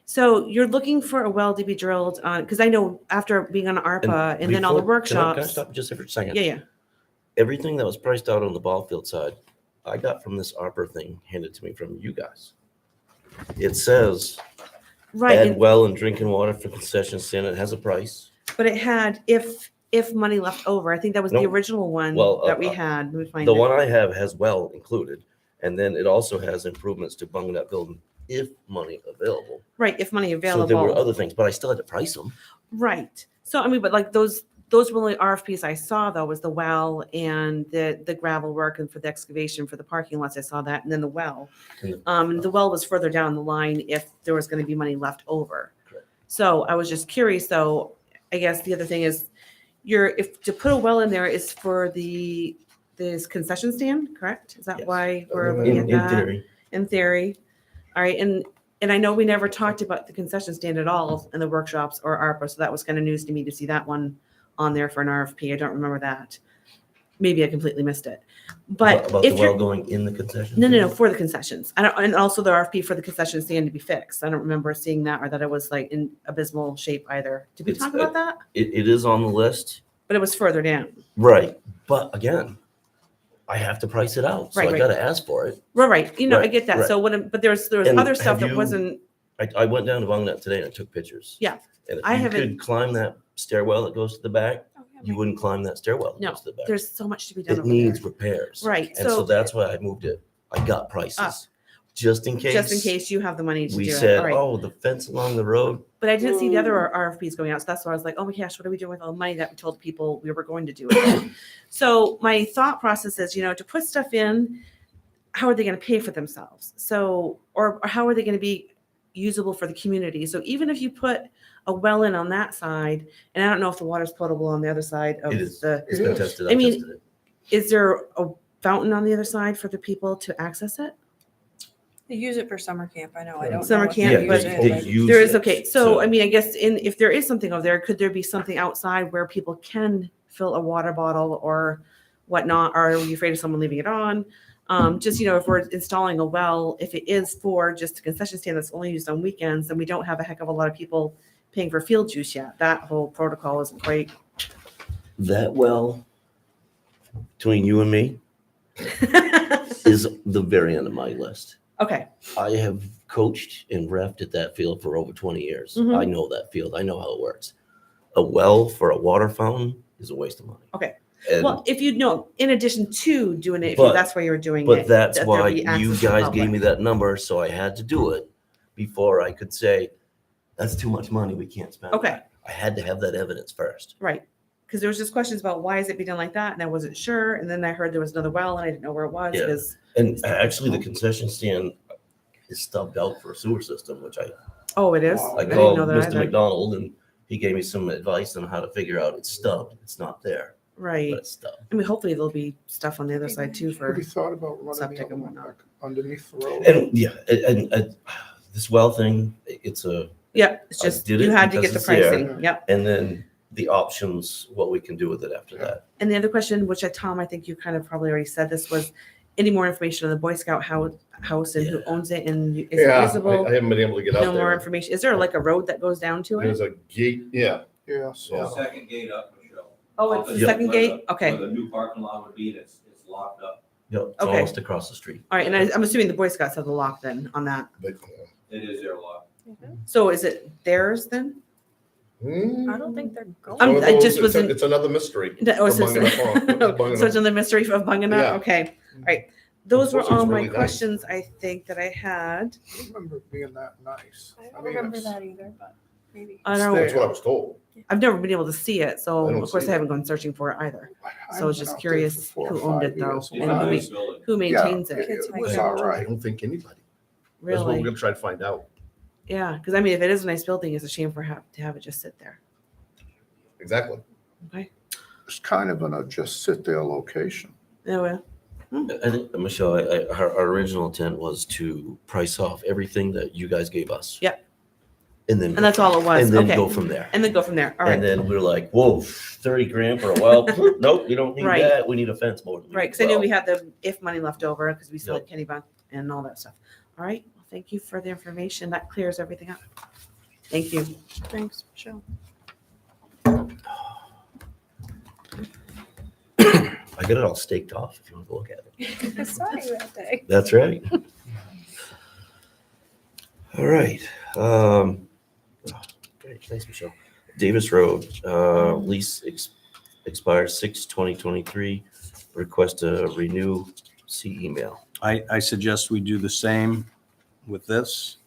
So you're looking for a well to be drilled on, because I know after being on ARPA and then all the before- can I workshops. stop just for a second? Yeah, yeah. Everything that was priced out on the ball field side, I got from this ARPA thing handed to me from you guys. It says Right, add and- well and drinking water for concession stand. It has a price. but it had if money left over. I think that was the No. original one Well, that we had. Let me find The it. one I have has well included, and then it also has improvements to Bunganut building if money available. Right, if money So available. there were other things, but I still had to price them. Right. So I mean, but like those were the only RFPs I saw though, was the well and the gravel work and for the excavation for the parking lots. I saw that, and then the well. And the well was further down the line if there was going to be money left over. Correct. So I was just curious though. I guess the other thing is, if to put a well in there is for this concession stand, correct? Is that Yes. why we're looking at In that? theory, In theory. All right, and I know we never talked about the concession stand at all in the workshops or ARPA, so that was kind of news to me to see that one on there for an RFP. I don't remember that. Maybe I completely missed it. But about the if well you're, going in the concession. no, for the concessions. I don't, and also the RFP for the concession stand to be fixed. I don't remember seeing that or that it was like in abysmal shape either. Did we It's talk about that? It is on the list, But it was further down. right? But again, I have to price it out, so Right, I right. got to ask for it. Right. I Right, get that. right. So but there was And other stuff have that you- wasn't. I went down to Bunganut today and I took pictures. Yeah. And if I you haven't- could climb that stairwell that goes to the back, you wouldn't climb that stairwell that No, goes to the back. there's so much to be done It over needs there. repairs. Right, And so so- that's why I moved it. I got prices, just in case. Just in case you have the money to We do it. said, All right. oh, the fence along the road. But I didn't see the other RFPs going out. So that's why I was like, oh my gosh, what are we doing with all the money that we told people we were going to do it? So my thought process is, to put stuff in, how are they going to pay for themselves? So, or how are they going to be usable for the community? So even if you put a well in on that side, and I don't know if the water's potable on the other side of It is. the. It's been tested. I I've mean, tested it. is there a fountain on the other side for the people to access it? They use it for summer camp. I know. I don't. Summer know if camp, they but use it. use there is, it, okay. so- So, I mean, I guess if there is something over there, could there be something outside where people can fill a water bottle or whatnot? Or are you afraid of someone leaving it on? Just, if we're installing a well, if it is for just a concession stand that's only used on weekends, then we don't have a heck of a lot of people paying for field juice yet. That whole protocol isn't quite. That well, between you and me, is the very end of my list. Okay. I have coached and refed at that field for over 20 years. Mhm. I know that field. I know how it works. A well for a water fountain is a waste of money. Okay. And- Well, if you know, in addition to doing it, if But- that's where you were doing it. But that's that there why be access you to the guys public. gave me that number, so I had to do it before I could say, that's too much money, we can't spend. Okay. that." I had to have that evidence first. Right. Because there was just questions about why is it being done like that? And I wasn't sure. And then I heard there was another well and I didn't know where it was Yeah. because, And actually, the concession stand is stubbed out for a sewer system, which oh, it is? I didn't called know that Mr. either. McDonald and he gave me some advice on how to figure out it's stubbed. It's not there, Right. but it's stubbed. I mean, hopefully there'll be stuff on the other side too Have for you thought about running the septic other and one whatnot. back underneath the road? And yeah, and this well thing, it's a, Yeah, it's I just, did you it had to because get the it's there. pricing. Yep. and then the options, what we can do with it after that. And the other question, which Tom, I think you kind of probably already said this, was any more information on the Boy Scout house and who owns it and is it Yeah, visible? I haven't been able to get out No more there. information. Is there like a road that goes down to There's it? a gate, yeah. Yeah, so. Yeah. Second gate up, Michelle. Oh, it's the Opposite second where gate? the- Okay. Where the new parking lot would be, it's locked up. Yep, it's Okay. almost across the street. All right, and I'm assuming the Boy Scouts have the lock then on that. But, It is their lock. So is it theirs then? I don't think they're going. I'm- one of I those- just wasn't- It's another mystery. That was for just- Bungana Pond. So it's another mystery of Bungana? Yeah. Okay, all right. Those were Unfortunately, all it's my really nice. questions I think that I had. I don't remember it being that nice. I don't mean, remember it's- that either, but maybe. I don't, That's what I was told. I've never been able to see it, so I don't of course see I it. haven't gone searching for it either. I So I haven't was been just out there curious for 4 who or owned 5 it though, years. and Nice who nice building. who maintains Yeah, it. Kids it might was go all to I right. don't think anybody. That's what we're Really? gonna try to find out. Yeah, because I mean, if it is a nice building, it's a shame for to have it just sit there. Exactly. It's kind of in a just sit there location. Yeah, well, I think, Michelle, our original intent was to price off everything that you guys gave us. Yep. And then. and that's all it was. And then Okay. go from there. And then go from there. All And right. then we're like, whoa, 30 grand for a well? Nope, you don't need Right. that. We need a fence more. than we Right, need because I knew well. we had the if money left over because we still Yep. had Kenny Bunk and all that stuff. All right, well, thank you for the information. That clears everything up. Thank you. Thanks, Michelle. I got it all staked off if you want to look at it. I saw you that day. That's right. All right. Great. Thanks, Michelle. Davis Road, lease expires 6/2023. Request to renew, see email. I suggest we do the same with this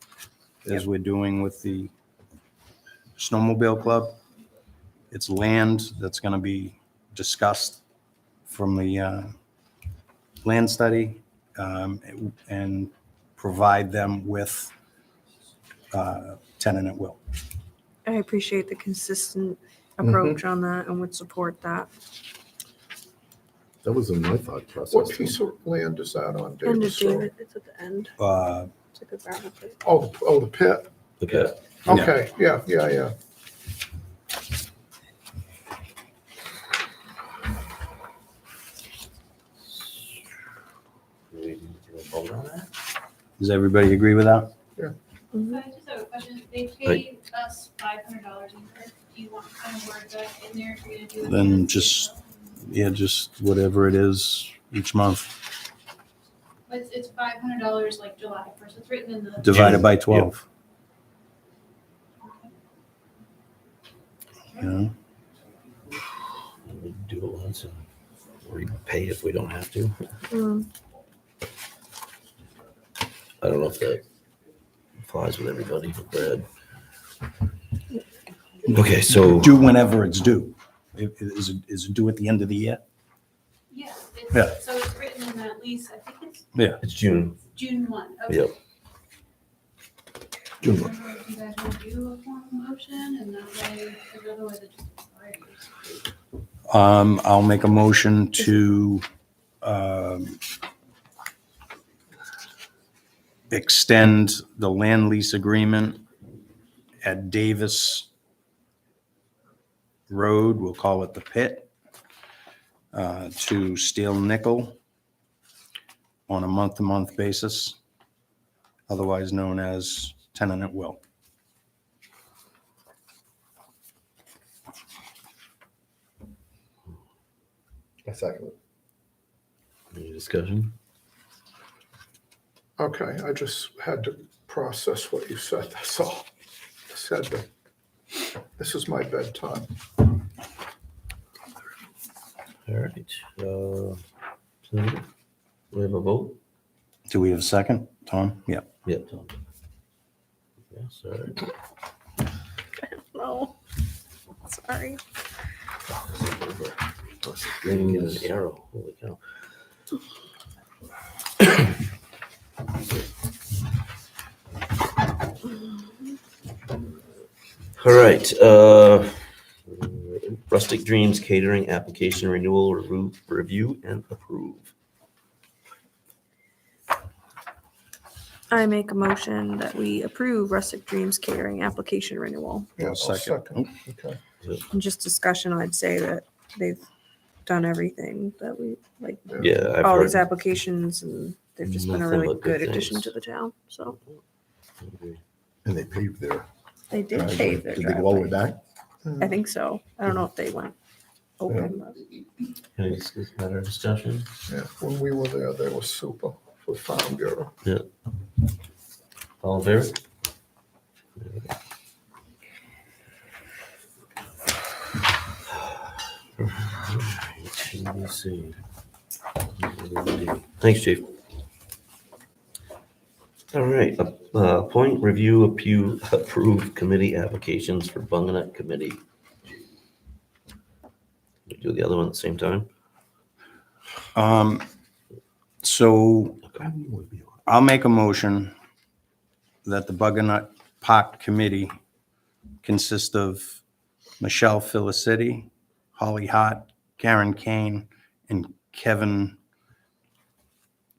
as we're doing with the snowmobile club. It's land that's going to be discussed from the land study and provide them with tenant at will. I appreciate the consistent approach on that and would support that. That was in my thought process. What piece of land is that on End of Davis Road? David, it's at the end. It's like a gravel pit. Oh, the pit? The pit. Okay, yeah. Does everybody agree with that? So I just have a question. They paid us $500 in Kirk. Do you want to kind of word that in there if you're gonna do it? Then just whatever it is each month, It's $500 like July 1st. It's written in the. divided by 12. You know? We do it once and we pay if we don't have to. I don't know if that applies with everybody for Brad. Okay, so. Due whenever it's due. Is it due at the end of the year? Yeah. Yeah. So it's written in that lease. I think it's Yeah. It's June. June 1. Okay. Yep. June Do 1. you guys want to do a formal motion and that way, because otherwise it just argues. I'll make a motion to extend the land lease agreement at Davis Road, we'll call it the Pit, to Steel Nickel on a month-to-month basis, otherwise known as tenant at will. I second it. Any discussion? Okay, I just had to process what you said, that's all. I said that this is my bedtime. All All right. So we have a vote? Do we have a second, Tom? Yeah. Yeah, Tom. Yes, all right. No. Sorry. Didn't get an arrow. Holy cow. All right, Rustic Dreams Catering Application Renewal Review and Approve. I make a motion that we approve Rustic Dreams Catering application renewal. Yeah, I'll second. Okay. And just discussion, I'd say that they've done everything that we like. Yeah, I've All heard these applications, and they've just been a nothing really but good good addition things. to the town. So And they paved their. they did driveway. pave their Did they go all the way driveway. back? I think so. I don't know if they went open. but- Any matter of discussion? Yeah, when we were there, they were super for Farm Bureau. Yeah. All in favor? Let me see. Thanks, Chief. All right, appoint, review, approve committee applications for Bunganut Committee. We do the other one at the same time? So I'll make a motion that the Butternut Park Committee consist of Michelle Felicity, Holly Hart, Karen Kane, and Kevin,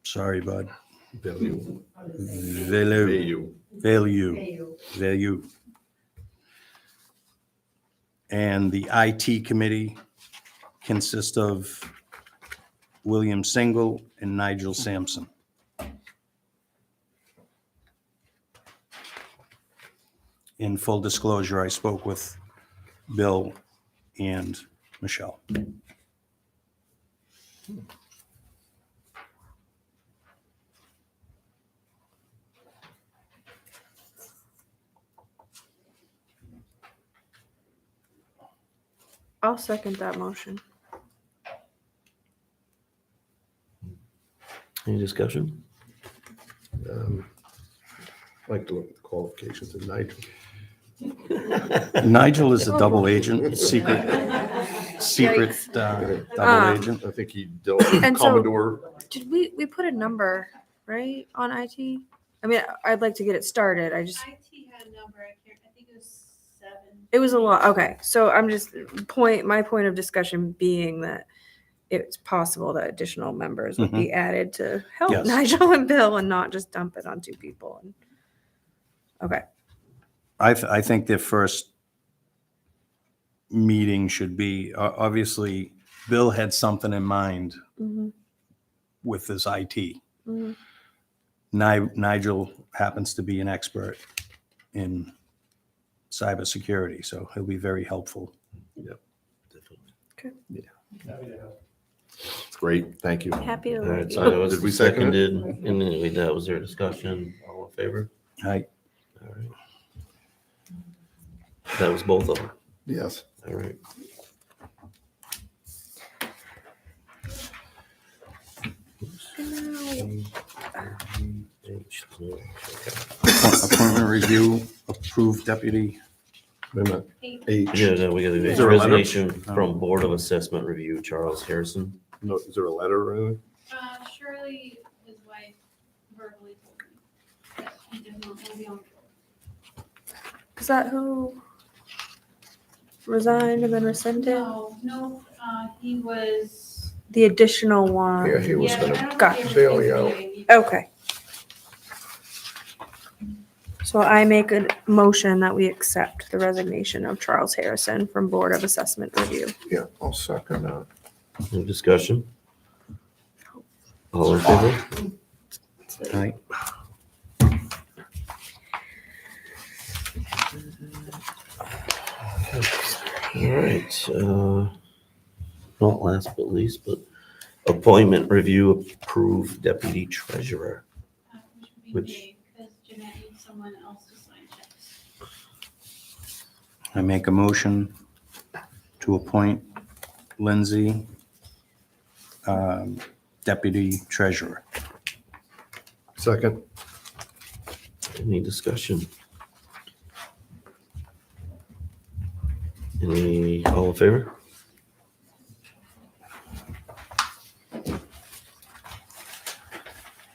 sorry, bud. Value. Value. And the IT Committee consists of William Single and Nigel Sampson. In full disclosure, I spoke with Bill and Michelle. I'll second that motion. Any discussion? I'd like to look at the qualifications of Nigel. Nigel is a double agent, secret Yikes. double agent. I think he dealt with And so- Commodore. Did we put a number, right, on IT? I mean, I'd like to get it started. I just, IT had a number, I think it was 7. it was a lot. Okay, so I'm just my point of discussion being that it's possible that additional members would be added to help Yes. Nigel and Bill and not just dump it on 2 people. Okay. I think their first meeting should be, obviously, Bill had something in mind Mhm. with this IT. Mhm. Nigel happens to be an expert in cybersecurity, so he'll be very helpful. Yep. Okay. It's great. Thank you. Happy to All let right, you. so it was Did we second it? seconded, and then that was their discussion. All in favor? Aye. All right. That was both of them. Yes. All right. Appointment review, approved deputy. Wait a minute. Eight. H. Yeah, no, we got Is a there a letter? resignation from Board of Assessment Review, Charles Harrison. No, is there a letter or anything? Shirley, his wife, verbally told me that he did not want to be on the board. Is that who resigned and then rescinded? No, he was. The additional one. Yeah, he was Yeah, I don't gonna think Gotcha. they were bail you out. interviewing. Okay. So I make a motion that we accept the resignation of Charles Harrison from Board of Assessment Review. Yeah, I'll second that. Any discussion? All in favor? Aye. All right, not last but least, but appointment review approved deputy treasurer. Which Which- should be me, because Jeanette needs someone else to sign checks. I make a motion to appoint Lindsay deputy treasurer. Second. Any discussion? All in favor?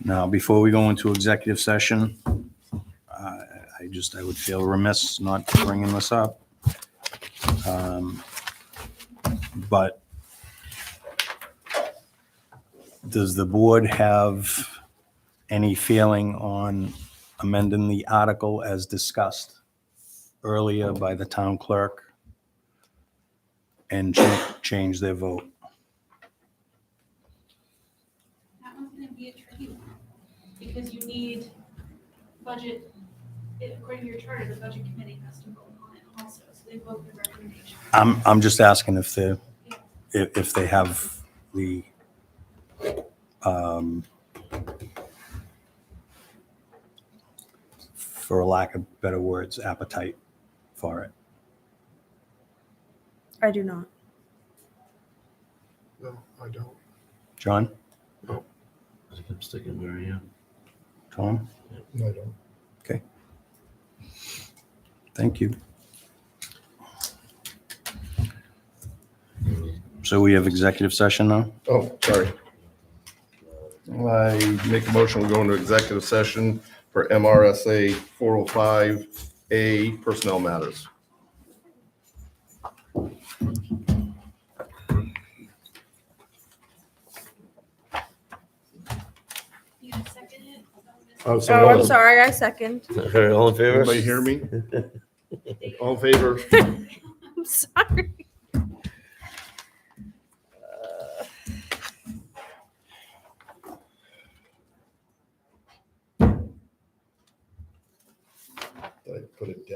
Now, before we go into executive session, I would feel remiss not bringing this up. But does the board have any feeling on amending the article as discussed earlier by the town clerk and change their vote? That one's gonna be a tricky one, because you need budget, according to your charter, the budget committee has to vote on it also, so they vote the recommendation. I'm just asking if they have the, for lack of better words, appetite for it. I do not. No, I don't. John? I think I'm sticking where I am. Tom? No, I don't. Okay. Thank you. So we have executive session now? Oh, sorry. I make a motion, we go into executive session for MRSA 405A personnel matters. You gonna second it? Oh, Oh, I'm sorry, I second. Okay, all in favor? Everybody hear me? All in favor? I'm sorry. Did I put it down?